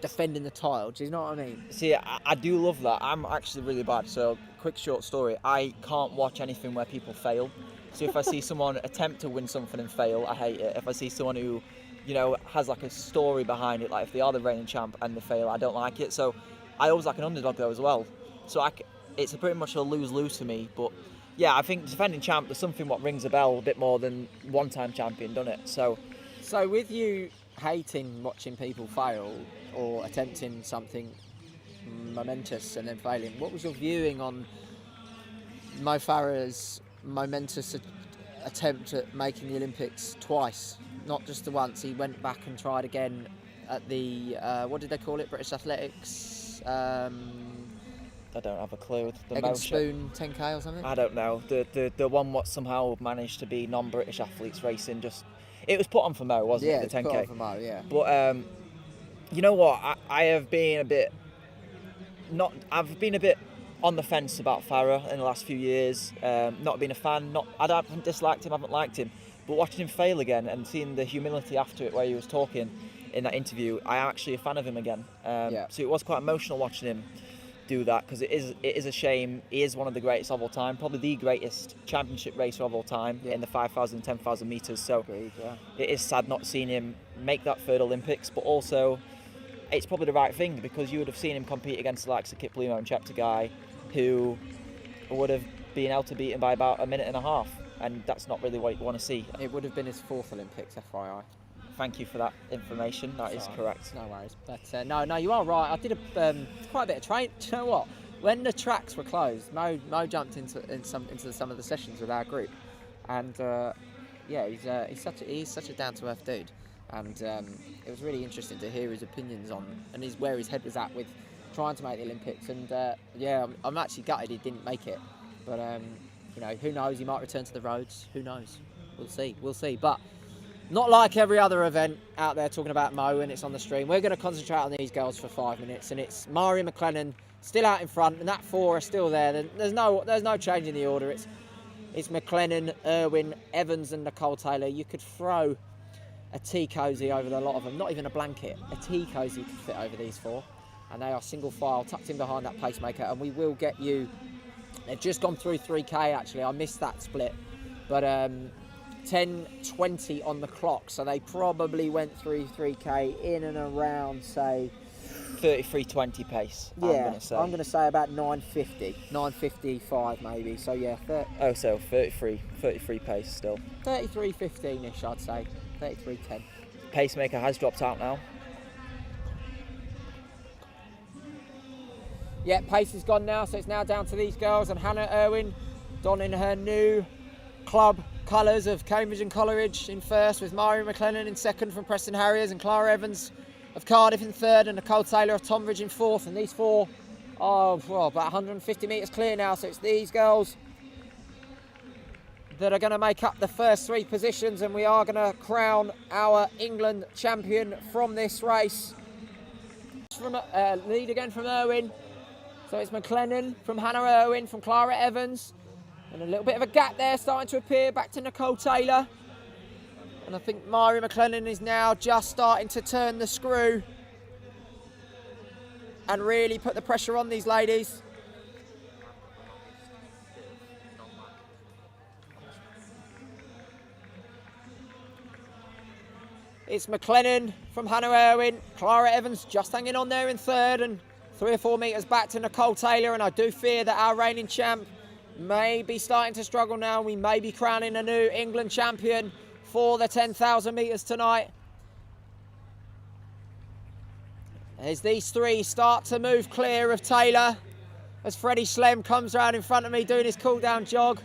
Speaker 2: defending the title. Do you know what I mean?
Speaker 3: See, I do love that. I'm actually really bad. So, quick short story. I can't watch anything where people fail. So if I see someone attempt to win something and fail, I hate it. If I see someone who, has like a story behind it, like if they are the reigning champ and they fail, I don't like it. So I always like an underdog though as well. So it's pretty much a lose-lose for me. But yeah, I think defending champ, there's something what rings a bell a bit more than one-time champion, doesn't it? So
Speaker 2: with you hating watching people fail or attempting something momentous and then failing, what was your viewing on Mo Farah's momentous attempt at making the Olympics twice, not just the once? He went back and tried again at the what did they call it, British Athletics,
Speaker 3: I don't have a clue.
Speaker 2: Egg and Spoon 10K or something?
Speaker 3: I don't know. The one what somehow managed to be non-British athletes racing, it was put on for Mo, wasn't it? The 10K.
Speaker 2: Put on for Mo, yeah.
Speaker 3: But you know what? I have been a bit I've been a bit on the fence about Farah in the last few years. Not been a fan. I haven't disliked him. I haven't liked him. But watching him fail again and seeing the humility after it, where he was talking in that interview, I am actually a fan of him again. So it was quite emotional watching him do that, because it is a shame. He is one of the greatest of all time, probably the greatest championship racer of all time in the 5,000 and 10,000 metres. So it is sad not seeing him make that third Olympics, but also it's probably the right thing, because you would have seen him compete against the likes of Kip Limo and Cheptegei, who would have been able to beat him by about a minute and a half, and that's not really what you want to see.
Speaker 2: It would have been his fourth Olympics, FYI.
Speaker 3: Thank you for that information. That is correct.
Speaker 2: No worries. But no, you are right. I did quite a bit of training. Do you know what? When the tracks were closed, Mo jumped into some of the sessions with our group, and he's such a down to earth dude, and it was really interesting to hear his opinions on and where his head was at with trying to make the Olympics. And I'm actually gutted he didn't make it, but who knows? He might return to the roads. Who knows? We'll see. But not like every other event out there talking about Mo and it's on the stream. We're going to concentrate on these girls for 5 minutes, and it's Mari McLennan still out in front, and that four are still there. There's no change in the order. It's McLennan, Irwin, Evans, and Nicole Taylor. You could throw a tea cosy over the lot of them, not even a blanket. A tea cosy could fit over these four, and they are single file, tucked in behind that pacemaker. And we will get you. They've just gone through 3K. Actually, I missed that split, but 10:20 on the clock, so they probably went through 3K in and around, say,
Speaker 3: 33:20 pace.
Speaker 2: Yeah, I'm going to say about 9:50, 9:55 maybe. So yeah,
Speaker 3: 33 pace still.
Speaker 2: 33:15ish, I'd say. 33:10.
Speaker 3: Pacemaker has dropped out now.
Speaker 2: Yeah, pace is gone now, so it's now down to these girls, and Hannah Irwin donning her new club colours of Cambridge and Coleridge in first, with Mari McLennan in second from Preston Harriers, and Clara Evans of Cardiff in third, and Nicole Taylor of Tonbridge in fourth. And these four are about 150 metres clear now, so it's these girls that are going to make up the first three positions, and we are going to crown our England champion from this race. from lead again from Irwin. So it's McLennan from Hannah Irwin, from Clara Evans. And a little bit of a gap there starting to appear, back to Nicole Taylor. And I think Mari McLennan is now just starting to turn the screw and really put the pressure on these ladies. It's McLennan from Hannah Irwin. Clara Evans just hanging on there in third and 3 or 4 metres back to Nicole Taylor. And I do fear that our reigning champ may be starting to struggle now. We may be crowning a new England champion for the 10,000 metres tonight. As these three start to move clear of Taylor, as Freddie Slem comes around in front of me doing his cool-down jog.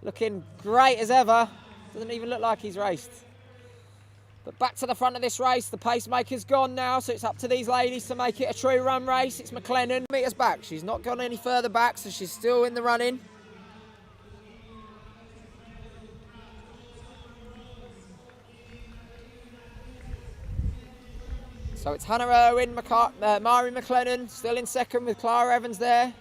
Speaker 2: Looking great as ever. Doesn't even look like he's raced. But back to the front of this race, the pacemaker's gone now, so it's up to these ladies to make it a true run race. It's McLennan, metres back. She's not gone any further back, so she's still in the running. So it's Hannah Irwin, Mari McLennan, still in second with Clara Evans there.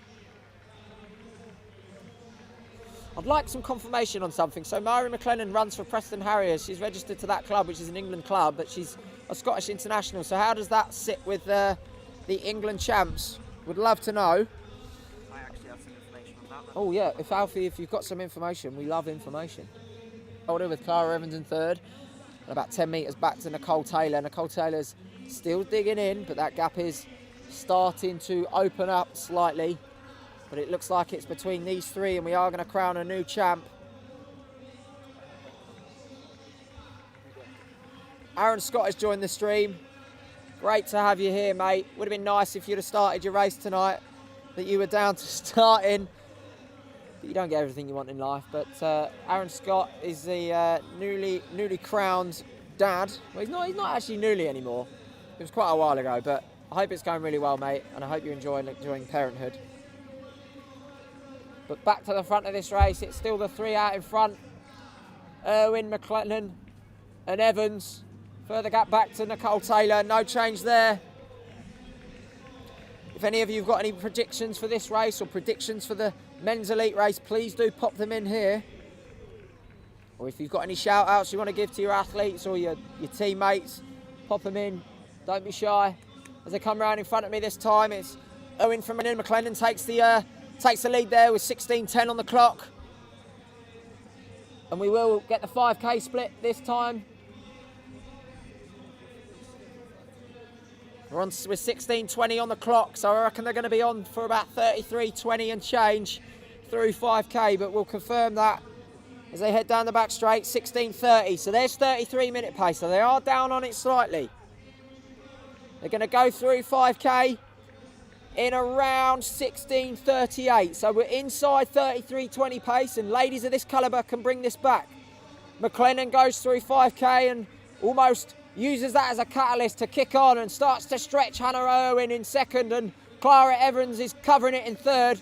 Speaker 2: I'd like some confirmation on something. So Mari McLennan runs for Preston Harriers. She's registered to that club, which is an England club, but she's a Scottish international. So how does that sit with the England champs? Would love to know.
Speaker 3: I actually have some information on that.
Speaker 2: Oh yeah, if Alfie, if you've got some information, we love information. Older with Clara Evans in third, and about 10 metres back to Nicole Taylor. Nicole Taylor's still digging in, but that gap is starting to open up slightly. But it looks like it's between these three, and we are going to crown a new champ. Aaron Scott has joined the stream. Great to have you here, mate. Would have been nice if you'd have started your race tonight, that you were down to starting. But you don't get everything you want in life. But Aaron Scott is the newly crowned dad. Well, he's not actually newly anymore. It was quite a while ago, but I hope it's going really well, mate, and I hope you're enjoying parenthood. But back to the front of this race, it's still the three out in front. Irwin, McLennan and Evans. Further gap back to Nicole Taylor, no change there. If any of you have got any predictions for this race or predictions for the men's elite race, please do pop them in here. Or if you've got any shout outs you want to give to your athletes or your teammates, pop them in, don't be shy. As they come around in front of me this time, it's Irwin from McLennan takes the lead there with 16:10 on the clock. And we will get the 5K split this time. We're on with 16:20 on the clock, so I reckon they're going to be on for about 33:20 and change through 5K, but we'll confirm that as they head down the back straight, 16:30. So there's 33-minute pace, so they are down on it slightly. They're going to go through 5K in around 16:38. So we're inside 33:20 pace, and ladies of this calibre can bring this back. McLennan goes through 5K and almost uses that as a catalyst to kick on and starts to stretch Hannah Irwin in second, and Clara Evans is covering it in third.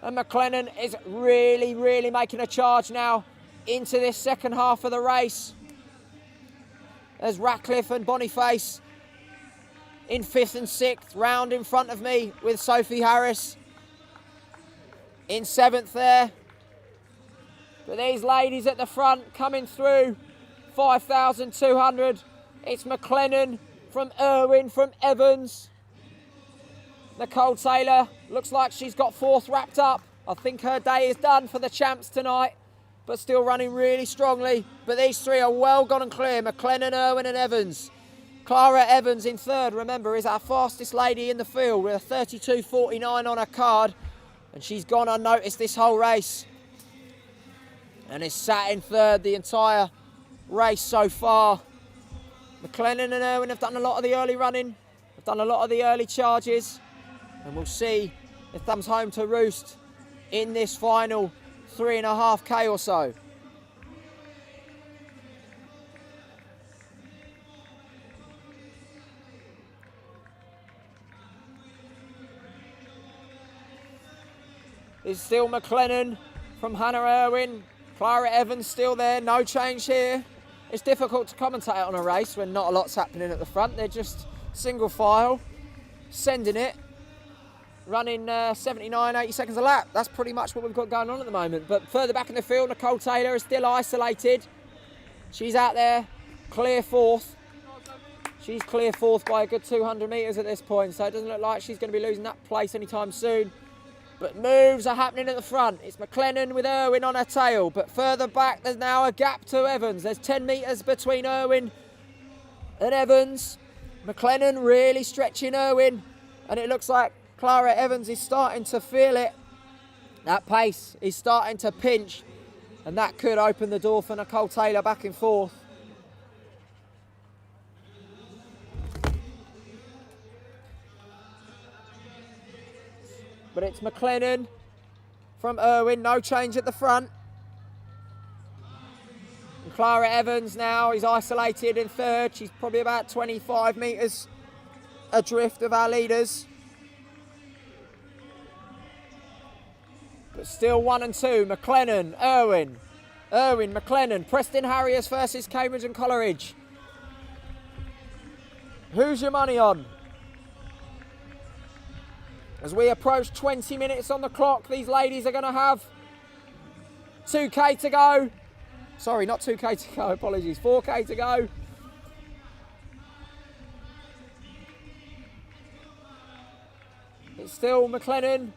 Speaker 2: And McLennan is really making a charge now into this second half of the race. There's Ratcliffe and Boniface in 5th and 6th, round in front of me with Sophie Harris in 7th there. But these ladies at the front coming through 5,200. It's McLennan from Irwin, from Evans. Nicole Taylor looks like she's got 4th wrapped up. I think her day is done for the champs tonight, but still running really strongly. But these three are well gone and clear. McLennan, Irwin and Evans. Clara Evans in third, remember, is our fastest lady in the field with a 32.49 on her card. And she's gone unnoticed this whole race. And is sat in third the entire race so far. McLennan and Irwin have done a lot of the early running. Have done a lot of the early charges. And we'll see if that comes home to roost in this final 3.5K or so. It's still McLennan from Hannah Irwin. Clara Evans still there, no change here. It's difficult to commentate on a race when not a lot's happening at the front. They're just single file, sending it, running 79, 80 seconds a lap. That's pretty much what we've got going on at the moment. But further back in the field, Nicole Taylor is still isolated. She's out there, clear fourth. She's clear fourth by a good 200 metres at this point, so it doesn't look like she's going to be losing that place anytime soon. But moves are happening at the front. It's McLennan with Irwin on her tail. But further back, there's now a gap to Evans. There's 10 metres between Irwin and Evans. McLennan really stretching Irwin. And it looks like Clara Evans is starting to feel it. That pace is starting to pinch. And that could open the door for Nicole Taylor back and forth. But it's McLennan from Irwin, no change at the front. And Clara Evans now is isolated in third. She's probably about 25 metres adrift of our leaders. But still 1 and 2, McLennan, Irwin, McLennan, Preston Harriers versus Cambridge and Coleridge. Who's your money on? As we approach 20 minutes on the clock, these ladies are going to have 2K to go. Sorry, not 2K to go, apologies, 4K to go. It's still McLennan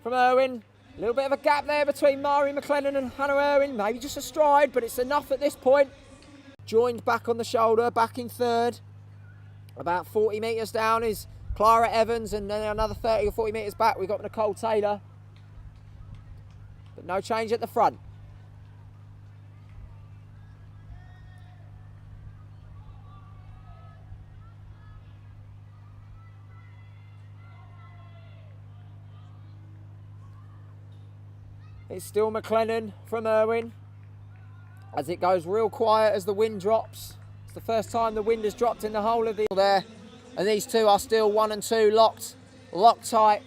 Speaker 2: from Irwin. A little bit of a gap there between Mari McLennan and Hannah Irwin. Maybe just a stride, but it's enough at this point. Joined back on the shoulder, back in third. About 40 metres down is Clara Evans, and then another 30 or 40 metres back we've got Nicole Taylor. But no change at the front. It's still McLennan from Irwin as it goes real quiet as the wind drops. It's the first time the wind has dropped in the whole of the there. And these two are still 1 and 2 locked tight.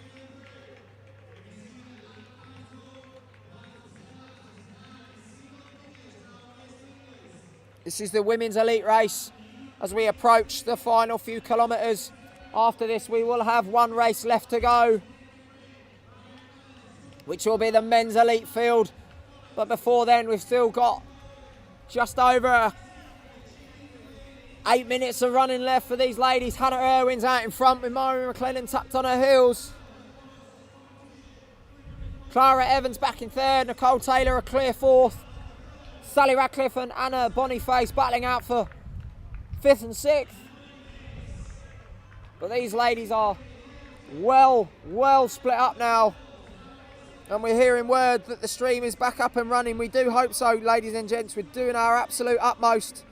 Speaker 2: This is the women's elite race as we approach the final few kilometres. After this, we will have one race left to go, which will be the men's elite field. But before then, we've still got just over 8 minutes of running left for these ladies. Hannah Irwin's out in front with Mari McLennan tucked on her heels. Clara Evans back in third. Nicole Taylor a clear fourth. Sally Radcliffe and Anna Boniface battling out for 5th and 6th. But these ladies are well split up now. And we're hearing word that the stream is back up and running. We do hope so, ladies and gents. We're doing our absolute utmost.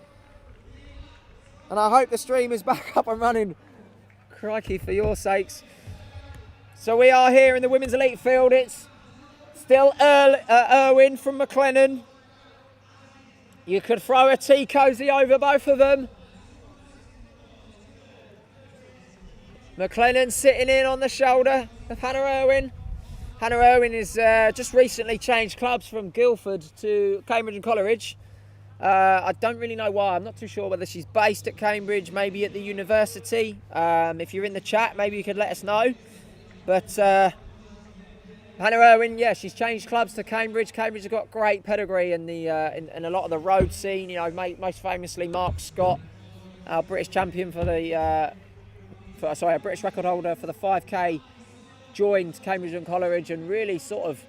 Speaker 2: And I hope the stream is back up and running. Crikey, for your sakes. So we are here in the women's elite field. It's still Irwin from McLennan. You could throw a tea cosy over both of them. McLennan sitting in on the shoulder of Hannah Irwin. Hannah Irwin is just recently changed clubs from Guildford to Cambridge and Coleridge. I don't really know why. I'm not too sure whether she's based at Cambridge, maybe at the university. If you're in the chat, maybe you could let us know. But Hannah Irwin, yeah, she's changed clubs to Cambridge. Cambridge has got great pedigree in the in a lot of the road scene. You know, most famously Mark Scott, our British champion for the a British record holder for the 5K, joined Cambridge and Coleridge and really sort of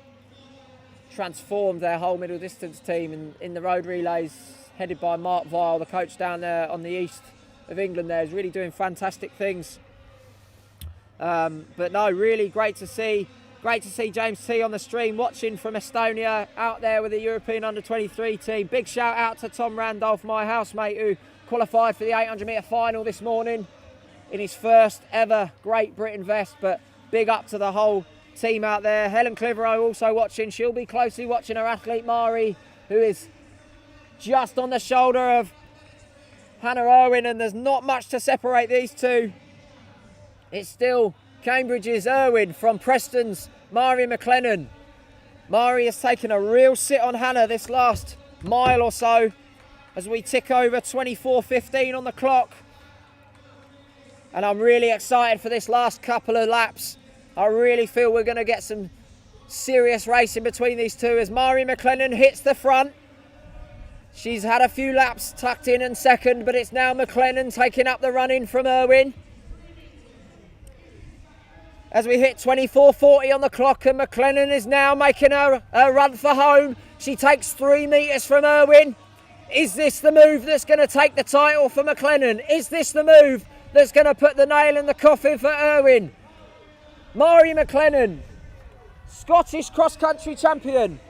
Speaker 2: transformed their whole middle distance team in the road relays, headed by Mark Vile, the coach down there on the east of England. There is really doing fantastic things. But no, really great to see James T on the stream watching from Estonia, out there with the European under-23 team. Big shout out to Tom Randolph, my housemate, who qualified for the 800 metre final this morning in his first ever Great Britain vest. But big up to the whole team out there. Helen Clitheroe also watching. She'll be closely watching her athlete Mari, who is just on the shoulder of Hannah Irwin, and there's not much to separate these two. It's still Cambridge's Irwin from Preston's Mari McLennan. Mari has taken a real sit on Hannah this last mile or so as we tick over 24:15 on the clock. And I'm really excited for this last couple of laps. I really feel we're going to get some serious racing between these two as Mari McLennan hits the front. She's had a few laps tucked in and second, but it's now McLennan taking up the run-in from Irwin. As we hit 24:40 on the clock, and McLennan is now making her run for home. She takes 3 metres from Irwin. Is this the move that's going to take the title for McLennan? Is this the move that's going to put the nail in the coffin for Irwin? Mari McLennan, Scottish cross-country champion,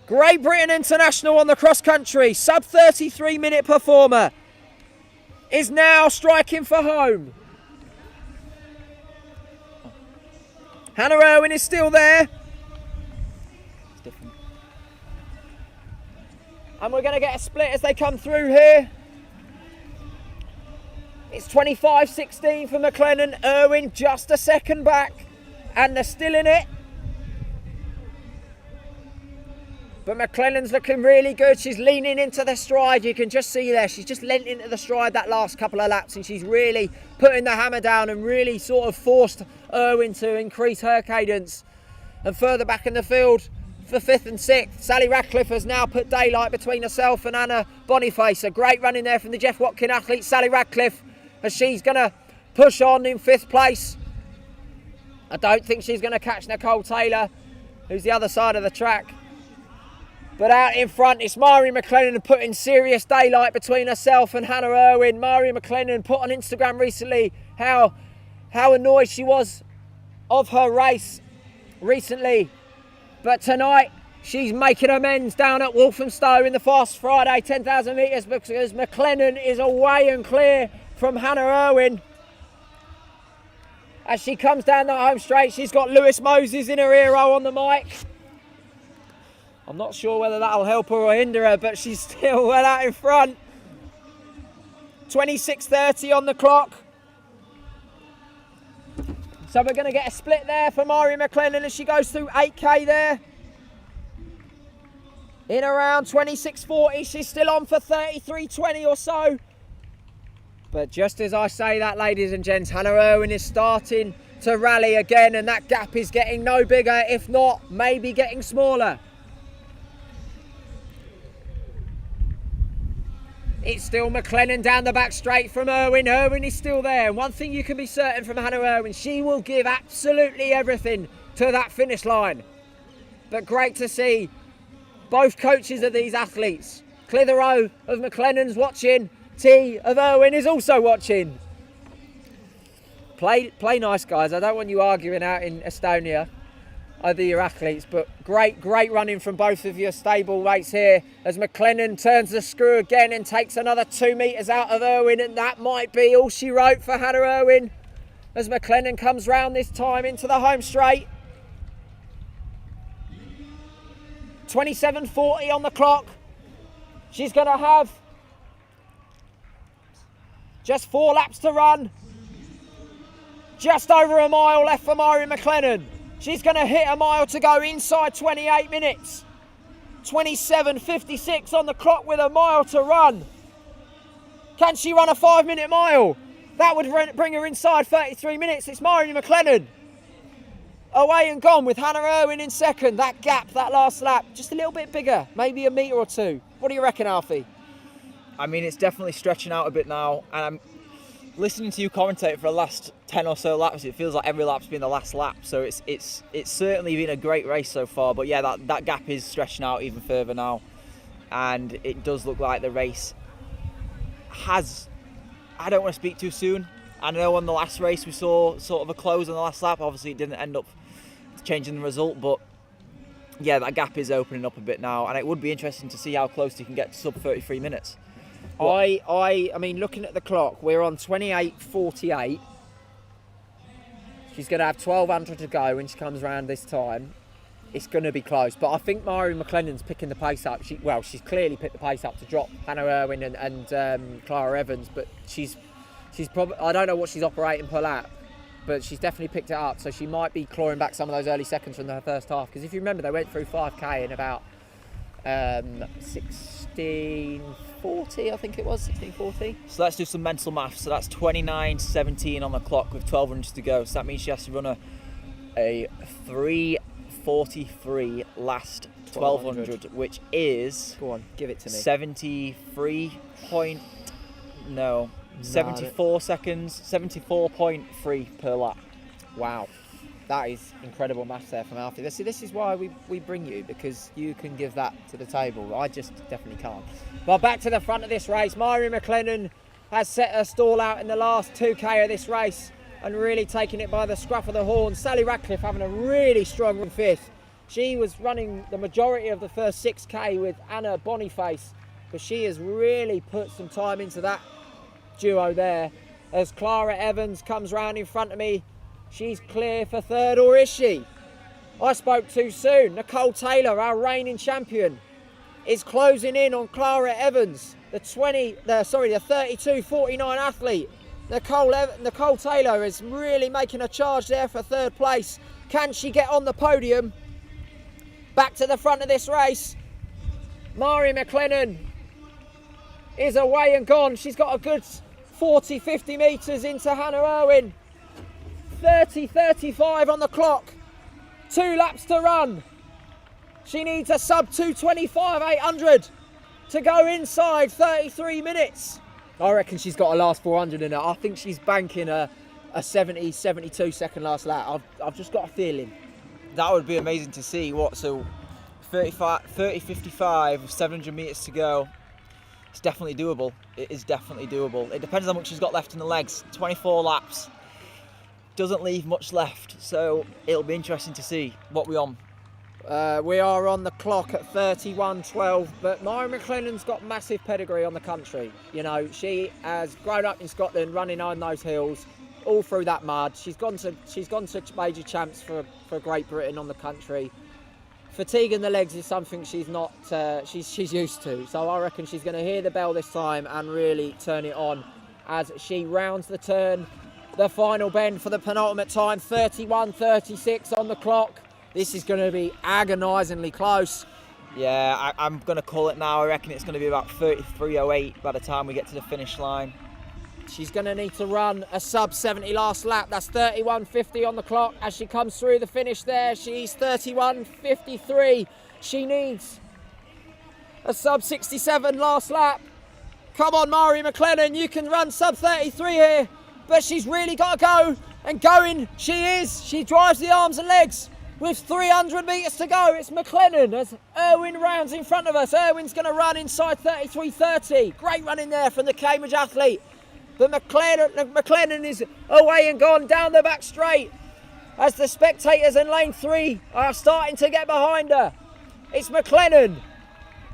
Speaker 2: Great Britain international on the cross-country, sub 33 minute performer, is now striking for home. Hannah Irwin is still there.
Speaker 3: It's different.
Speaker 2: And we're going to get a split as they come through here. It's 25:16 for McLennan. Irwin just a second back. And they're still in it. But McLennan's looking really good. She's leaning into the stride. You can just see there. She's just leant into the stride that last couple of laps. And she's really putting the hammer down and really sort of forced Irwin to increase her cadence. And further back in the field for 5th and 6th, Sally Radcliffe has now put daylight between herself and Anna Boniface. A great run in there from the Jeff Watkin athlete, Sally Radcliffe, as she's going to push on in 5th place. I don't think she's going to catch Nicole Taylor, who's the other side of the track. But out in front, it's Mari McLennan putting serious daylight between herself and Hannah Irwin. Mari McLennan put on Instagram recently how annoyed she was of her race recently. But tonight, she's making amends down at Walthamstow in the FASTFriday 10,000 metres because McLennan is away and clear from Hannah Irwin. As she comes down the home straight, she's got Lewis Moses in her ear row on the mic. I'm not sure whether that'll help her or hinder her, but she's still well out in front. 26:30 on the clock. So we're going to get a split there for Mari McLennan as she goes through 8k there. In around 26:40, she's still on for 33:20 or so. But just as I say that, ladies and gents, Hannah Irwin is starting to rally again, and that gap is getting no bigger, if not maybe getting smaller. It's still McLennan down the back straight from Irwin. Irwin is still there. And one thing you can be certain from Hannah Irwin, she will give absolutely everything to that finish line. But great to see both coaches of these athletes. Clitheroe of McLennan's watching. T of Irwin is also watching. Play nice, guys. I don't want you arguing out in Estonia over your athletes, but great running from both of your stable mates here as McLennan turns the screw again and takes another 2 metres out of Irwin, and that might be all she wrote for Hannah Irwin as McLennan comes round this time into the home straight. 27:40 on the clock. She's going to have just 4 laps to run. Just over a mile left for Mari McLennan. She's going to hit a mile to go inside 28 minutes. 27:56 on the clock with a mile to run. Can she run a 5-minute mile? That would bring her inside 33 minutes. It's Mari McLennan. Away and gone with Hannah Irwin in second. That gap, that last lap, just a little bit bigger. Maybe a metre or 2. What do you reckon, Alfie?
Speaker 3: I mean, it's definitely stretching out a bit now, and I'm listening to you commentate for the last 10 or so laps. It feels like every lap's been the last lap, so it's certainly been a great race so far. But yeah, that gap is stretching out even further now, and it does look like the race has, I don't want to speak too soon. I know on the last race we saw sort of a close on the last lap. Obviously it didn't end up changing the result, but yeah, that gap is opening up a bit now, and it would be interesting to see how close you can get to sub 33 minutes.
Speaker 2: I mean, looking at the clock, we're on 28:48. She's going to have 1,200 to go when she comes around this time. It's going to be close, but I think Mari McLennan's picking the pace up. She's clearly picked the pace up to drop Hannah Irwin and Clara Evans, but she's probably, I don't know what she's operating per lap, but she's definitely picked it up, so she might be clawing back some of those early seconds from the first half, because if you remember, they went through 5k in about 16:40, I think it was, 16:40.
Speaker 3: So let's do some mental maths. So that's 29:17 on the clock with 1200 to go. So that means she has to run a 3:43 last 1200, which is,
Speaker 2: go on, give it to me.
Speaker 3: 74 seconds, 74.3 per lap.
Speaker 2: Wow, that is incredible maths there from Alfie. This is why we bring you, because you can give that to the table. I just definitely can't. But back to the front of this race, Mhairi McLennan has set her stall out in the last 2k of this race and really taking it by the scruff of the horn. Sally Radcliffe having a really strong run fifth. She was running the majority of the first 6k with Anna Boniface, but she has really put some time into that duo there. As Clara Evans comes round in front of me, she's clear for third, or is she? I spoke too soon. Nicole Taylor, our reigning champion, is closing in on Clara Evans, the 32.49 athlete. Nicole Taylor is really making a charge there for third place. Can she get on the podium? Back to the front of this race, Mhairi McLennan is away and gone. She's got a good 40-50 metres into Hannah Irwin. 30:35 on the clock. 2 laps to run. She needs a sub 2:25 800 to go inside 33 minutes. I reckon she's got a last 400 in her. I think she's banking a 72 second last lap. I've just got a feeling.
Speaker 3: That would be amazing to see. So 30:55 with 700 metres to go. It's definitely doable. It is definitely doable. It depends how much she's got left in the legs. 24 laps. Doesn't leave much left. So it'll be interesting to see what we're on.
Speaker 2: We are on the clock at 31:12, but Mhairi McLennan's got massive pedigree on the country. You know, she has grown up in Scotland, running on those hills, all through that mud. She's gone to major champs for Great Britain on the country. Fatigue in the legs is something she's not she's used to. So I reckon she's going to hear the bell this time and really turn it on as she rounds the turn. The final bend for the penultimate time, 31:36 on the clock. This is going to be agonisingly close.
Speaker 3: Yeah, I'm going to call it now. I reckon it's going to be about 33:08 by the time we get to the finish line.
Speaker 2: She's going to need to run a sub 70 last lap. That's 31:50 on the clock as she comes through the finish there. She's 31:53. She needs a sub 67 last lap. Come on, Mhairi McLennan, you can run sub 33 here. But she's really got to go, and going she is. She drives the arms and legs with 300 metres to go. It's McLennan as Irwin rounds in front of us. Irwin's going to run inside 33:30. Great run in there from the Cambridge athlete. But McLennan is away and gone down the back straight as the spectators in lane 3 are starting to get behind her. It's McLennan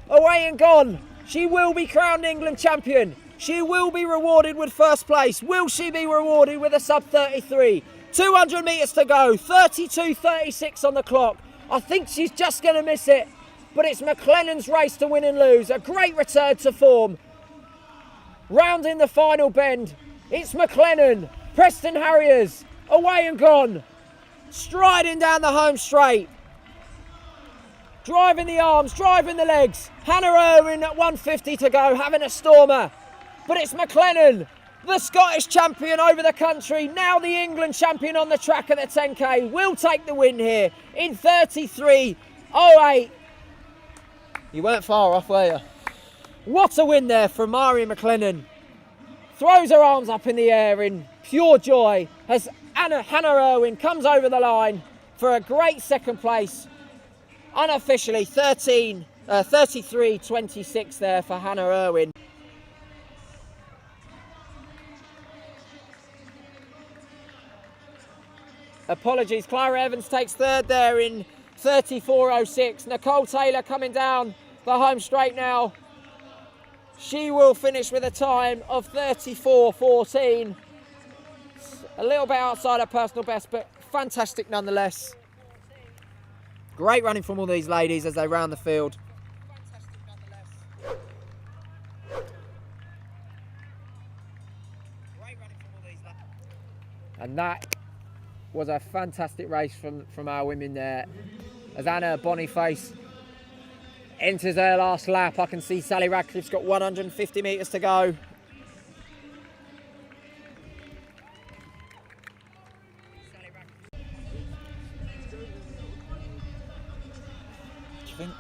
Speaker 2: away and gone. She will be crowned England champion. She will be rewarded with first place. Will she be rewarded with a sub 33? 200 metres to go, 32:36 on the clock. I think she's just going to miss it, but it's McLennan's race to win and lose. A great return to form. Rounding the final bend, it's McLennan. Preston Harriers, away and gone. Striding down the home straight. Driving the arms, driving the legs. Hannah Irwin at 150 to go, having a stormer. But it's McLennan, the Scottish champion over the country, now the England champion on the track at the 10k, will take the win here in 33:08. You weren't far off, were you? What a win there from Mhairi McLennan. Throws her arms up in the air in pure joy as Hannah Irwin comes over the line for a great second place. Unofficially 33:26 there for Hannah Irwin. Apologies, Clara Evans takes third there in 34:06. Nicole Taylor coming down the home straight now. She will finish with a time of 34:14. A little bit outside her personal best, but fantastic nonetheless. Great running from all these ladies as they round the field. And that was a fantastic race from our women there. As Anna Boniface enters her last lap. I can see Sally Radcliffe's got 150 metres to go. Do
Speaker 3: you think?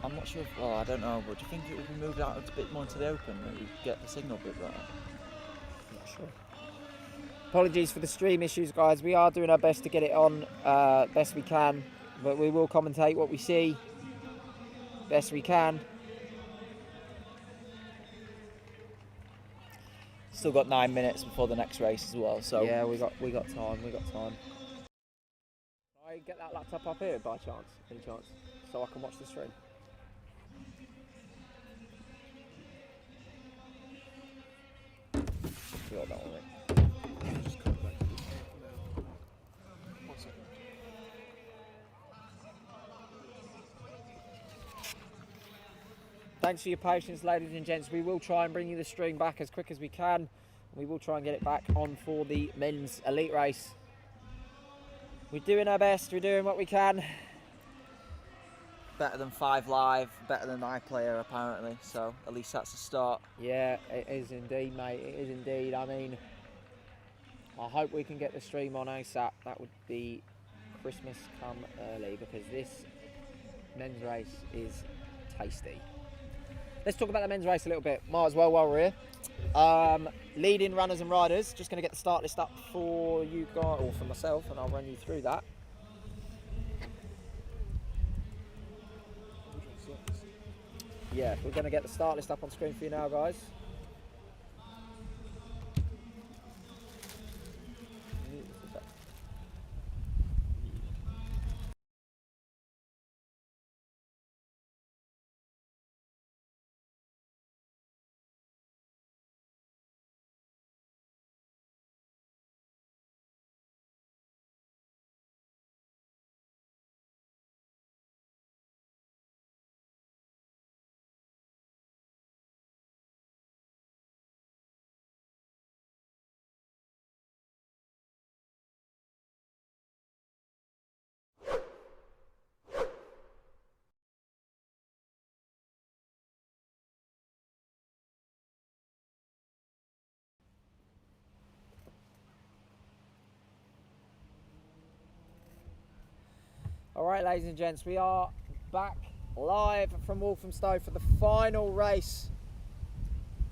Speaker 3: I'm not sure. Well, I don't know, but do you think it would be moved out a bit more into the open, maybe get the signal a bit better?
Speaker 2: I'm not sure. Apologies for the stream issues, guys. We are doing our best to get it on best we can, but we will commentate what we see best we can.
Speaker 3: Still got 9 minutes before the next race as well, so
Speaker 2: yeah, we got time. Can I get that laptop up here by chance? Any chance? So I can watch the stream. Got that one, mate.
Speaker 1: Just cut back. 1 second.
Speaker 2: Thanks for your patience, ladies and gents. We will try and bring you the stream back as quick as we can. We will try and get it back on for the men's elite race. We're doing our best. We're doing what we can.
Speaker 3: better than 5 Live, better than iPlayer apparently, so at least that's a start.
Speaker 2: Yeah, it is indeed, mate. It is indeed. I mean, I hope we can get the stream on ASAP. That would be Christmas come early, because this men's race is tasty. Let's talk about the men's race a little bit. Might as well while we're here. Leading runners and riders. Just going to get the start list up for you guys, or for myself, and I'll run you through that. Yeah, we're going to get the start list up on screen for you now, guys. All right, ladies and gents, we are back live from Walthamstow for the final race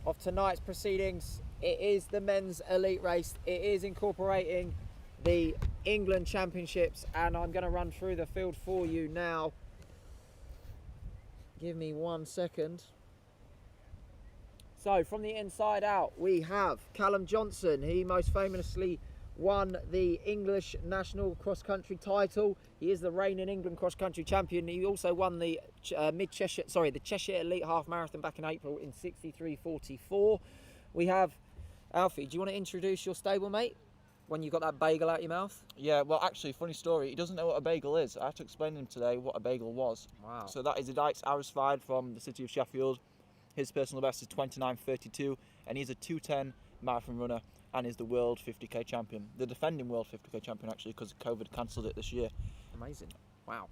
Speaker 2: of tonight's proceedings. It is the men's elite race. It is incorporating the England Championships, and I'm going to run through the field for you now. Give me 1 second. So, from the inside out, we have Callum Johnson. He most famously won the English national cross-country title. He is the reigning England cross-country champion. He also won the Cheshire Elite Half Marathon back in April in 63:44. We have Alfie. Do you want to introduce your stablemate when you got that bagel out your mouth?
Speaker 3: Yeah, well, actually, funny story. He doesn't know what a bagel is. I had to explain to him today what a bagel was.
Speaker 2: Wow.
Speaker 3: So that is a Dykes Arisfied from the city of Sheffield. His personal best is 29:32, and he's a 2:10 marathon runner, and is the world 50k champion. The defending world 50k champion, actually, because COVID cancelled it this year.
Speaker 2: Amazing. Wow.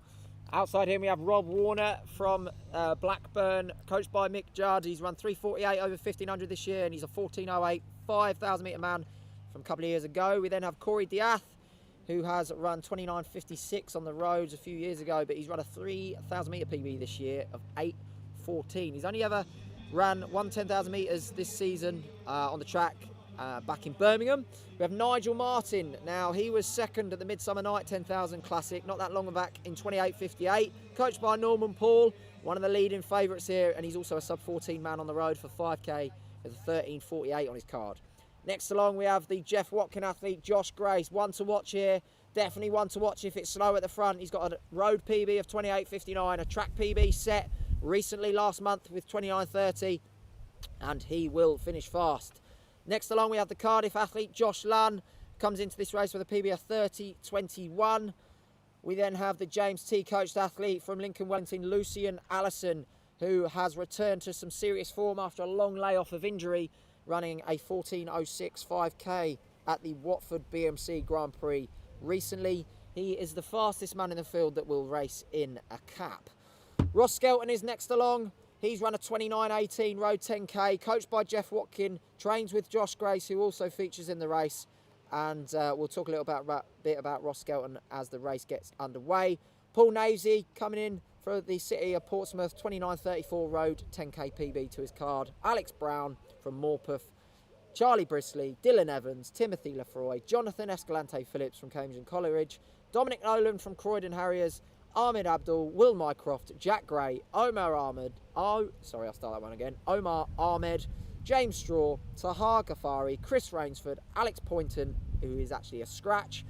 Speaker 2: Outside him, we have Rob Warner from Blackburn, coached by Mick Judd. He's run 3:48 over 1500 this year, and he's a 14:08 5,000 metre man from a couple of years ago. We then have Corey Diath, who has run 29:56 on the roads a few years ago, but he's run a 3,000 metre PB this year of 8:14. He's only ever ran 10,000 metres this season on the track. Back in Birmingham. We have Nigel Martin. Now, he was second at the Midsummer Night 10,000 Classic not that long back in 28:58, coached by Norman Paul, one of the leading favourites here, and he's also a sub-14 man on the road for 5k with a 13:48 on his card. Next along, we have the Jeff Watkin athlete, Josh Grace. One to watch here. Definitely one to watch if it's slow at the front. He's got a road PB of 28:59, a track PB set recently last month with 29:30, and he will finish fast. Next along, we have the Cardiff athlete, Josh Lunn, comes into this race with a PB of 30:21. We then have the James T coached athlete from Lincoln Wellington, Lucian Allison, who has returned to some serious form after a long layoff of injury, running a 14:06 5k at the Watford BMC Grand Prix recently. He is the fastest man in the field that will race in a cap. Ross Skelton is next along. He's run a 29.18 road 10k, coached by Jeff Watkin, trains with Josh Grace, who also features in the race. And we'll talk a little bit about Ross Skelton as the race gets underway. Paul Navesey coming in for the City of Portsmouth, 29.34 road 10k PB to his card. Alex Brown from Morpeth, Charlie Brisley, Dylan Evans, Timothy Lefroy, Jonathan Escalante Phillips from Cambridge and Coleridge, Dominic Nolan from Croydon Harriers, Ahmed Abdul, Will Mycroft, Jack Gray, Omar Ahmed, James Straw, Tahar Ghaffari, Chris Rainsford, Alex Poynton, who is actually a scratch,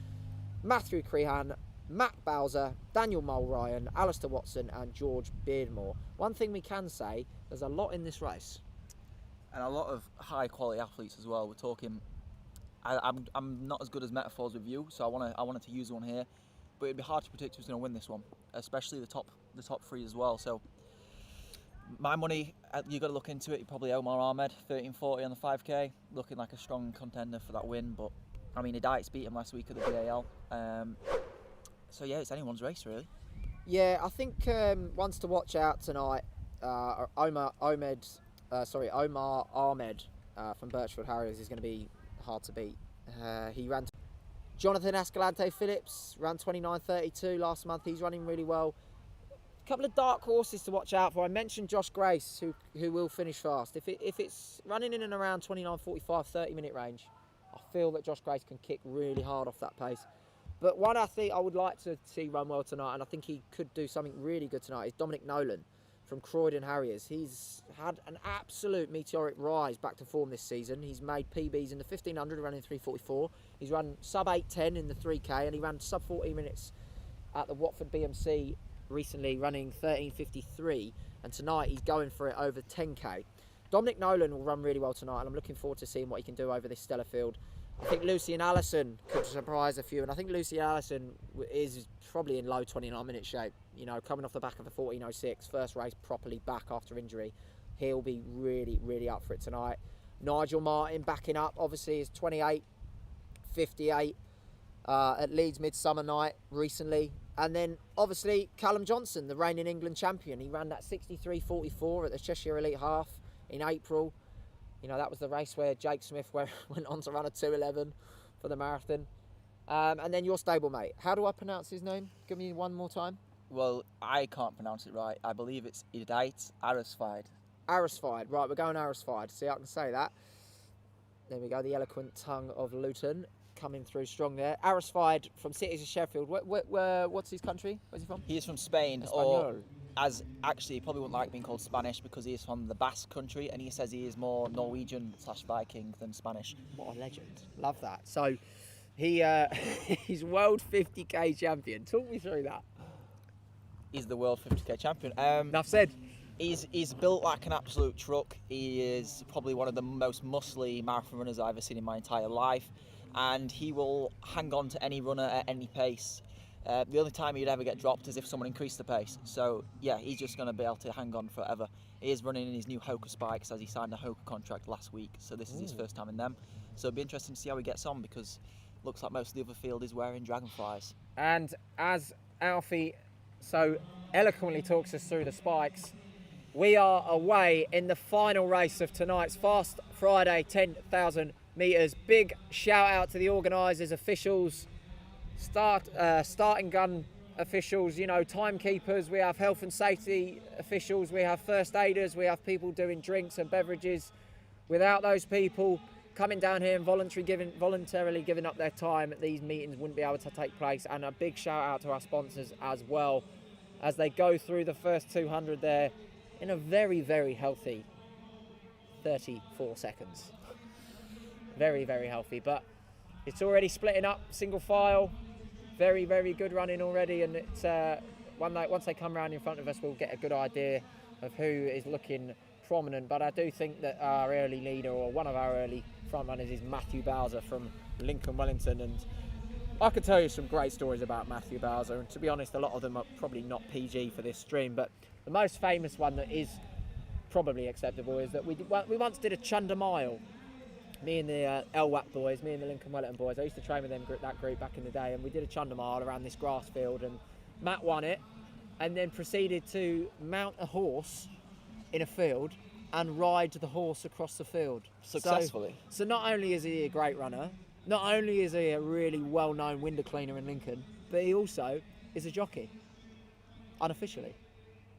Speaker 2: Matthew Crehan, Matt Bowser, Daniel Mulryan, Alistair Watson and George Beardmore. One thing we can say, there's a lot in this race.
Speaker 3: And a lot of high quality athletes as well. We're talking, I'm not as good as metaphors with you, so I wanted to use one here. But it'd be hard to predict who's going to win this one, especially the top three as well. So my money, you got to look into it. Probably Omar Ahmed, 13.40 on the 5k, looking like a strong contender for that win. But I mean, Hidayat's beat him last week at the BAL. So yeah, it's anyone's race really.
Speaker 2: Yeah, I think ones to watch out tonight. Omar Ahmed from Birchwood Harriers is going to be hard to beat. He ran. Jonathan Escalante Phillips ran 29.32 last month. He's running really well. A couple of dark horses to watch out for. I mentioned Josh Grace, who will finish fast. If it's running in and around 29.45, 30-minute range, I feel that Josh Grace can kick really hard off that pace. But one athlete I would like to see run well tonight, and I think he could do something really good tonight, is Dominic Nolan from Croydon Harriers. He's had an absolute meteoric rise back to form this season. He's made PBs in the 1500, running 3:44. He's run sub 8:10 in the 3k, and he ran sub 14 minutes at the Watford BMC recently, running 13:53. And tonight he's going for it over 10k. Dominic Nolan will run really well tonight, and I'm looking forward to seeing what he can do over this stellar field. I think Lucian Allison could surprise a few, and I think Lucian Allison is probably in low 29-minute shape. You know, coming off the back of a 14.06, first race properly back after injury. He'll be really, really up for it tonight. Nigel Martin backing up, obviously, is 28.58 at Leeds Midsummer Night recently. And then, obviously, Callum Johnson, the reigning England champion. He ran that 63.44 at the Cheshire Elite Half in April. You know, that was the race where Jake Smith went on to run a 2:11 for the marathon. And then your stablemate. How do I pronounce his name? Give me one more time.
Speaker 3: Well, I can't pronounce it right. I believe it's Hidayat Arisfied.
Speaker 2: Arisfied. Right, we're going Arisfied. See, I can say that. There we go. The eloquent tongue of Luton coming through strong there. Arisfied from Cities of Sheffield. What's his country? Where's he from?
Speaker 3: He is from Spain, or as actually he probably wouldn't like being called Spanish because he is from the Basque country, and he says he is more Norwegian/Viking than Spanish.
Speaker 2: What a legend. Love that. So he's world 50k champion. Talk me through that.
Speaker 3: He's the world 50k champion.
Speaker 2: Enough said.
Speaker 3: He's built like an absolute truck. He is probably one of the most muscly marathon runners I've ever seen in my entire life, and he will hang on to any runner at any pace. The only time he'd ever get dropped is if someone increased the pace. So yeah, he's just going to be able to hang on forever. He is running in his new Hoka spikes as he signed a Hoka contract last week. So this is his first time in them. So it'll be interesting to see how he gets on, because it looks like most of the other field is wearing Dragonflies.
Speaker 2: And as Alfie so eloquently talks us through the spikes, we are away in the final race of tonight's Fast Friday 10,000 metres. Big shout out to the organisers, officials, starting gun officials, you know, timekeepers. We have health and safety officials, we have first aiders, we have people doing drinks and beverages. Without those people coming down here and voluntarily giving up their time, these meetings wouldn't be able to take place. And a big shout out to our sponsors as well, as they go through the first 200 there in a very, very healthy 34 seconds. Very, very healthy, but it's already splitting up, single file. Very, very good running already, and it's once they come around in front of us, we'll get a good idea of who is looking prominent. But I do think that our early leader, or one of our early front runners, is Matthew Bowser from Lincoln Wellington, and I could tell you some great stories about Matthew Bowser, and to be honest, a lot of them are probably not PG for this stream, but the most famous one that is probably acceptable is that we once did a Chunder Mile. Me and the LWAP boys, me and the Lincoln Wellington boys, I used to train with that group back in the day, and we did a Chunder Mile around this grass field, and Matt won it, and then proceeded to mount a horse in a field and ride the horse across the field.
Speaker 3: Successfully.
Speaker 2: So not only is he a great runner, not only is he a really well-known window cleaner in Lincoln, but he also is a jockey, unofficially.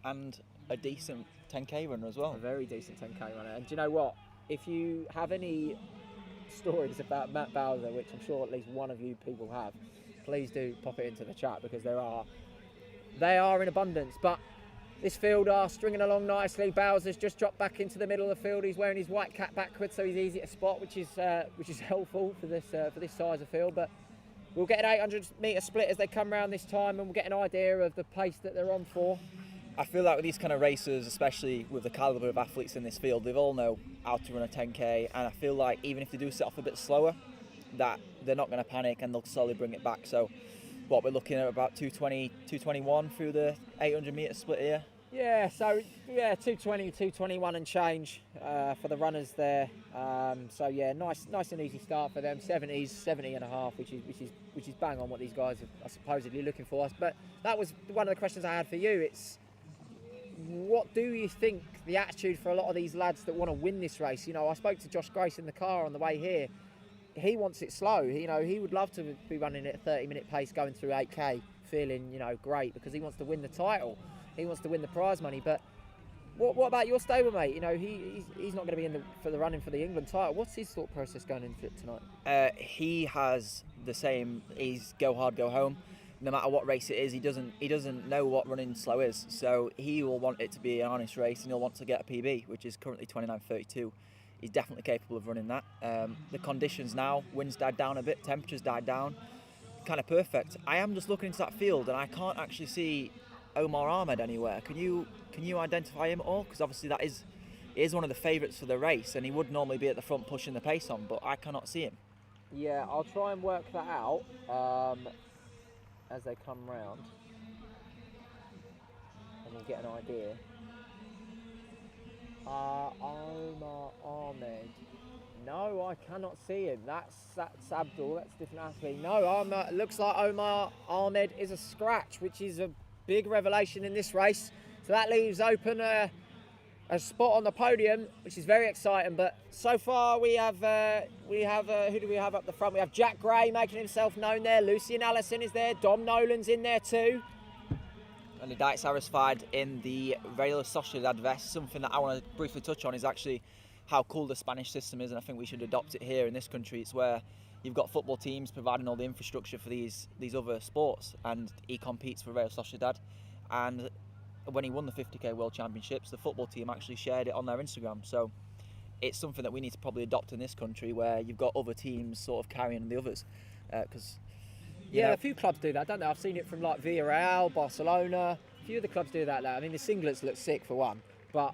Speaker 3: And a decent 10k runner as well.
Speaker 2: A very decent 10k runner. And do you know what? If you have any stories about Matt Bowser, which I'm sure at least one of you people have, please do pop it into the chat, because they are in abundance. But this field are stringing along nicely. Bowser's just dropped back into the middle of the field. He's wearing his white cap backwards, so he's easy to spot, which is helpful for this size of field. But we'll get an 800-metre split as they come round this time, and we'll get an idea of the pace that they're on for.
Speaker 3: I feel like with these kind of racers, especially with the calibre of athletes in this field, they all know how to run a 10k, and I feel like even if they do set off a bit slower, that they're not going to panic and they'll slowly bring it back. So what we're looking at about 220, 221 through the 800 metre split here.
Speaker 2: Yeah, so 220, 221 and change for the runners there. So yeah, nice and easy start for them. 70 and a half, which is bang on what these guys are supposedly looking for us. But that was one of the questions I had for you. It's, what do you think the attitude for a lot of these lads that want to win this race? You know, I spoke to Josh Grace in the car on the way here. He wants it slow. You know, he would love to be running at a 30-minute pace going through 8k, feeling, you know, great, because he wants to win the title. He wants to win the prize money. But what about your stablemate? You know, he's not going to be for the running for the England title. What's his thought process going into it tonight?
Speaker 3: He has the same. He's go hard, go home. No matter what race it is, he doesn't know what running slow is. So he will want it to be an honest race, and he'll want to get a PB, which is currently 29.32. He's definitely capable of running that. The conditions now, winds died down a bit, temperatures died down, kind of perfect. I am just looking into that field, and I can't actually see Omar Ahmed anywhere. Can you identify him at all? Because obviously he is one of the favourites for the race, and he would normally be at the front pushing the pace on, but I cannot see him.
Speaker 2: Yeah, I'll try and work that out as they come round, and we'll get an idea. Omar Ahmed. No, I cannot see him. That's Abdul. That's a different athlete. No, looks like Omar Ahmed is a scratch, which is a big revelation in this race. So that leaves open a spot on the podium, which is very exciting. But so far we have who do we have up the front? We have Jack Gray making himself known there. Lucian Allison is there. Dom Nolan's in there too.
Speaker 3: And the Diet satisfied in the Real Sociedad vest. Something that I want to briefly touch on is actually how cool the Spanish system is, and I think we should adopt it here in this country. It's where you've got football teams providing all the infrastructure for these other sports, and he competes for Real Sociedad. And when he won the 50k World Championships, the football team actually shared it on their Instagram. So it's something that we need to probably adopt in this country, where you've got other teams sort of carrying the others, because
Speaker 2: a few clubs do that, don't they? I've seen it from like Villarreal, Barcelona. A few of the clubs do that now. I mean, the singlets look sick for one, but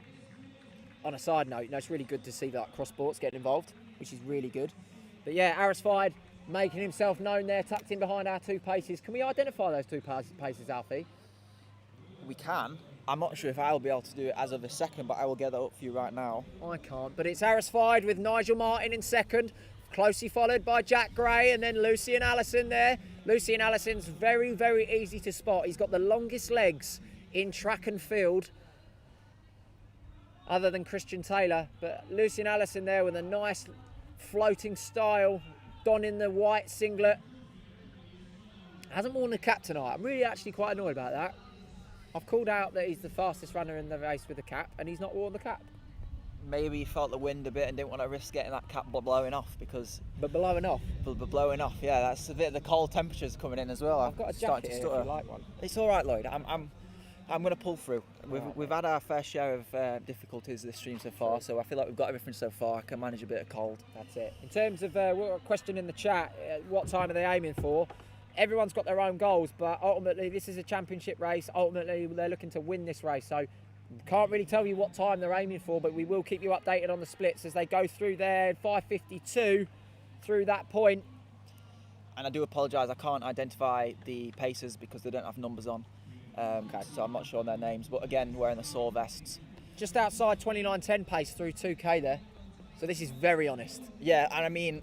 Speaker 2: on a side note, you know, it's really good to see that cross sports getting involved, which is really good. But yeah, Arisfied making himself known there, tucked in behind our two paces. Can we identify those two paces, Alfie?
Speaker 3: we can. I'm not sure if I'll be able to do it as of a second, but I will get that up for you right now.
Speaker 2: I can't, but it's Arisfied with Nigel Martin in second, closely followed by Jack Gray and then Lucian Allison there. Lucian Allison's very, very easy to spot. He's got the longest legs in track and field, other than Christian Taylor. But Lucian Allison there with a nice floating style, donning the white singlet. Hasn't worn the cap tonight. I'm really actually quite annoyed about that. I've called out that he's the fastest runner in the race with the cap, and he's not worn the cap.
Speaker 3: Maybe he felt the wind a bit and didn't want to risk getting that cap blowing off because...
Speaker 2: But blowing off?
Speaker 3: But blowing off, yeah. That's a bit of the cold temperatures coming in as well.
Speaker 2: I've got a jacket here if you like one.
Speaker 3: It's all right, Lloyd. I'm going to pull through. We've had our fair share of difficulties this stream so far, so I feel like we've got everything so far. I can manage a bit of cold.
Speaker 2: That's it. In terms of a question in the chat, what time are they aiming for? Everyone's got their own goals, but ultimately this is a championship race. Ultimately they're looking to win this race, so can't really tell you what time they're aiming for, but we will keep you updated on the splits as they go through there. 5:52 through that point.
Speaker 3: And I do apologise, I can't identify the pacers because they don't have numbers on. Okay. So I'm not sure on their names, but again, wearing the sore vests.
Speaker 2: Just outside 29.10 pace through 2k there. So this is very honest.
Speaker 3: Yeah, and I mean,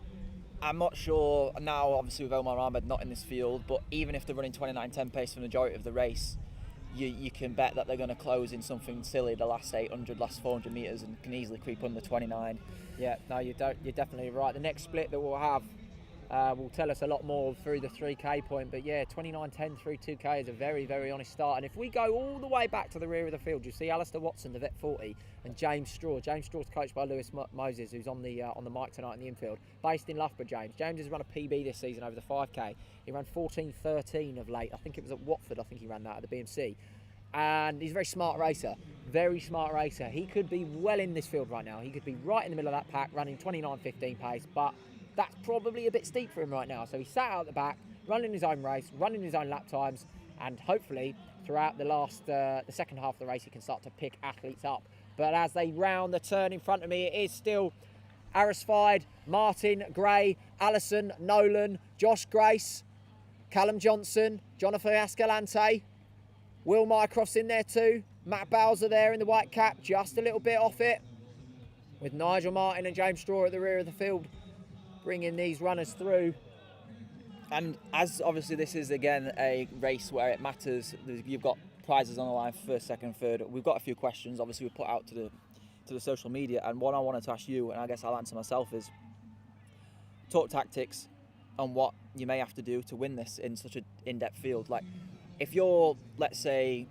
Speaker 3: I'm not sure now, obviously with Omar Ahmed not in this field, but even if they're running 29.10 pace for the majority of the race, you can bet that they're going to close in something silly the last 800, last 400 metres and can easily creep under 29.
Speaker 2: Yeah, no, you're definitely right. The next split that we'll have will tell us a lot more through the 3K point. But yeah, 29.10 through 2K is a very, very honest start. And if we go all the way back to the rear of the field, you see Alistair Watson, the vet 40, and James Straw. James Straw's coached by Lewis Moses, who's on the mic tonight in the infield, based in Loughborough. James has run a PB this season over the 5K. He ran 14.13 of late. I think it was at Watford. I think he ran that at the BMC. And he's a very smart racer. Very smart racer. He could be well in this field right now. He could be right in the middle of that pack, running 29.15 pace, but that's probably a bit steep for him right now. So he sat out the back, running his own race, running his own lap times, and hopefully throughout the second half of the race he can start to pick athletes up. But as they round the turn in front of me, it is still Arisfide, Martin, Gray, Allison, Nolan, Josh Grace, Callum Johnson, Jonathan Escalante, Will Mycroft's in there too, Matt Bowser there in the white cap, just a little bit off it, with Nigel Martin and James Straw at the rear of the field, bringing these runners through.
Speaker 3: And as obviously this is again a race where it matters, you've got prizes on the line for first, second, third. We've got a few questions obviously we put out to the social media, and one I wanted to ask you, and I guess I'll answer myself, is talk tactics on what you may have to do to win this in such an in-depth field. Like if you're, let's say,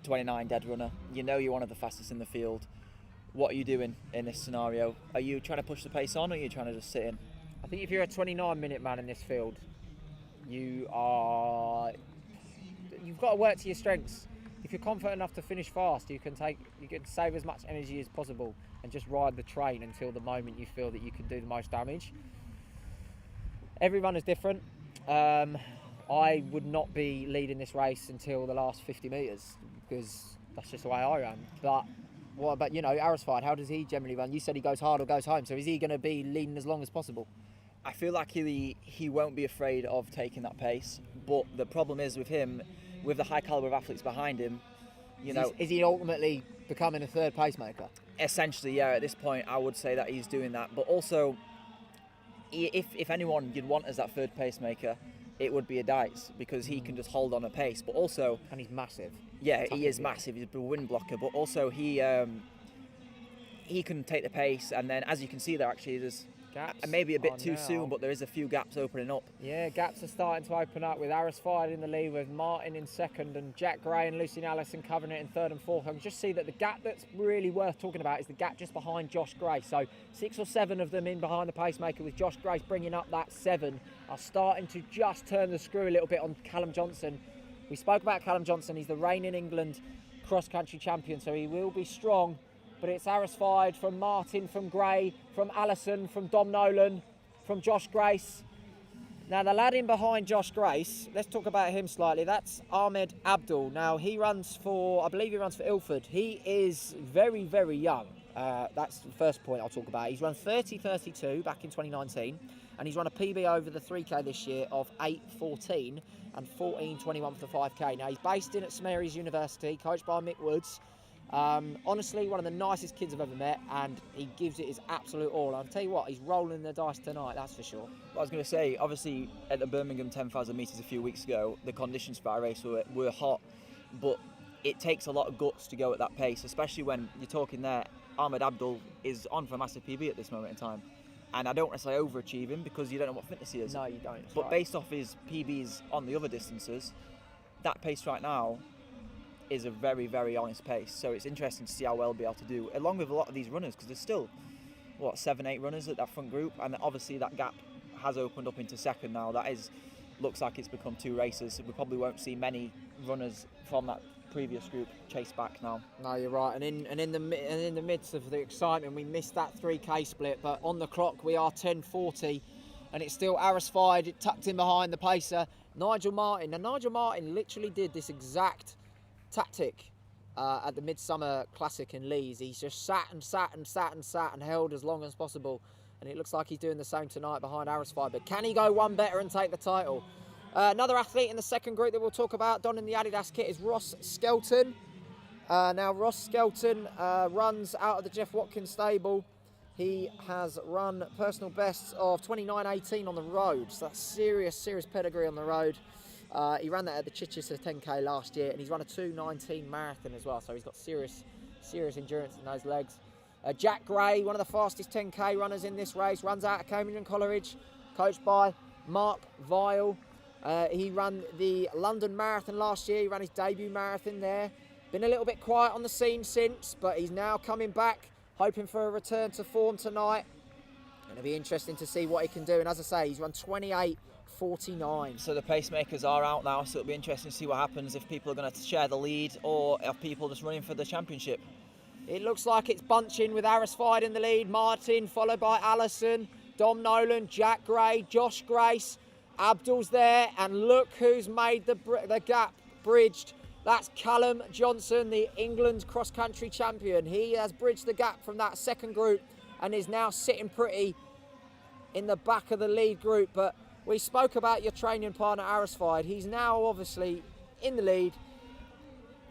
Speaker 3: 29 dead runner, you know you're one of the fastest in the field, what are you doing in this scenario? Are you trying to push the pace on, or are you trying to just sit in?
Speaker 2: I think if you're a 29-minute man in this field, you've got to work to your strengths. If you're confident enough to finish fast, you can save as much energy as possible and just ride the train until the moment you feel that you can do the most damage. Every run is different. I would not be leading this race until the last 50 metres because that's just the way I run. But what about, Arisfide, how does he generally run? You said he goes hard or goes home, so is he going to be leading as long as possible?
Speaker 3: I feel like he won't be afraid of taking that pace, but the problem is with him, with the high calibre of athletes behind him,
Speaker 2: is he ultimately becoming a third pacemaker?
Speaker 3: Essentially, yeah. At this point, I would say that he's doing that. But also, if anyone you'd want as that third pacemaker, it would be a Dice, because he can just hold on a pace. But also,
Speaker 2: and he's massive.
Speaker 3: Yeah, he is massive. He's a wind blocker, but also he can take the pace. And then, as you can see there, actually, there's gaps. Maybe a bit too soon, but there is a few gaps opening up.
Speaker 2: Yeah, gaps are starting to open up with Arisfide in the lead, with Martin in second, and Jack Gray and Lucian Allison covering it in third and fourth. I can just see that the gap that's really worth talking about is the gap just behind Josh Grace. So 6 or 7 of them in behind the pacemaker, with Josh Grace bringing up that 7, are starting to just turn the screw a little bit on Callum Johnson. We spoke about Callum Johnson. He's the reigning England cross-country champion, so he will be strong. But it's Arisfide, from Martin, from Gray, from Allison, from Dom Nolan, from Josh Grace. Now, the lad in behind Josh Grace, let's talk about him slightly. That's Ahmed Abdul. Now, I believe he runs for Ilford. He is very, very young. That's the first point I'll talk about. He's run 30.32 back in 2019, and he's run a PB over the 3K this year of 8.14 and 14.21 for the 5K. Now, he's based in at St Mary's University, coached by Mick Woods. Honestly, one of the nicest kids I've ever met, and he gives it his absolute all. I'll tell you what, he's rolling the dice tonight, that's for sure.
Speaker 3: I was going to say, obviously, at the Birmingham 10,000 metres a few weeks ago, the conditions for our race were hot, but it takes a lot of guts to go at that pace, especially when you're talking there. Ahmed Abdul is on for a massive PB at this moment in time, and I don't necessarily overachieve him because you don't know what fitness he is.
Speaker 2: No, you don't.
Speaker 3: But based off his PBs on the other distances, that pace right now is a very, very honest pace. So it's interesting to see how well he'll be able to do, along with a lot of these runners, because there's still, 7-8 runners at that front group, and obviously that gap has opened up into second now. Looks like it's become 2 races. We probably won't see many runners from that previous group chase back now.
Speaker 2: No, you're right. And in the midst of the excitement, we missed that 3K split. But on the clock, we are 10:40, and it's still Arisfide tucked in behind the pacer, Nigel Martin. Now, Nigel Martin literally did this exact tactic at the Midsummer Classic in Leeds. He's just sat and held as long as possible, and it looks like he's doing the same tonight behind Arisfide. But can he go one better and take the title? Another athlete in the second group that we'll talk about, donning the Adidas kit, is Ross Skelton. Now, Ross Skelton runs out of the Jeff Watkins stable. He has run personal bests of 29.18 on the road, so that's serious pedigree on the road. He ran that at the Chichester 10k last year, and he's run a 2:19 marathon as well, so he's got serious endurance in those legs. Jack Gray, one of the fastest 10k runners in this race, runs out of Cambridge College, coached by Mark Vile. He ran the London Marathon last year. He ran his debut marathon there. Been a little bit quiet on the scene since, but he's now coming back, hoping for a return to form tonight. It'll be interesting to see what he can do. And as I say, he's run 28:49.
Speaker 3: So the pacemakers are out now, so it'll be interesting to see what happens, if people are going to share the lead or if people just running for the championship.
Speaker 2: It looks like it's bunching with FASTFriday in the lead. Martin, followed by Allison, Dom Nolan, Jack Gray, Josh Grace. Abdul's there, and look who's made the gap bridged. That's Callum Johnson, the England cross-country champion. He has bridged the gap from that second group and is now sitting pretty in the back of the lead group. But we spoke about your training partner, FASTFriday. He's now obviously in the lead.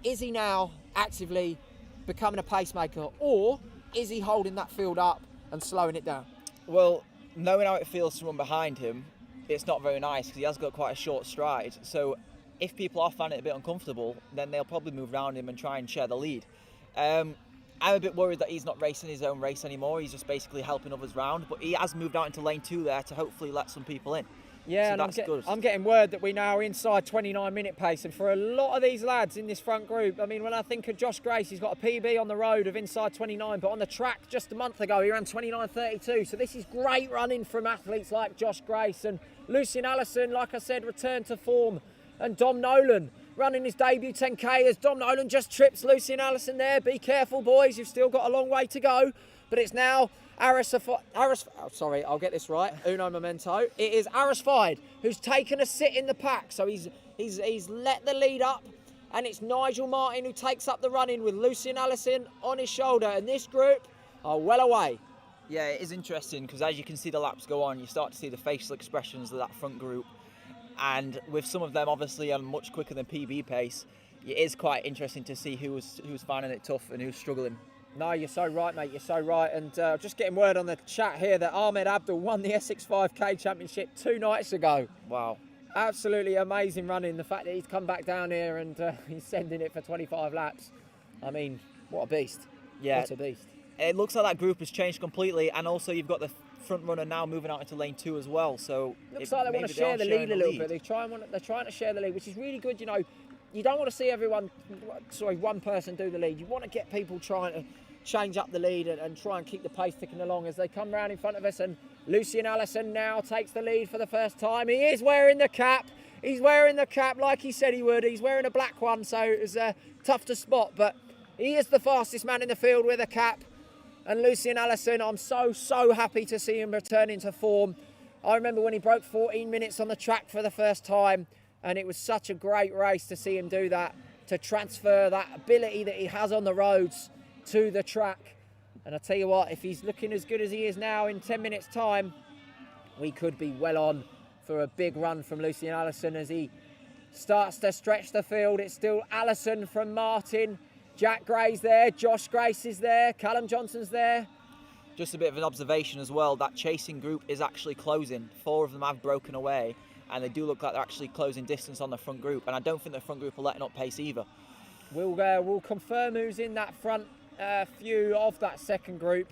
Speaker 2: Is he now actively becoming a pacemaker, or is he holding that field up and slowing it down?
Speaker 3: Well, knowing how it feels to run behind him, it's not very nice because he has got quite a short stride. So if people are finding it a bit uncomfortable, then they'll probably move around him and try and share the lead. I'm a bit worried that he's not racing his own race anymore. He's just basically helping others round, but he has moved out into lane 2 there to hopefully let some people in.
Speaker 2: Yeah,
Speaker 3: so
Speaker 2: and
Speaker 3: that's good.
Speaker 2: I'm getting word that we now are inside 29-minute pace, and for a lot of these lads in this front group, I mean, when I think of Josh Grace, he's got a PB on the road of inside 29, but on the track just a month ago he ran 29:32. So this is great running from athletes like Josh Grace. And Lucian Allison, like I said, returned to form, and Dom Nolan running his debut 10k as Dom Nolan just trips Lucian Allison there. Be careful, boys, you've still got a long way to go. But it's now sorry, I'll get this right. Uno momento. It is FASTFriday who's taken a sit in the pack. So he's let the lead up, and it's Nigel Martin who takes up the running with Lucian Allison on his shoulder. And this group are well away.
Speaker 3: Yeah, it is interesting because as you can see the laps go on, you start to see the facial expressions of that front group. And with some of them obviously on much quicker than PB pace, it is quite interesting to see who's finding it tough and who's struggling.
Speaker 2: No, you're so right, mate. You're so right. And just getting word on the chat here that Ahmed Abdul won the Essex 5k championship 2 nights ago.
Speaker 3: Wow.
Speaker 2: Absolutely amazing running. The fact that he's come back down here and he's sending it for 25 laps. I mean, what a beast.
Speaker 3: Yeah.
Speaker 2: What a beast.
Speaker 3: It looks like that group has changed completely, and also you've got the front runner now moving out into lane 2 as well. So
Speaker 2: looks like they want to share the lead a little bit. They're trying to share the lead, which is really good. You know, you don't want to see one person do the lead. You want to get people trying to change up the lead and try and keep the pace ticking along as they come round in front of us. And Lucian Allison now takes the lead for the first time. He is wearing the cap. He's wearing the cap like he said he would. He's wearing a black one, so it was tough to spot. But he is the fastest man in the field with a cap. And Lucian Allison, I'm so happy to see him returning to form. I remember when he broke 14 minutes on the track for the first time, and it was such a great race to see him do that, to transfer that ability that he has on the roads to the track. And I tell you what, if he's looking as good as he is now in 10 minutes time, we could be well on for a big run from Lucian Allison as he starts to stretch the field. It's still Allison from Martin, Jack Gray's there, Josh Grace is there, Callum Johnson's there.
Speaker 3: Just a bit of an observation as well, that chasing group is actually closing. 4 of them have broken away, and they do look like they're actually closing distance on the front group, and I don't think the front group are letting up pace either.
Speaker 2: We'll confirm who's in that front few of that second group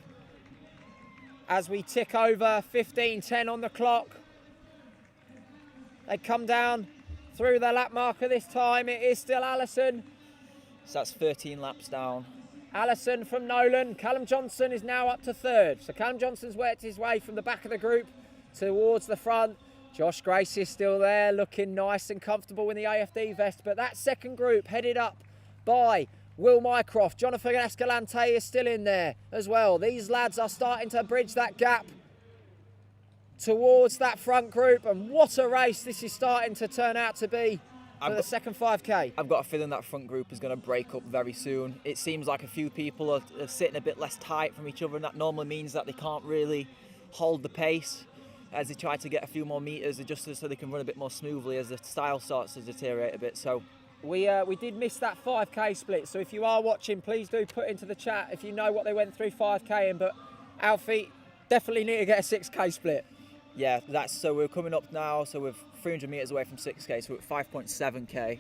Speaker 2: as we tick over 15:10 on the clock. They come down through the lap marker this time. It is still Allison.
Speaker 3: So that's 13 laps down.
Speaker 2: Allison from Nolan. Callum Johnson is now up to 3rd. So Callum Johnson's worked his way from the back of the group towards the front. Josh Grace is still there, looking nice and comfortable in the AFD vest. But that second group headed up by Will Mycroft. Jonathan Escalante is still in there as well. These lads are starting to bridge that gap towards that front group. And what a race this is starting to turn out to be for the second 5k.
Speaker 3: I've got a feeling that front group is going to break up very soon. It seems like a few people are sitting a bit less tight from each other, and that normally means that they can't really hold the pace as they try to get a few more meters adjusted so they can run a bit more smoothly as the style starts to deteriorate a bit. So
Speaker 2: we did miss that 5k split, so if you are watching, please do put into the chat if you know what they went through 5k in. But Alfie, definitely need to get a 6k split.
Speaker 3: Yeah, so we're coming up now, so we're 300 metres away from 6k, so we're at 5.7k.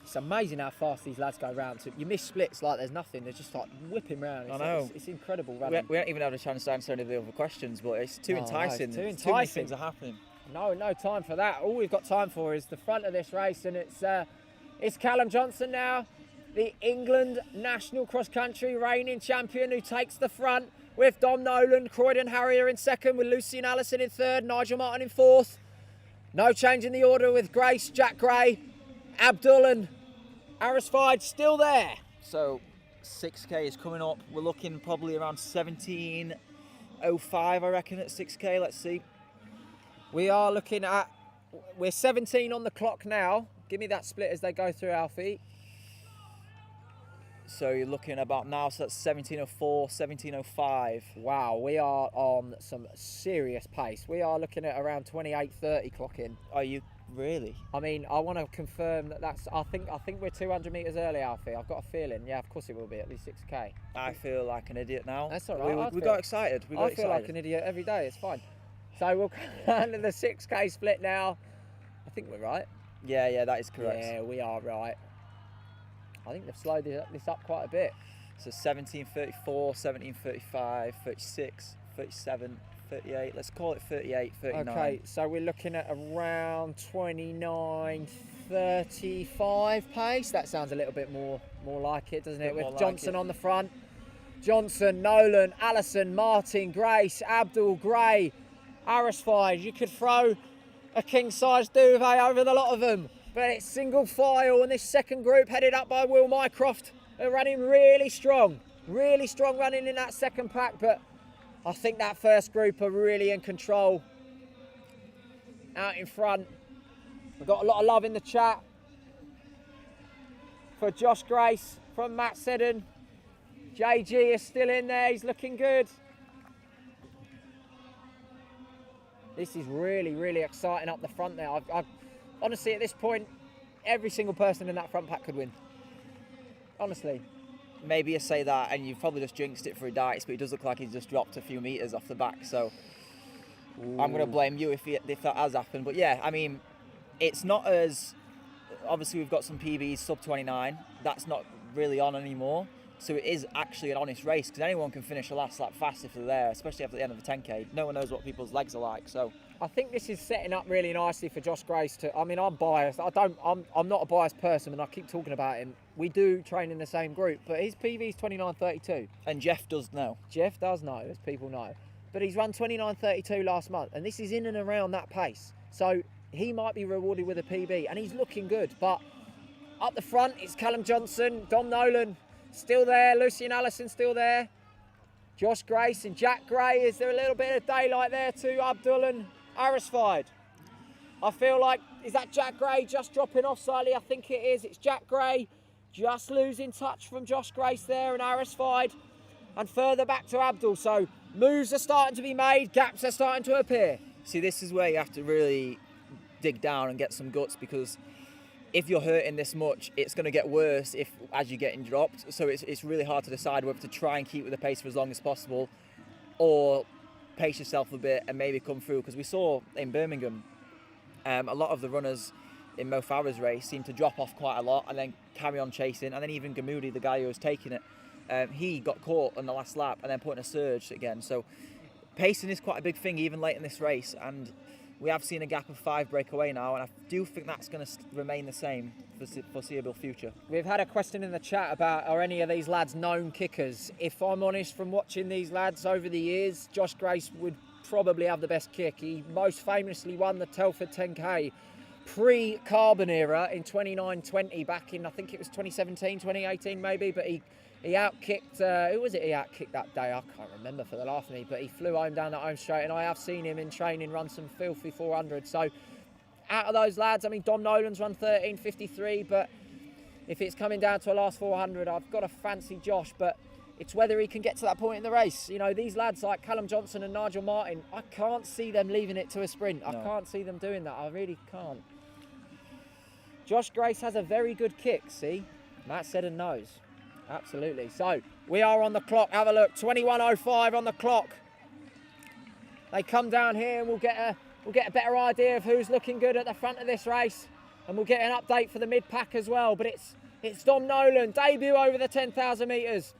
Speaker 2: It's amazing how fast these lads go round. So you miss splits like there's nothing. They're just like whipping round.
Speaker 3: I know.
Speaker 2: It's incredible running.
Speaker 3: We don't even have a chance to answer any of the other questions, but it's too enticing.
Speaker 2: No, it's too
Speaker 3: Too many
Speaker 2: enticing.
Speaker 3: things are happening.
Speaker 2: No time for that. All we've got time for is the front of this race, and it's Callum Johnson now, the England national cross-country reigning champion, who takes the front with Dom Nolan, Croydon Harrier in second, with Lucy and Allison in third, Nigel Martin in fourth. No change in the order with Grace, Jack Gray, Abdul and Arisfide still there.
Speaker 3: So 6k is coming up. We're looking probably around 17.05, I reckon, at 6k. Let's see.
Speaker 2: We're 17 on the clock now. Give me that split as they go through, Alfie.
Speaker 3: So you're looking about now, so that's 17.04, 17.05.
Speaker 2: Wow, we are on some serious pace. We are looking at around 28:30 clocking.
Speaker 3: Are you really?
Speaker 2: I mean, I want to confirm that's. I think we're 200 metres early, Alfie. I've got a feeling. Yeah, of course it will be at least 6k.
Speaker 3: I feel like an idiot now.
Speaker 2: That's all right.
Speaker 3: We got excited.
Speaker 2: I feel like an idiot every day. It's fine. So we'll come down to the 6k split now. I think we're right.
Speaker 3: Yeah, that is correct.
Speaker 2: Yeah, we are right. I think they've slowed this up quite a bit.
Speaker 3: So 17.34, 17.35, 36, 37, 38. Let's call it 38, 39.
Speaker 2: Okay, so we're looking at around 29:35 pace. That sounds a little bit more like it, doesn't it? With Johnson on the front. Johnson, Nolan, Allison, Martin, Grace, Abdul, Gray, Arisfide. You could throw a king-size duvet over the lot of them. But it's single file, and this second group, headed up by Will Mycroft, are running really strong running in that second pack. But I think that first group are really in control out in front. We've got a lot of love in the chat for Josh Grace from Matt Seddon. JG is still in there, he's looking good. This is really exciting up the front there. I've honestly, at this point, every single person in that front pack could win. Honestly.
Speaker 3: Maybe you say that and you've probably just jinxed it for a dice, but it does look like he's just dropped a few metres off the back, so I'm going to blame you if that has happened. But yeah, I mean, it's not as... Obviously, we've got some PBs sub 29. That's not really on anymore. So it is actually an honest race, because anyone can finish a last lap fast if they're there, especially after the end of the 10k. No one knows what people's legs are like, so...
Speaker 2: I think this is setting up really nicely for Josh Grace to... I mean, I'm biased. I'm not a biased person, and I keep talking about him. We do train in the same group, but his PV is 29:32.
Speaker 3: And Jeff does know.
Speaker 2: Jeff does know, as people know. But he's run 29:32 last month, and this is in and around that pace. So he might be rewarded with a PB, and he's looking good. But up the front, it's Callum Johnson, Dom Nolan still there, Lucy and Allison still there. Josh Grace and Jack Gray. Is there a little bit of daylight there too? Abdul and Arisfide. I feel like, is that Jack Gray just dropping off slightly? I think it is. It's Jack Gray just losing touch from Josh Grace there and Arisfide, and further back to Abdul. So moves are starting to be made, gaps are starting to appear.
Speaker 3: See, this is where you have to really dig down and get some guts, because if you're hurting this much, it's going to get worse as you're getting dropped. So it's really hard to decide whether to try and keep with the pace for as long as possible, or pace yourself a bit and maybe come through. Because we saw in Birmingham, a lot of the runners in Mo Farah's race seemed to drop off quite a lot and then carry on chasing. And then even Gamoudi, the guy who was taking it, he got caught on the last lap and then put in a surge again. So pacing is quite a big thing even late in this race, and we have seen a gap of 5 break away now, and I do think that's going to remain the same for the foreseeable future.
Speaker 2: We've had a question in the chat about, are any of these lads known kickers? If I'm honest, from watching these lads over the years, Josh Grace would probably have the best kick. He most famously won the Telford 10k pre-Carbon era in 29:20 back in, I think it was 2017, 2018 maybe, but he outkicked, who was it he outkicked that day? I can't remember for the life of me, but he flew home down that home straight, and I have seen him in training run some filthy 400. So out of those lads, I mean, Dom Nolan's run 13:53, but if it's coming down to a last 400, I've got to fancy Josh, but it's whether he can get to that point in the race. You know, these lads like Callum Johnson and Nigel Martin, I can't see them leaving it to a sprint. No. I can't see them doing that. I really can't. Josh Grace has a very good kick, see? Matt Seddon knows. Absolutely. So, we are on the clock. Have a look. 21:05 on the clock. They come down here and we'll get we'll get a better idea of who's looking good at the front of this race, and we'll get an update for the mid-pack as well. But it's Dom Nolan, debut over the 10,000 metres.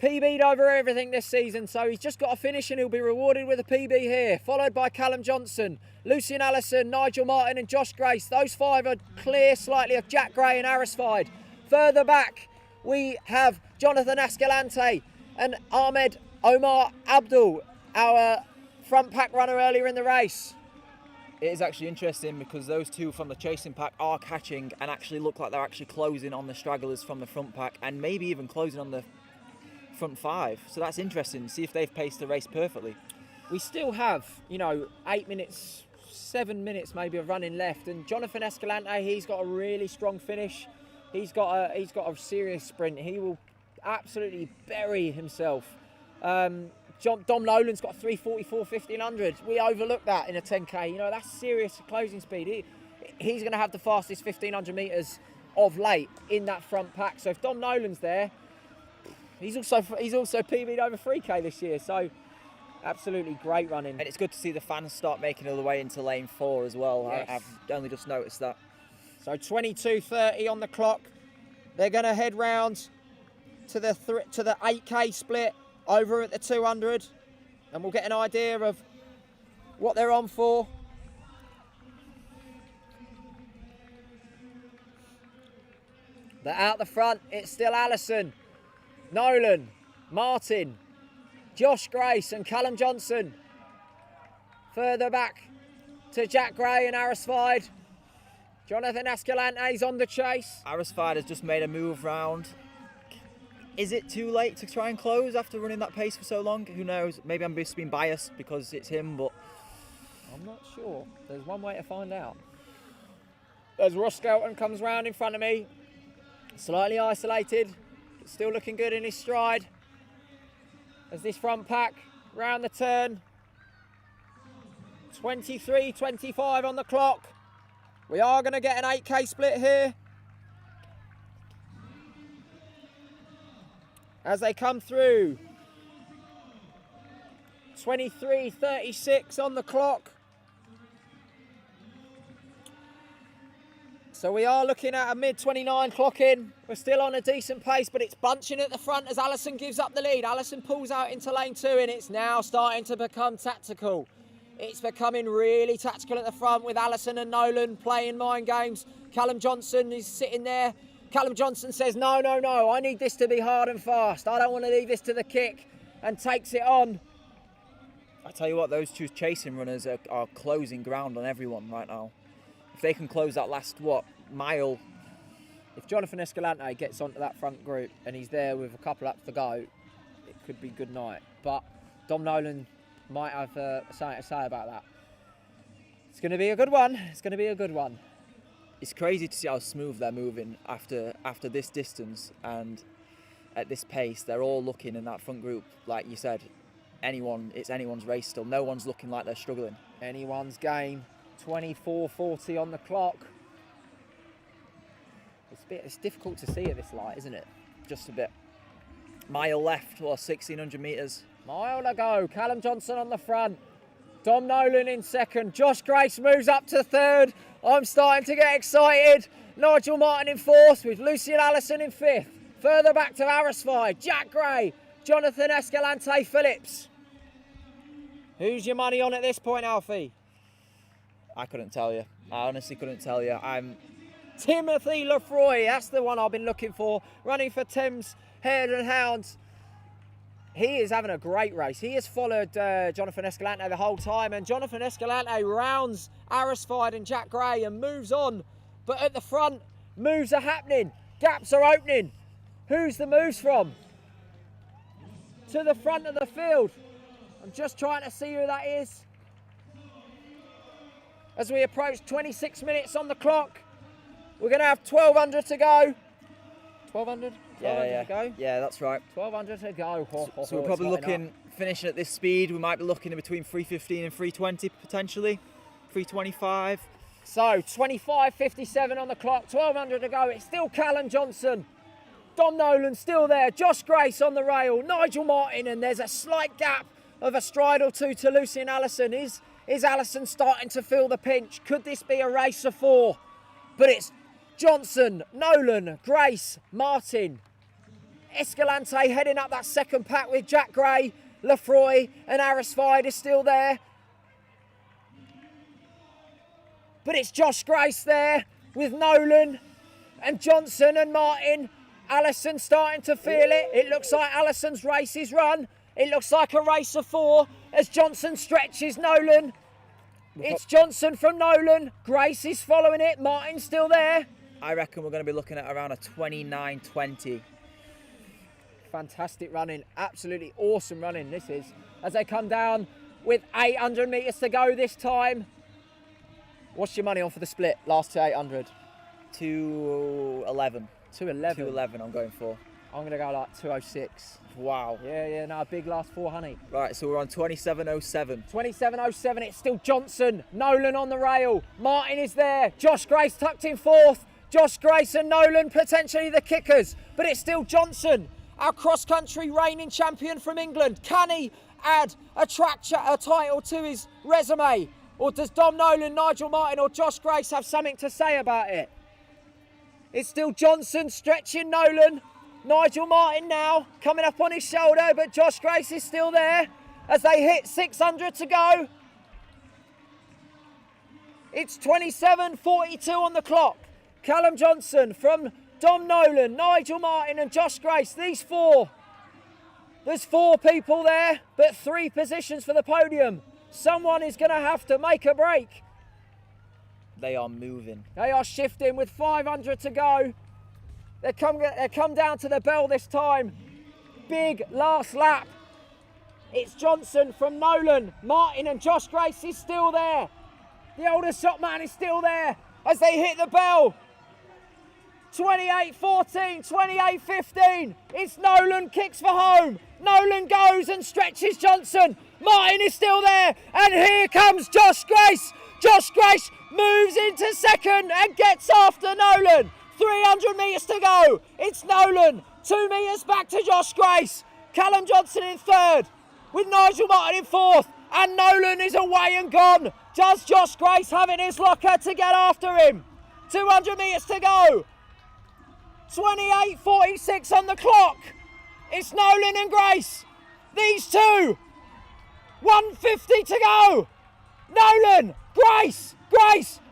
Speaker 2: PB'd over everything this season, so he's just got to finish and he'll be rewarded with a PB here. Followed by Callum Johnson, Lucian Allison, Nigel Martin and Josh Grace. Those 5 are clear slightly of Jack Gray and Arisfied. Further back, we have Jonathan Escalante and Ahmed Omar Abdul, our front pack runner earlier in the race.
Speaker 3: It is actually interesting because those 2 from the chasing pack are catching and actually look like they're actually closing on the stragglers from the front pack and maybe even closing on the front 5. So that's interesting. See if they've paced the race perfectly.
Speaker 2: We still have, 8 minutes, 7 minutes maybe of running left, and Jonathan Escalante, he's got a really strong finish. He's got a serious sprint. He will absolutely bury himself. Dom Nolan's got 3:44 1500. We overlook that in a 10k. That's serious closing speed. He's going to have the fastest 1500 metres of late in that front pack. So if Dom Nolan's there, he's also PB'd over 3k this year. So absolutely great running.
Speaker 3: And it's good to see the fans start making all the way into lane 4 as well.
Speaker 2: Yes.
Speaker 3: I've only just noticed that.
Speaker 2: So 22:30 on the clock. They're going to head round to the 8k split over at the 200, and we'll get an idea of what they're on for. They're out the front. It's still Allison, Nolan, Martin, Josh Grace and Callum Johnson. Further back to Jack Gray and Arisfied. Jonathan Escalante's on the chase.
Speaker 3: Arisfied has just made a move round. Is it too late to try and close after running that pace for so long? Who knows? Maybe I'm just being biased because it's him, but
Speaker 2: I'm not sure. There's one way to find out. As Ross Skelton comes round in front of me, slightly isolated, but still looking good in his stride. As this front pack round the turn. 23:25 on the clock. We are going to get an 8k split here. As they come through. 23:36 on the clock. So we are looking at a mid-29 clock in. We're still on a decent pace, but it's bunching at the front as Allison gives up the lead. Allison pulls out into lane 2 and it's now starting to become tactical. It's becoming really tactical at the front with Allison and Nolan playing mind games. Callum Johnson is sitting there. Callum Johnson says, no, I need this to be hard and fast. I don't want to leave this to the kick, and takes it on.
Speaker 3: I tell you what, those 2 chasing runners are closing ground on everyone right now. If they can close that last, mile.
Speaker 2: If Jonathan Escalante gets onto that front group and he's there with a couple up to go, it could be good night. But Dom Nolan might have something to say about that. It's going to be a good one. It's going to be a good one.
Speaker 3: It's crazy to see how smooth they're moving after this distance and at this pace. They're all looking in that front group, like you said. It's anyone's race still. No one's looking like they're struggling.
Speaker 2: Anyone's game. 24:40 on the clock. It's difficult to see at this light, isn't it?
Speaker 3: Just a bit. Mile left, 1,600 metres.
Speaker 2: Mile to go. Callum Johnson on the front. Dom Nolan in second. Josh Grace moves up to third. I'm starting to get excited. Nigel Martin in fourth with Lucian Allison in fifth. Further back to Arisfied, Jack Gray, Jonathan Escalante Phillips. Who's your money on at this point, Alfie?
Speaker 3: I couldn't tell you. I honestly couldn't tell you.
Speaker 2: Timothy Lefroy, that's the one I've been looking for. Running for Thames Hare and Hounds. He is having a great race. He has followed Jonathan Escalante the whole time, and Jonathan Escalante rounds Arisfied and Jack Gray and moves on. But at the front, moves are happening. Gaps are opening. Who's the moves from? To the front of the field. I'm just trying to see who that is. As we approach 26 minutes on the clock, we're going to have 1,200 to go. 1,200?
Speaker 3: Yeah.
Speaker 2: To go?
Speaker 3: Yeah, that's right.
Speaker 2: 1,200 to go.
Speaker 3: So we're probably looking, finishing at this speed, we might be looking in between 3:15 and 3:20 potentially. 3:25.
Speaker 2: So 25:57 on the clock, 1,200 to go. It's still Callum Johnson. Dom Nolan still there. Josh Grace on the rail. Nigel Martin, and there's a slight gap of a stride or two to Lucian Allison. Is Is Allison starting to feel the pinch? Could this be a race of 4? But it's Johnson, Nolan, Grace, Martin, Escalante heading up that second pack with Jack Gray, Lefroy and Arisfide is still there. But it's Josh Grace there with Nolan and Johnson and Martin. Allison starting to feel it. It looks like Allison's race is run. It looks like a race of 4 as Johnson stretches Nolan. It's Johnson from Nolan. Grace is following it. Martin's still there.
Speaker 3: I reckon we're going to be looking at around a 29:20.
Speaker 2: Fantastic running. Absolutely awesome running this is. As they come down with 800 metres to go this time. What's your money on for the split? Last to 800.
Speaker 3: 2:11.
Speaker 2: 2:11.
Speaker 3: 2:11 I'm going for.
Speaker 2: I'm going to go like 2:06.
Speaker 3: Wow.
Speaker 2: Yeah, no, big last 4, honey.
Speaker 3: Right, so we're on 27:07.
Speaker 2: 27:07, it's still Johnson. Nolan on the rail. Martin is there. Josh Grace tucked in 4th. Josh Grace and Nolan potentially the kickers. But it's still Johnson, our cross-country reigning champion from England. Can he add a title to his resume? Or does Dom Nolan, Nigel Martin or Josh Grace have something to say about it? It's still Johnson stretching Nolan. Nigel Martin now coming up on his shoulder, but Josh Grace is still there as they hit 600 to go. It's 27:42 on the clock. Callum Johnson from Dom Nolan, Nigel Martin and Josh Grace. These 4. There's 4 people there, but 3 positions for the podium. Someone is going to have to make a break.
Speaker 3: They are moving.
Speaker 2: They are shifting with 500 to go. They come down to the bell this time. Big last lap. It's Johnson from Nolan. Martin and Josh Grace is still there. The older shot man is still there as they hit the bell. 28:14, 28:15. It's Nolan kicks for home. Nolan goes and stretches Johnson. Martin is still there. And here comes Josh Grace. Josh Grace moves into second and gets after Nolan. 300 metres to go. It's Nolan. 2 metres back to Josh Grace. Callum Johnson in 3rd with Nigel Martin in 4th. And Nolan is away and gone. Does Josh Grace have it in his locker to get after him? 200 metres to go. 28:46 on the clock. It's Nolan and Grace. These 2. 150 to go. Nolan, Grace,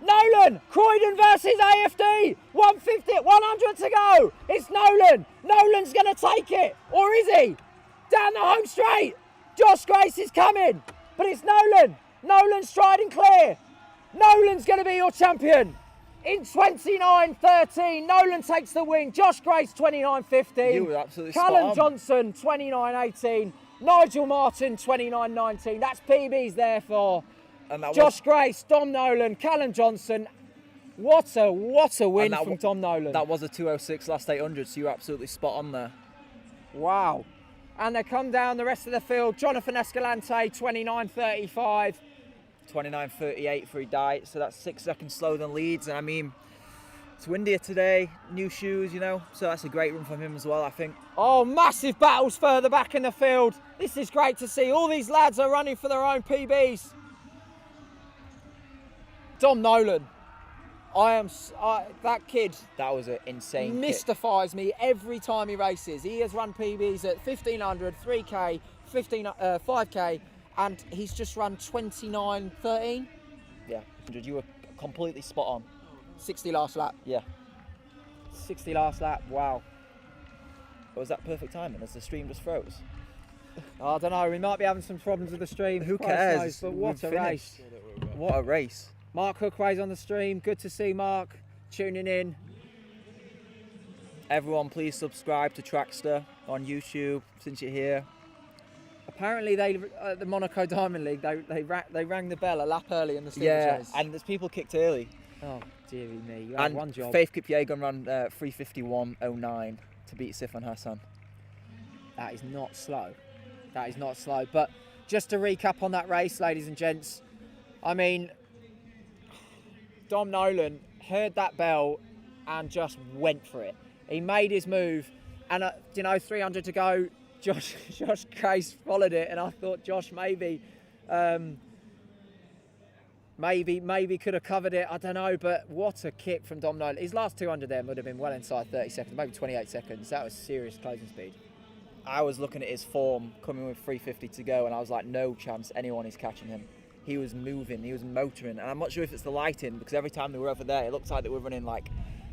Speaker 2: Nolan. Croydon versus AFD. 150, 100 to go. It's Nolan. Nolan's going to take it. Or is he? Down the home straight. Josh Grace is coming. But it's Nolan. Nolan's striding clear. Nolan's going to be your champion. In 29:13, Nolan takes the win. Josh Grace 29:15.
Speaker 3: You were absolutely
Speaker 2: Callum
Speaker 3: spot on.
Speaker 2: Johnson 29:18. Nigel Martin 29:19. That's PBs there for
Speaker 3: And that
Speaker 2: Josh Grace, Dom Nolan, Callum Johnson. What a win from Dom Nolan.
Speaker 3: That was a 2:06 last 800, so you're absolutely spot on there.
Speaker 2: Wow. And they come down the rest of the field. Jonathan Escalante 29:35.
Speaker 3: 29:38 for Hidayat, so that's 6 seconds slower than Leeds. And I mean, it's windier today, new shoes, you know, so that's a great run from him as well, I think.
Speaker 2: Oh, massive battles further back in the field. This is great to see. All these lads are running for their own PBs. Dom Nolan. That kid
Speaker 3: That was an insane kick.
Speaker 2: mystifies me every time he races. He has run PBs at 1500, 3K, 5K, and he's just run 29:13.
Speaker 3: Yeah, you were completely spot on.
Speaker 2: 60 last lap.
Speaker 3: Yeah.
Speaker 2: 60 last lap. Wow.
Speaker 3: Or was that perfect timing as the stream just froze?
Speaker 2: I don't know. We might be having some problems with the stream.
Speaker 3: Who
Speaker 2: Christ
Speaker 3: cares?
Speaker 2: knows, but what
Speaker 3: We've
Speaker 2: a race.
Speaker 3: finished. What a race.
Speaker 2: Mark Hookway's on the stream. Good to see Mark tuning in.
Speaker 3: Everyone, please subscribe to Trackstaa on YouTube since you're here.
Speaker 2: Apparently, the Monaco Diamond League, they rang the bell a lap early in the
Speaker 3: Yeah,
Speaker 2: steeplechase.
Speaker 3: and there's people kicked early.
Speaker 2: Oh, dearie me. You had
Speaker 3: And
Speaker 2: one job.
Speaker 3: Faith Kipyegon ran 3:51.09 to beat Sifan Hassan.
Speaker 2: That is not slow. That is not slow. But just to recap on that race, ladies and gents, I mean, Dom Nolan heard that bell and just went for it. He made his move, and 300 to go. Josh Grace followed it, and I thought Josh maybe Maybe could have covered it, I don't know, but what a kick from Dom Nolan. His last 200 there would have been well inside 30 seconds, maybe 28 seconds. That was serious closing speed.
Speaker 3: I was looking at his form coming with 350 to go, and I was like, no chance anyone is catching him. He was moving, he was motoring, and I'm not sure if it's the lighting, because every time they were over there, it looked like they were running like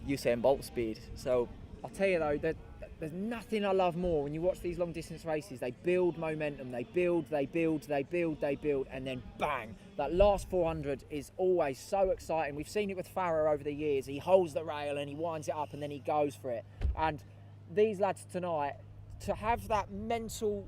Speaker 3: Usain Bolt speed. So
Speaker 2: I'll tell you though, there's nothing I love more when you watch these long distance races. They build momentum, they build, and then bang. That last 400 is always so exciting. We've seen it with Farah over the years. He holds the rail and he winds it up and then he goes for it. And these lads tonight, to have that mental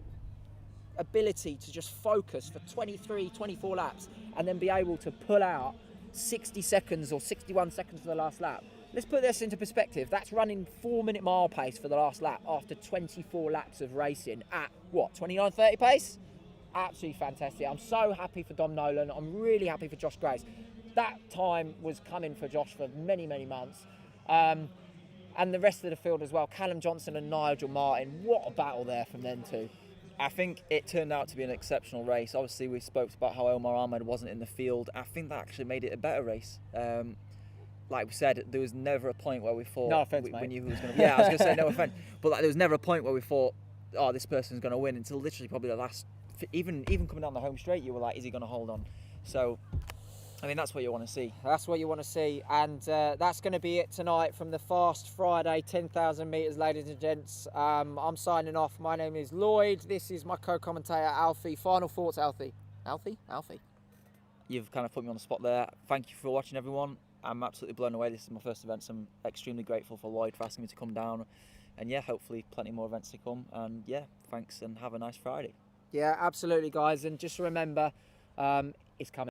Speaker 2: ability to just focus for 23, 24 laps and then be able to pull out 60 seconds or 61 seconds for the last lap. Let's put this into perspective. That's running 4-minute mile pace for the last lap after 24 laps of racing at, what, 29:30 pace? Absolutely fantastic. I'm so happy for Dom Nolan. I'm really happy for Josh Grace. That time was coming for Josh for many, many months. And the rest of the field as well. Callum Johnson and Nigel Martin. What a battle there from them two.
Speaker 3: I think it turned out to be an exceptional race. Obviously, we spoke about how Omar Ahmed wasn't in the field. I think that actually made it a better race. Like we said, there was never a point where we thought...
Speaker 2: No offence,
Speaker 3: we
Speaker 2: mate.
Speaker 3: knew who was going to... Yeah, I was going to say no offence. But like, there was never a point where we thought, oh, this person's going to win, until literally probably the last... Even coming down the home straight, you were like, is he going to hold on? So, I mean, that's what you want to see.
Speaker 2: That's what you want to see. And that's going to be it tonight from the Fast Friday 10,000 metres, ladies and gents. I'm signing off. My name is Lloyd. This is my co-commentator, Alfie. Final thoughts, Alfie? Alfie?
Speaker 3: You've kind of put me on the spot there. Thank you for watching, everyone. I'm absolutely blown away. This is my first event, so I'm extremely grateful for Lloyd for asking me to come down. And yeah, hopefully plenty more events to come. And yeah, thanks and have a nice Friday.
Speaker 2: Yeah, absolutely, guys. And just remember, it's coming.